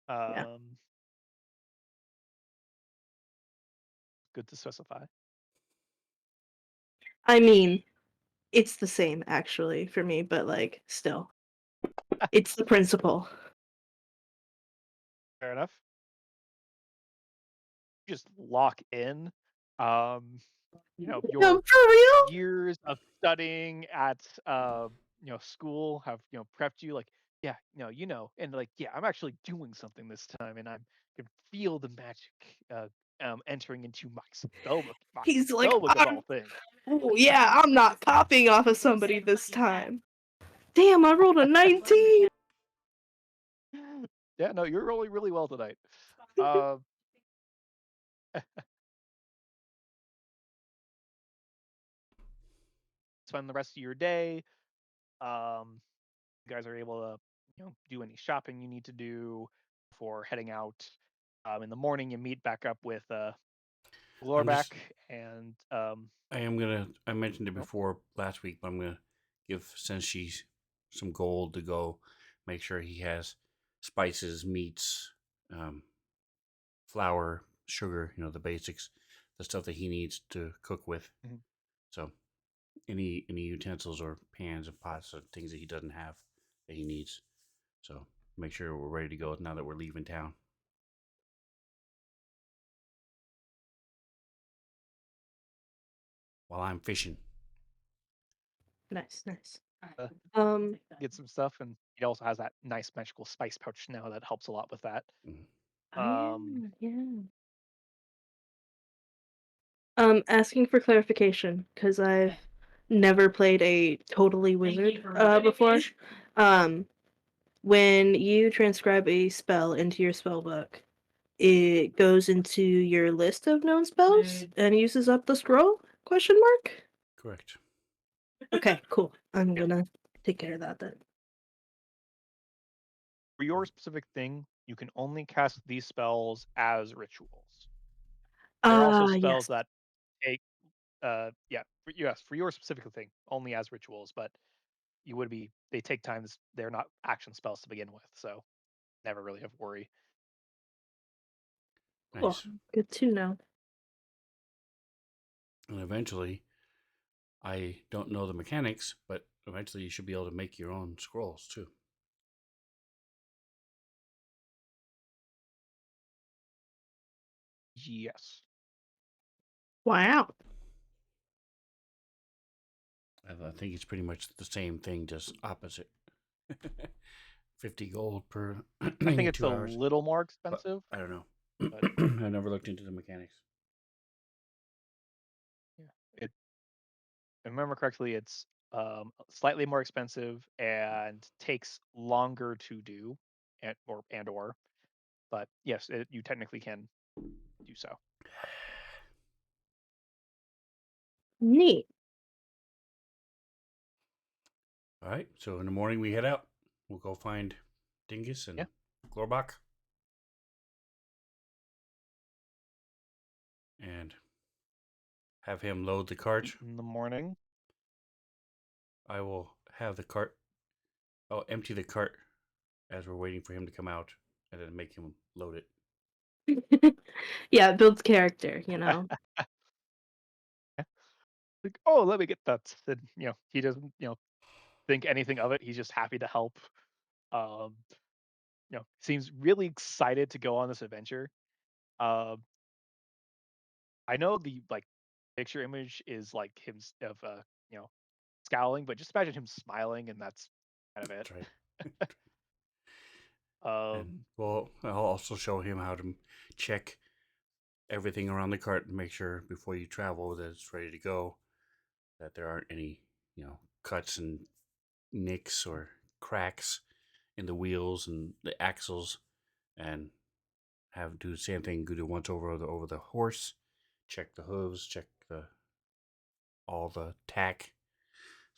Yeah. Um, good to specify. I mean, it's the same actually for me, but like still. It's the principle. Fair enough. Just lock in. Um, No, your for real? years of studying at school have prepped you like, yeah, and like, yeah, I'm actually doing something this time, and I can feel the magic entering into my He's like, spell book of I'm all things. oh yeah, I'm not copying off of somebody this time. Damn, I rolled a 19. Yeah, no, you're rolling really well tonight. uh, Spend the rest of your day. um you guys are able to do any shopping you need to do before heading out. In the morning you meet back up with I'm just. Glorback and I mentioned it oh, before last week, but I'm gonna give Senshi some gold to go make sure he has spices, meats, um, flour, sugar. The basics, the stuff that he needs to cook with. mhm. So any utensils or pans and pots or things that he doesn't have that he needs. So make sure we're ready to go now that we're leaving town. While I'm fishing. Nice, nice. uh, Um, get some stuff, and he also has that nice magical spice pouch now that helps a lot with that. Mm. oh Um, yeah, yeah. Asking for clarification because I've never played a totally wizard before. Um, when you transcribe a spell into your spell book, it goes into your list of known spells and uses up the scroll? Question mark? Correct. Okay, cool. I'm yeah, gonna take care of that then. for your specific thing, you can only cast these spells as rituals. There are also Ah, spells yes. that take, yeah, yes, for your specific thing, only as rituals, but they take times, they're not action spells to begin with, so never really have worry. Cool. Nice. Good to know. And eventually, I don't know the mechanics, but eventually you should be able to make your own scrolls too. Yes. Wow. I think it's pretty much the same thing, just opposite. 50 gold per I think it's a 2 hours. little more But expensive, I don't know. but I never looked into the mechanics. yeah, it if I remember correctly, it's slightly more expensive and takes longer to do, and or, but yes, you technically can do so. Neat. All right. So in the morning we head out. We'll go find Dingus Yeah, and Glorbach and have him load the cart. in the morning. I will have the cart. I'll empty the cart as we're waiting for him to come out, and then make him load it. Yeah, it builds character, you know. Like, oh, let me get that. And, he doesn't, think anything of it. He's just happy to help. Um, seems really excited to go on this adventure. Um, I know the picture image is like him of scowling, but just imagine him smiling, and that's kind of it. That's right. And Um, well, I'll also show him how to check everything around the cart and make sure before you travel that it's ready to go, that there aren't any, cuts and nicks or cracks in the wheels and the axles, and have do the same thing. Do once over the horse, check the hooves, check the all the tack.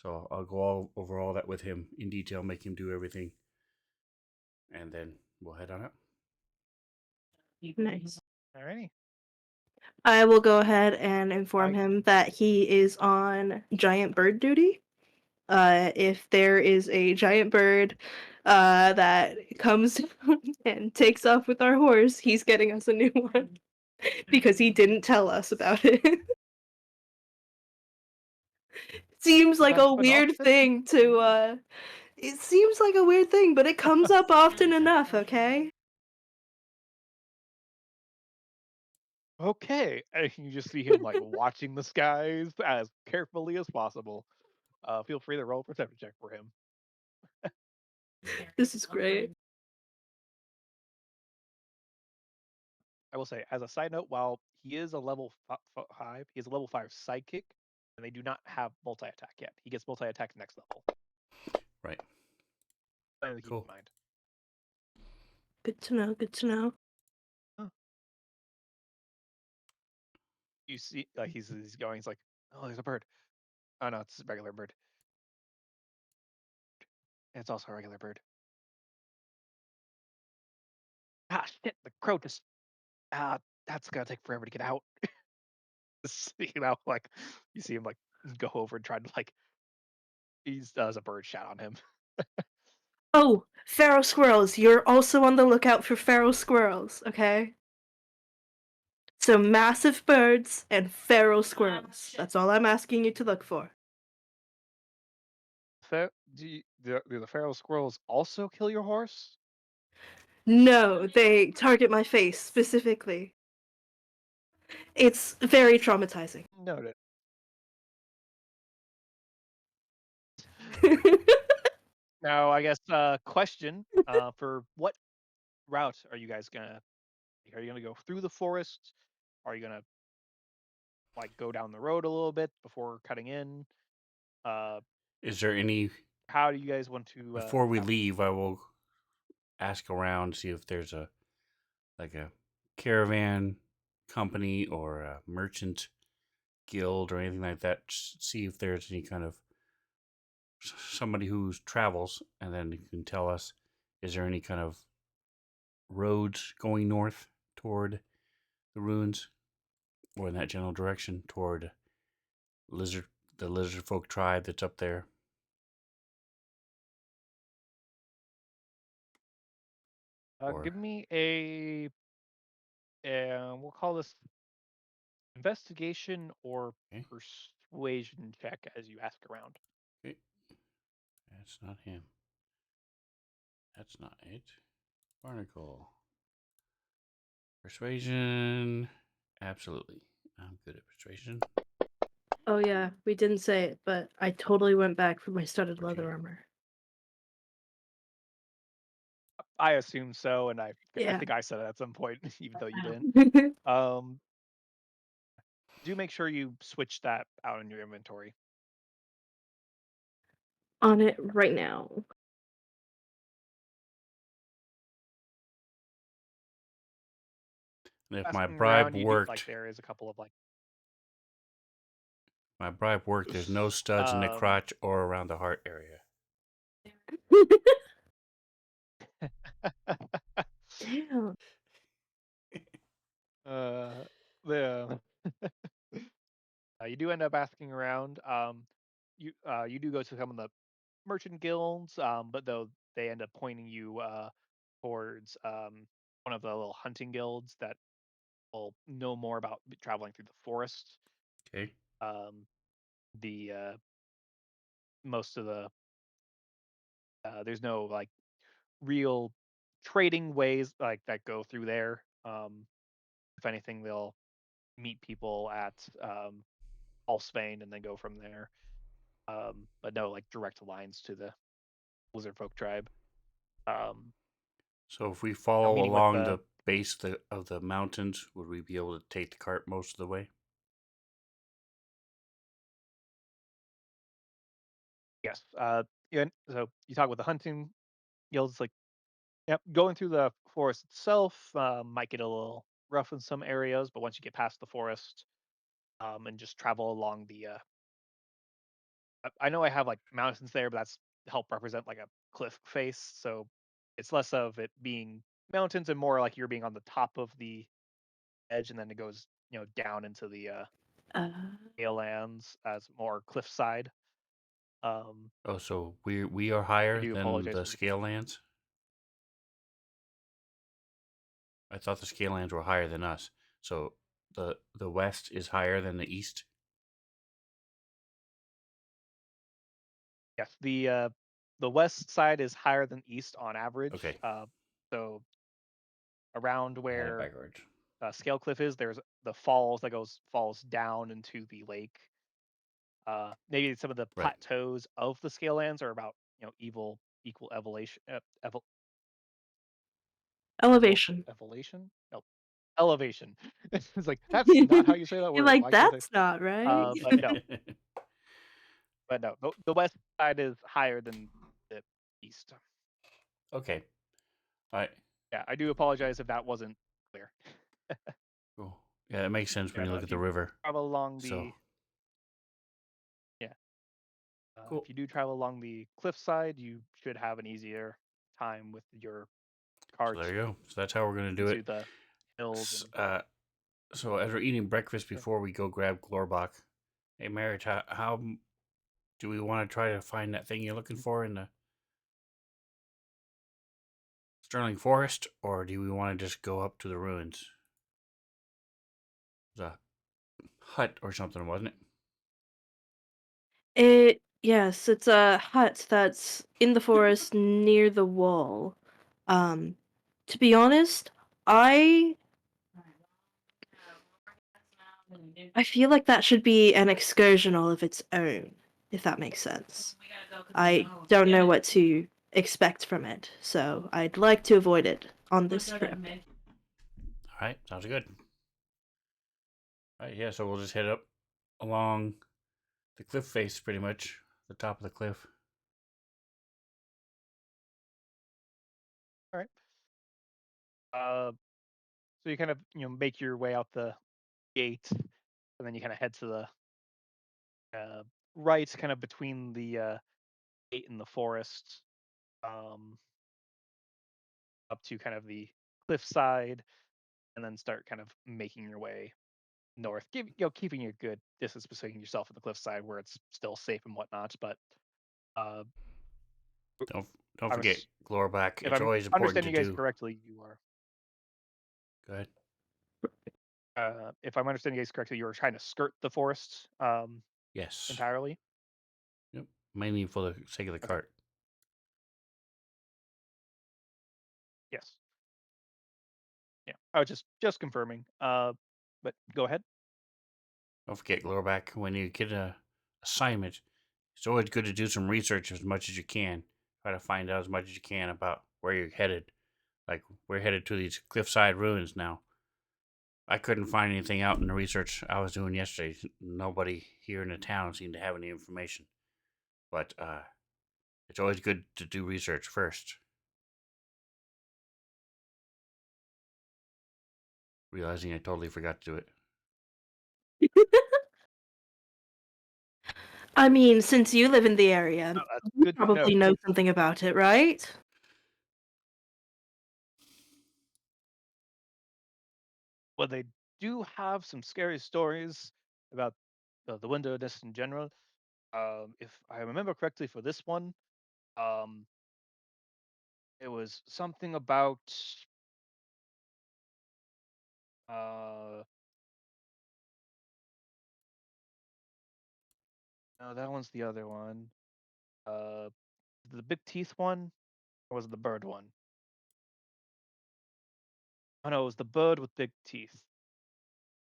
So I'll go all over all that with him in detail, make him do everything, and then we'll head on out. Nice. alrighty. I will go ahead and inform I him that he is on giant bird duty. If there is a giant bird that comes and takes off with our horse, he's getting us a new one because he didn't tell us about it. Seems like that's a an weird option. thing to it seems like a weird thing, but it comes up often enough, okay? Okay, and you just see him watching the skies as carefully as possible. Feel free to roll a perception check for him. This is great. I will say, as a side note, while he is a level 5, he is a level 5 psychic, and they do not have multi attack yet. He gets multi attack next level. Right. Something to keep Cool. in mind. Good to know, good to know. Huh. You see, he's going. He's like, oh, there's a bird. Oh no, it's a regular bird. It's also a regular bird. Ah, shit! The crow just. That's gonna take forever to get out. You see him go over and try to he does a bird shot on him. Oh, feral squirrels. You're also on the lookout for feral squirrels, okay? So massive birds and feral squirrels. That's all I'm asking you to look for. Do the feral squirrels also kill your horse? No, they target my face specifically. It's very traumatizing. Noted. Now, I guess question for what route are you guys gonna? Are you gonna go through the forest? Are you gonna like go down the road a little bit before cutting in? Uh, Is there any how do you guys want to before we travel? leave? I will ask around, see if there's a like a caravan company or a merchant guild or anything like that. See if there's any kind of somebody who travels, and then you can tell us, is there any kind of roads going north toward the ruins or in that general direction toward lizard the lizard folk tribe that's up there? Or Give me a we'll call this investigation or okay, persuasion check as you ask around. okay, that's not him. That's not it. Barnacle. Persuasion. Absolutely. I'm good at persuasion. Oh yeah, we didn't say it, but I totally went back for my studded 14. leather armor. I assume so, and I Yeah. think I said it at some point, even though you didn't. Do make sure you switch that out in your inventory. On it right now. And if my Asking bribe around, you do like worked, there is a couple of like there's no studs in the um crotch or around the heart area. Damn. the you do end up asking around. You do go to some of the merchant guilds, but though they end up pointing you towards one of the little hunting guilds that will know more about traveling through the forest. Okay. Um, the Most of the there's no like real trading ways like that go through there. If anything, they'll meet people at Allspain and then go from there. But no like direct lines to the Lizard Folk tribe. Um, So if we follow Meeting with along the the base of the mountains, would we be able to take the cart most of the way? yes, yeah. So you talk with the hunting guilds, like yep, going through the forest itself might get a little rough in some areas, but once you get past the forest and just travel along the I know I have like mountains there, but that's help represent like a cliff face, so it's less of it being mountains and more like you're being on the top of the edge, and then it goes down into the Uh, lands as more cliffside. Um, Oh, so we are I higher do than apologize the for the scale lands? I thought the scale lands were higher than us. So the west is higher than the east? yes, the west side is higher than east on average. Okay. So around I had it where backwards. Scale Cliff is, there's the falls that falls down into the lake. Maybe some of the Right. plateaus of the scale lands are about equal elevation. elevation. No, elevation. It's like that's not how you say that You're word. like, Why can't I? that's not right. But no, the west side is higher than the east. Okay. All right. Yeah, I do apologize if that wasn't clear. Cool. Yeah, it makes sense when Yeah, you no, look if at the you river. travel along So the yeah, cool. if you do travel along the cliffside, you should have an easier time with your So cart there you go. So that's how we're gonna do into it. the hills and So as we're eating breakfast yeah. before we go grab Glorbach, hey Merritt, how do we want to try to find that thing you're looking for in the Sterling Forest, or do we want to just go up to the ruins? The hut or something, wasn't it? Yes, it's a hut that's in the forest near the wall. Um, to be honest, I feel like that should be an excursion all of its own, if that makes sense. I don't know what to expect from it, so I'd like to avoid it on this trip. All right, sounds good. All right, yeah, so we'll just head up along the cliff face, pretty much the top of the cliff. All right. So you kind of make your way out the gate, and then you kind of head to the uh, right, kind of between the gate and the forest, um, up to kind of the cliffside, and then start kind of making your way north, keeping a good distance between yourself and the cliffside where it's still safe and whatnot. But uh, Don't don't I'm forget ass- Glorback. if It's I'm always important to understanding you guys do. correctly, you are. Go ahead. If I'm understanding you guys correctly, you were trying to skirt the forest Yes. entirely. Yep. Mainly for the sake of the Okay. cart. Yes. Yeah. I was just confirming. But go ahead. Don't forget Glorback. When you get a assignment, it's always good to do some research as much as you can. Try to find out as much as you can about where you're headed. Like we're headed to these cliffside ruins now. I couldn't find anything out in the research I was doing yesterday. Nobody here in the town seemed to have any information. But it's always good to do research first. Realizing I totally forgot to do it. I mean, since you live in the area, Oh, that's you good to probably know. know something about it, right? Well, they do have some scary stories about the wilderness in general. If I remember correctly, for this one, um, it was something about uh, no, that one's the other one. Uh, the big teeth one, or was it the bird one? Oh no, it was the bird with big teeth.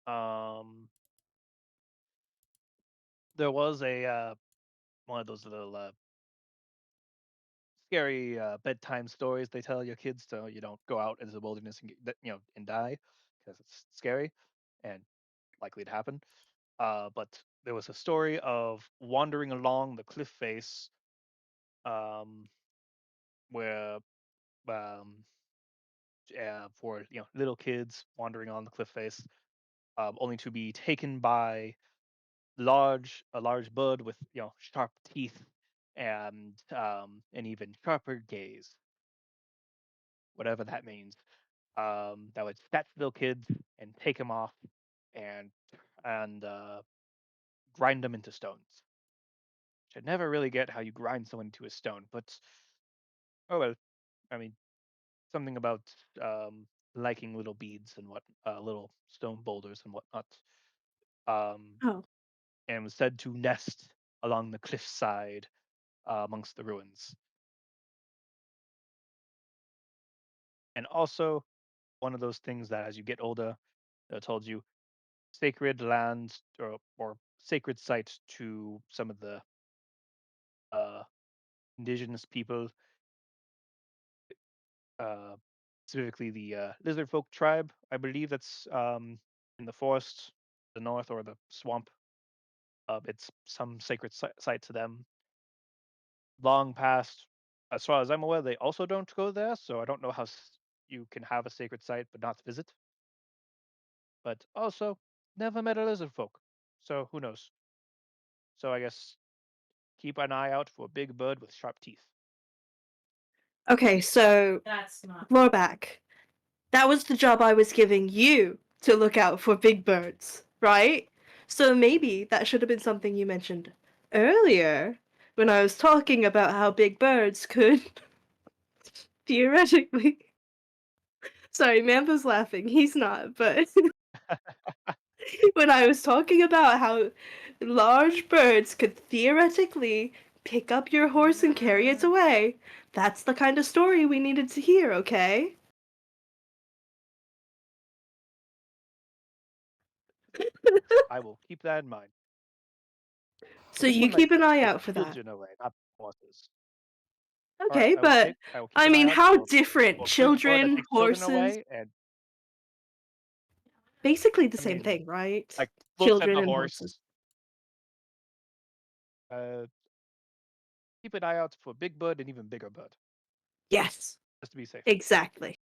Um, there was a one of those little scary bedtime stories they tell your kids so you don't go out into the wilderness and and die because it's scary and likely to happen. But there was a story of wandering along the cliff face, um, where um, for little kids wandering on the cliff face, only to be taken by a large bird with sharp teeth and an even sharper gaze, whatever that means. That would snatch little kids and take them off and and grind them into stones. Which I never really get how you grind someone into a stone, but oh well. I mean, something about liking little beads and little stone boulders and whatnot. Um, Oh. and was said to nest along the cliffside amongst the ruins. And also one of those things that as you get older, they told you sacred lands or sacred sites to some of the uh, indigenous people, uh, specifically the lizard folk tribe. I believe that's in the forest, the north, or the swamp. It's some sacred site to them. Long past, as far as I'm aware, they also don't go there, so I don't know how you can have a sacred site but not visit. But also, never met a lizard folk, so who knows? So I guess keep an eye out for a big bird with sharp teeth. Okay, so Lorback, that was the job I was giving you to look out for big birds, right? So maybe that should have been something you mentioned earlier when I was talking about how big birds could theoretically. Sorry, Mantha's laughing. He's not, but when I was talking about how large birds could theoretically pick up your horse and carry it away, that's the kind of story we needed to hear, okay? I will keep that in mind. But So this you one might keep an eye take out for that. children away, horses. Okay, I will but keep I an eye mean, out how for different? a good boy that Children, takes children horses, away, and basically the I same mean, thing, right? like looks at Children the and horses. horse. Uh, keep an eye out for big bird and even bigger bird, Yes, just to be safe. exactly.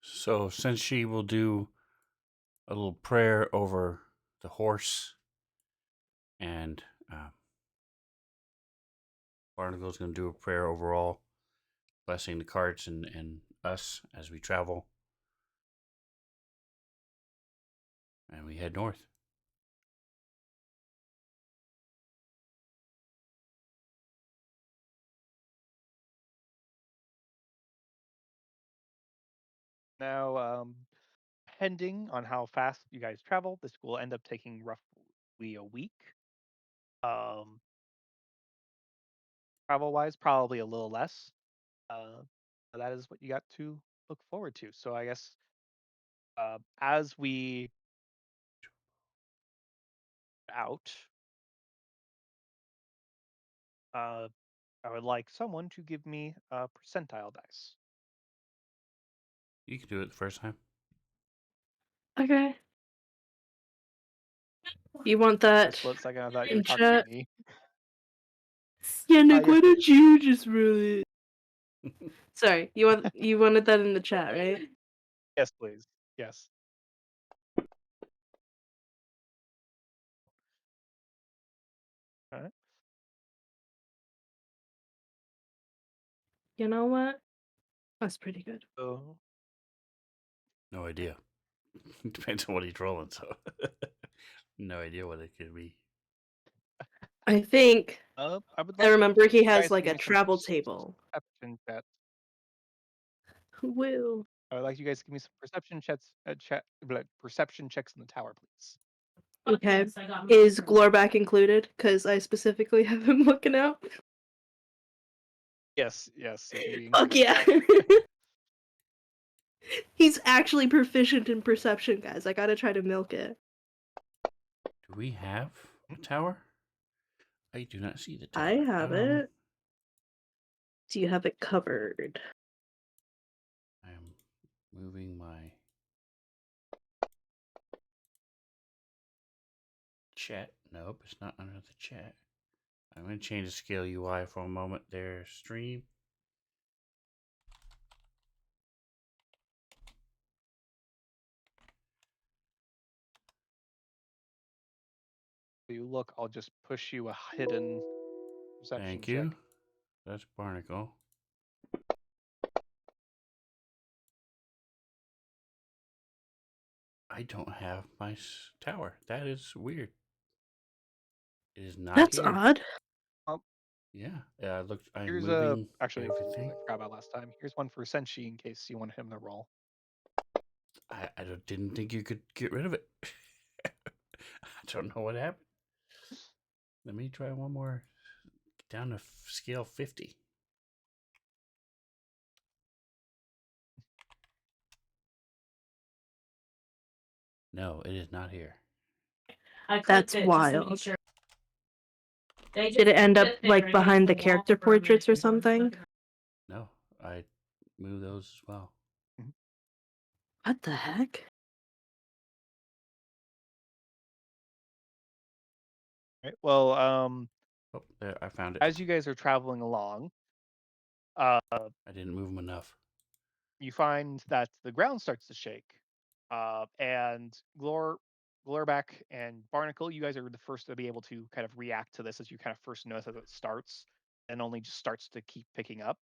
So, since she will do a little prayer over the horse, and Barnacle's going to do a prayer overall, blessing the carts and us as we travel, and we head north. Now, depending on how fast you guys travel, this will end up taking roughly a week. Travel wise, probably a little less. But that is what you got to look forward to. So I guess as we out, I would like someone to give me a percentile dice. You can do it the first time. Okay. You want A that split second, I thought you were in talking to chat? me. Yeah, Nick, Yes, why don't please. you just roll it? Sorry, you wanted that in the chat, right? Yes, please. Yes. All right. You know what? That's pretty good. So No idea. Depends on what he's rolling, so no idea what it could be. I think I would I like remember he you has guys to like give a me some travel table. perception checks. Will. I would like you guys to give me some perception checks. Perception checks in the tower, please. Okay. Is Glorback included? Because I specifically have him looking out. Yes, yes, he can be Fuck included. yeah. He's actually proficient in perception, guys. I gotta try to milk it. Do we have a tower? I do not see the tower. I have it. Do you have it covered? I am moving my chat. Nope, it's not under the chat. I'm going to change the scale UI for a moment there. Stream. You look, I'll just push you a hidden perception Thank check. you. That's Barnacle. I don't have my tower. That is weird. It is not That's here. odd. Yeah, I looked. I'm Here's moving actually everything. I forgot about last time. Here's one for Senshi in case you want him to roll. I didn't think you could get rid of it. I don't know what happened. Let me try one more. Down to scale 50. No, it is not here. That's wild. Did it end up like behind the character portraits or something? No, I moved those as well. What the heck? Right. Well, Oh, there, I found it. as you guys are traveling along, I didn't move them enough. you find that the ground starts to shake, and Glorback and Barnacle, you guys are the first to be able to kind of react to this as you kind of first notice as it starts, and only just starts to keep picking up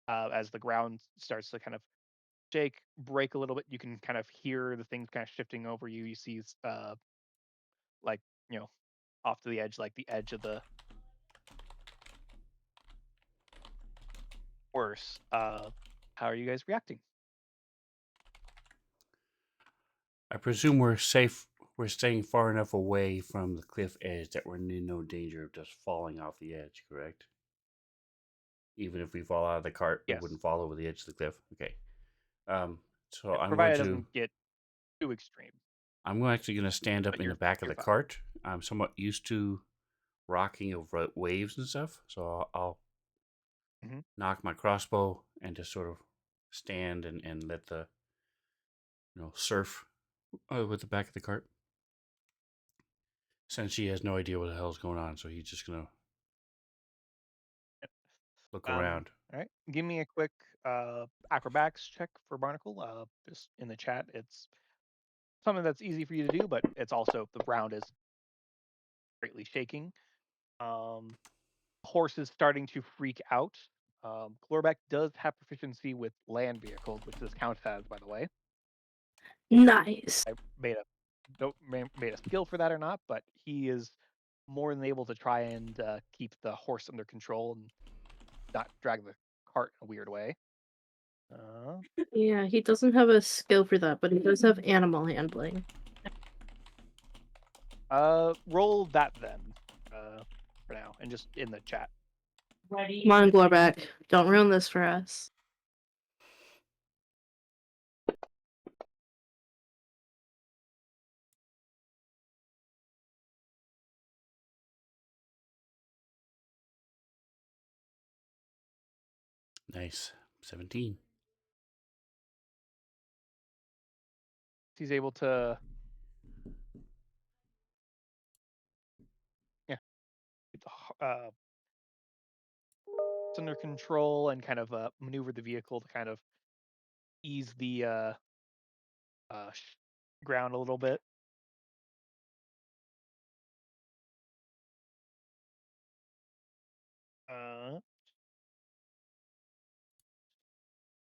as the ground starts to kind of shake, break a little bit. You can kind of hear the things kind of shifting over you. You see, like off to the edge, like the edge of the horse. How are you guys reacting? I presume we're safe. We're staying far enough away from the cliff edge that we're in no danger of just falling off the edge, correct? Even if we fall out of the cart, we Yes. wouldn't fall over the edge of the cliff. Okay. So I'm Provided going it to. doesn't get too extreme. I'm actually going to stand up But in the you're back of the fine. cart. I'm somewhat used to rocking of waves and stuff. So I'll Mhm. knock my crossbow and just sort of stand and let the surf with the back of the cart. Since she has no idea what the hell's going on, so he's just gonna look around. All right. Give me a quick acrobatics check for Barnacle. Just in the chat, it's something that's easy for you to do, but it's also the ground is greatly shaking. Horse is starting to freak out. Glorbeck does have proficiency with land vehicles, which this counts as, by the way. Nice. I made a skill for that or not, but he is more than able to try and keep the horse under control and not drag the cart in a weird way. Yeah, he doesn't have a skill for that, but he does have animal handling. Roll that then, for now, and just in the chat. Come on, Glorback. Don't ruin this for us. Nice. 17. He's able to, yeah, keep the it's under control and kind of maneuver the vehicle to kind of ease the ground a little bit.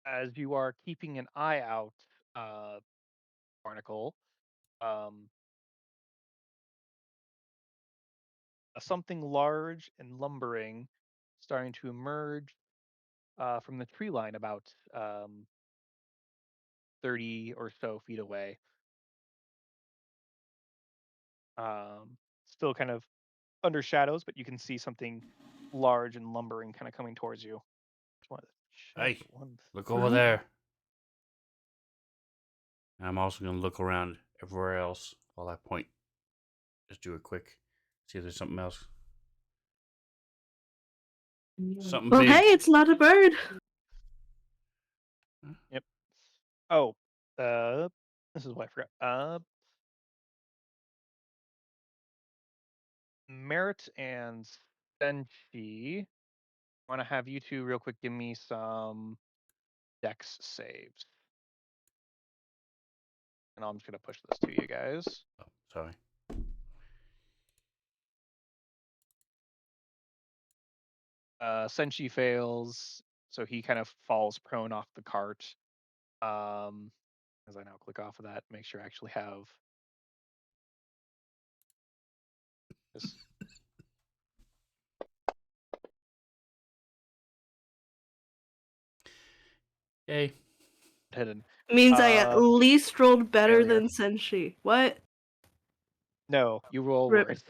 As you are keeping an eye out, Barnacle, um, something large and lumbering starting to emerge from the tree line about 30 or so feet away. Still kind of under shadows, but you can see something large and lumbering kind of coming towards you. Just wanted to check Hey, one look over there. I'm also gonna look around everywhere else while I point. Just do it quick. See if there's something else. Something Well, big. hey, it's not a bird. Yep. Oh, this is what I forgot. Merritt and Senchi, want to have you two real quick give me some dex saves. And I'm just going to push this to you guys. Oh, sorry. Senshi fails, so he kind of falls prone off the cart. As I now click off of that, make sure I actually have this Yay. hidden. Means I at least rolled better Failure. than Senshi. What? No, you roll Rip. worse.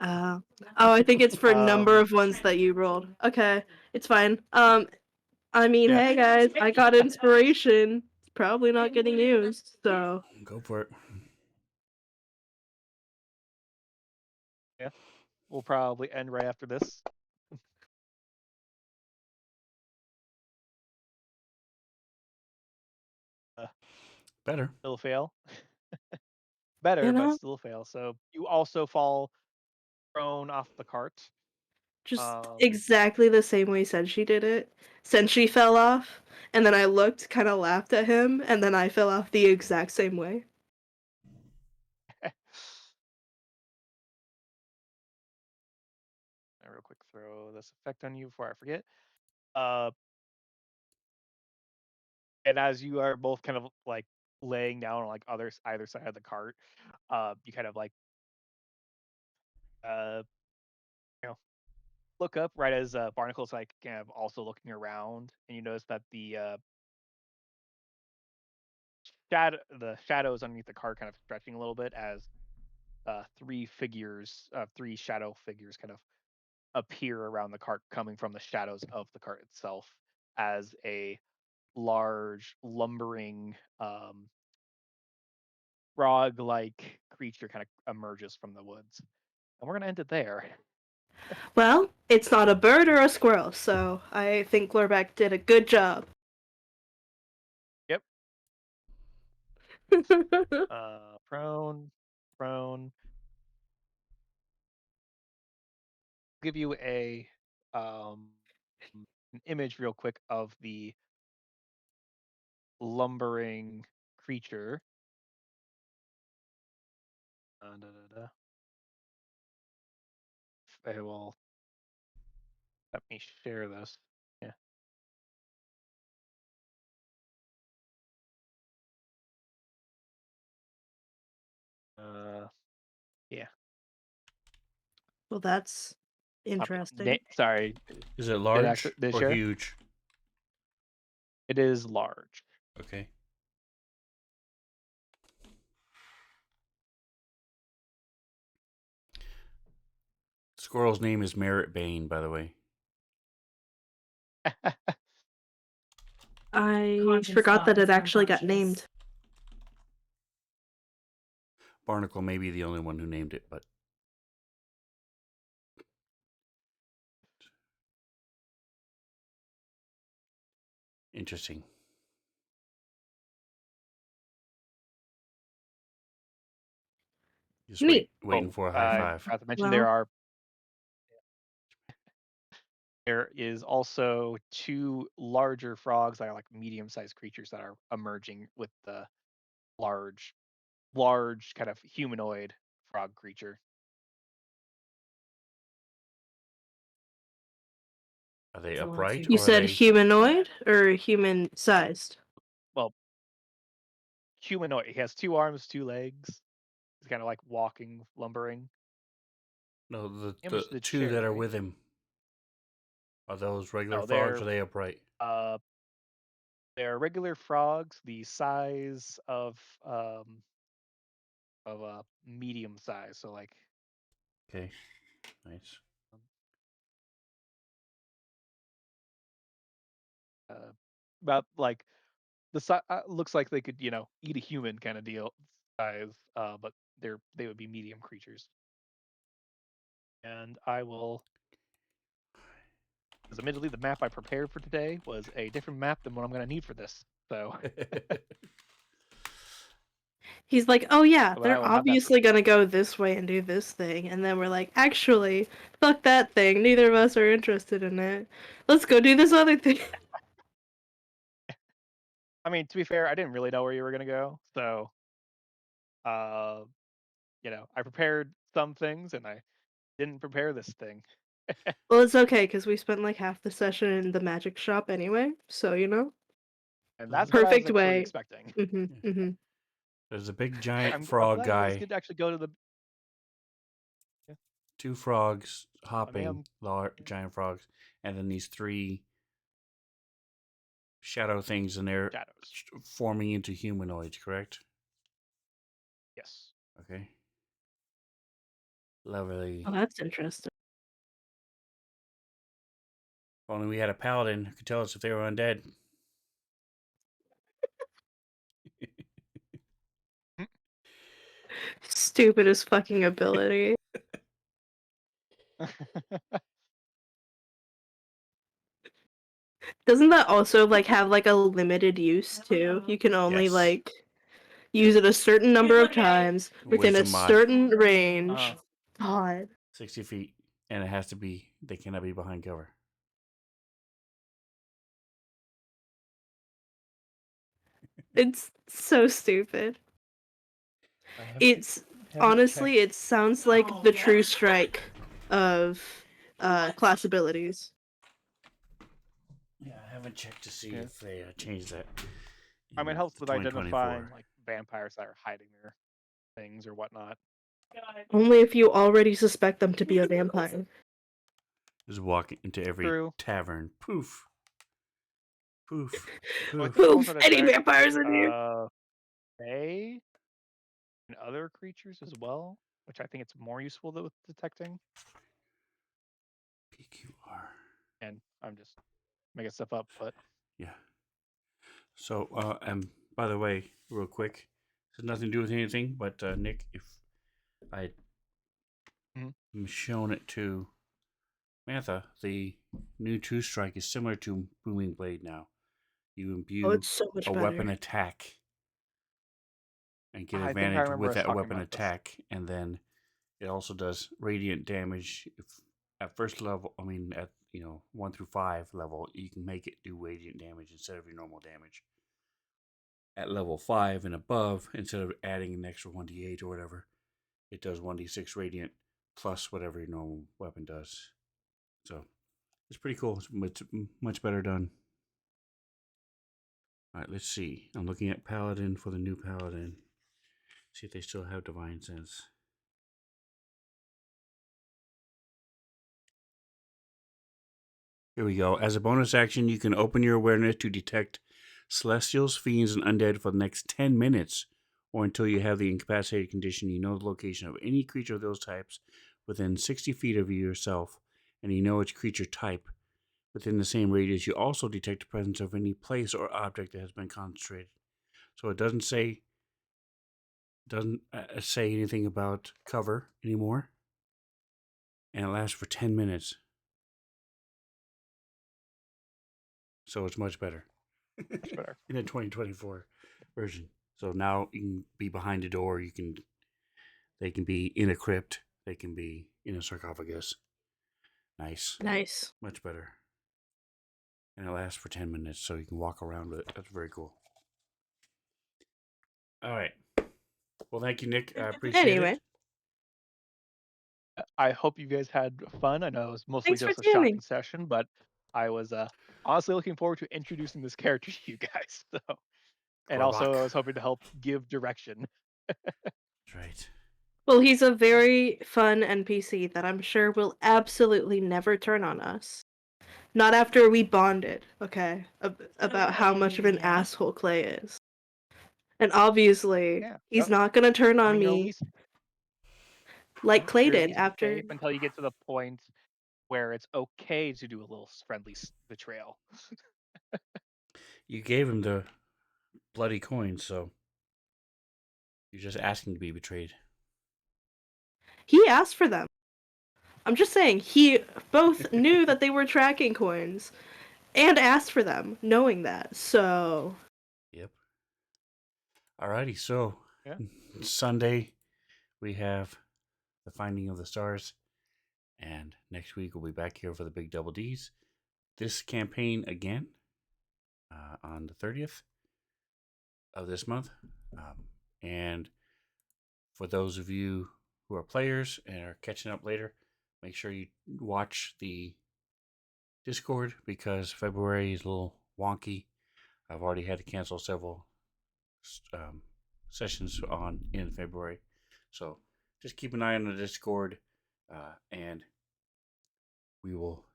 Oh, I think it's for number of ones that you rolled. Okay, it's fine. I mean, Yeah. hey guys, I got inspiration. It's probably not getting used, so. Go for it. Yeah. We'll probably end right after this. Better. Still a fail. Better, You but know, still a fail. So you also fall prone off the cart. just Um, exactly the same way Senshi did it. Senshi fell off, and then I looked, kind of laughed at him, and then I fell off the exact same way. I real quick throw this effect on you before I forget. Uh, and as you are both kind of like laying down on like either side of the cart, you kind of like uh, you know, look up right as Barnacle's like kind of also looking around, and you notice that the shadows underneath the cart kind of stretching a little bit as three shadow figures kind of appear around the cart coming from the shadows of the cart itself as a large lumbering frog like creature kind of emerges from the woods. And we're gonna end it there. Well, it's not a bird or a squirrel, so I think Lorbeck did a good job. Yep. Prone. Give you an image real quick of the lumbering creature. I will let me share this. Yeah. Yeah. Well, that's interesting. Sorry. Is it large did it or share? huge? It is large. Okay. Squirrel's name is Merritt Bane, by the way. I forgot that it actually got named. Barnacle may be the only one who named it, but interesting. Just Neat. waiting for a high five. Forgot to mention Well, there is also two larger frogs that are like medium-sized creatures that are emerging with the large kind of humanoid frog creature. Are they upright you or are said they? humanoid or human-sized? Well, humanoid. He has 2 arms, 2 legs. He's kind of like walking, lumbering. No, the Image did two share, that are right? with him. Are those regular No, frogs or are they upright? they're regular frogs, the size of a medium size. So like Okay, nice. about like the size looks like they could eat a human kind of deal size, but they would be medium creatures. And I will, because admittedly the map I prepared for today was a different map than what I'm going to need for this. So, He's like, oh yeah, but I they're will have that. obviously gonna go this way and do this thing. And then we're like, actually, fuck that thing. Neither of us are interested in it. Let's go do this other thing. I mean, to be fair, I didn't really know where you were going to go. So, uh, I prepared some things and I didn't prepare this thing. Well, it's okay, because we spent like half the session in the magic shop anyway. So, And that's what I was perfect actually way. expecting. There's a big giant I'm frog glad you guys guy. get to actually go to the. Yeah, 2 frogs I hopping, mean, giant frogs, and then these 3 shadow things, and they're shadows. forming into humanoids. Correct? Yes. Okay. Lovely. Oh, that's interesting. If only we had a paladin who could tell us if they were undead. Stupidest fucking ability. Doesn't that also like have like a limited use too? You can only Yes. like use it a certain number of times within a Wisdom mod. certain range. God. 60 feet, and it has to be. They cannot be behind cover. It's so stupid. It's honestly, it sounds like the true strike of class abilities. Yeah, I haven't checked to see Yeah. if they changed that. I mean, it helps with 2024. identifying like vampires that are hiding their things or whatnot. Only if you already suspect them to be a vampire. Just walk into every True. tavern. Poof. Poof. Well, I Poof. think Poof! also Any detect, vampires in here? Fae and other creatures as well, which I think it's more useful with detecting. PQR. And I'm just making stuff up, but Yeah. So, by the way, real quick, this has nothing to do with anything, but Nick, if I I'm showing it to Mantha. The new True Strike is similar to Booming Blade now. You Oh, imbue it's so much a better. weapon attack and get I think I advantage remember with us that talking weapon about this. attack, and then it also does radiant damage. If at first level, I mean at 1 through 5 level, you can make it do radiant damage instead of your normal damage. At level 5 and above, instead of adding an extra 1d8 or whatever, it does 1d6 radiant plus whatever your normal weapon does. So it's pretty cool. It's much better done. All right, let's see. I'm looking at Paladin for the new Paladin. See if they still have Divine Sense. Here we go. As a bonus action, you can open your awareness to detect celestials, fiends, and undead for the next 10 minutes, or until you have the incapacitated condition. You know the location of any creature of those types within 60 feet of yourself, and you know its creature type. Within the same radius, you also detect the presence of any place or object that has been concentrated. So it doesn't say anything about cover anymore, and it lasts for 10 minutes. So it's much better. Much better. In the 2024 version. So now you can be behind a door. They can be in a crypt. They can be in a sarcophagus. Nice. Nice. Much better. And it lasts for 10 minutes, so you can walk around with it. That's very cool. All right. Well, thank you, Nick. I appreciate Anyway. it. I hope you guys had fun. I know it was mostly Thanks for just a shopping jamming. session, but I was honestly looking forward to introducing this character to you guys. So, and also I was hoping to help give direction. That's right. Well, he's a very fun NPC that I'm sure will absolutely never turn on us. Not after we bonded, okay? About how much of an asshole Clay is. And obviously, Yeah. he's not gonna turn I on mean, you're at me least like Clay you're at did least after. safe until you get to the point where it's okay to do a little friendly betrayal. You gave him the bloody coins, so you're just asking to be betrayed. He asked for them. I'm just saying, he both knew that they were tracking coins and asked for them, knowing that. So. Yep. Alrighty, so Yeah. Sunday we have the Finding of the Stars, and next week we'll be back here for the Big Double Ds. This campaign again on the 30th of this month. And for those of you who are players and are catching up later, make sure you watch the Discord because February is a little wonky. I've already had to cancel several sessions in February, so just keep an eye on the Discord, and we will.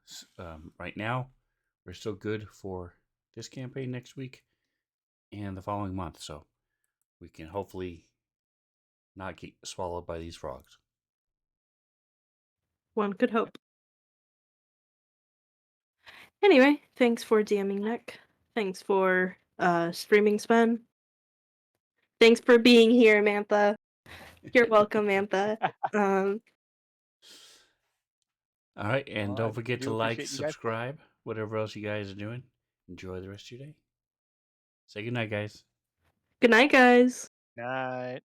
Right now, we're still good for this campaign next week and the following month, so we can hopefully not get swallowed by these frogs. One could hope. Anyway, thanks for DMing, Nick. Thanks for streaming, Sven. Thanks for being here, Mantha. You're welcome, Mantha. All right, and Well, don't I forget do to like, appreciate you guys. subscribe, whatever else you guys are doing. Enjoy the rest of your day. Say goodnight, guys. Good night, guys. Night.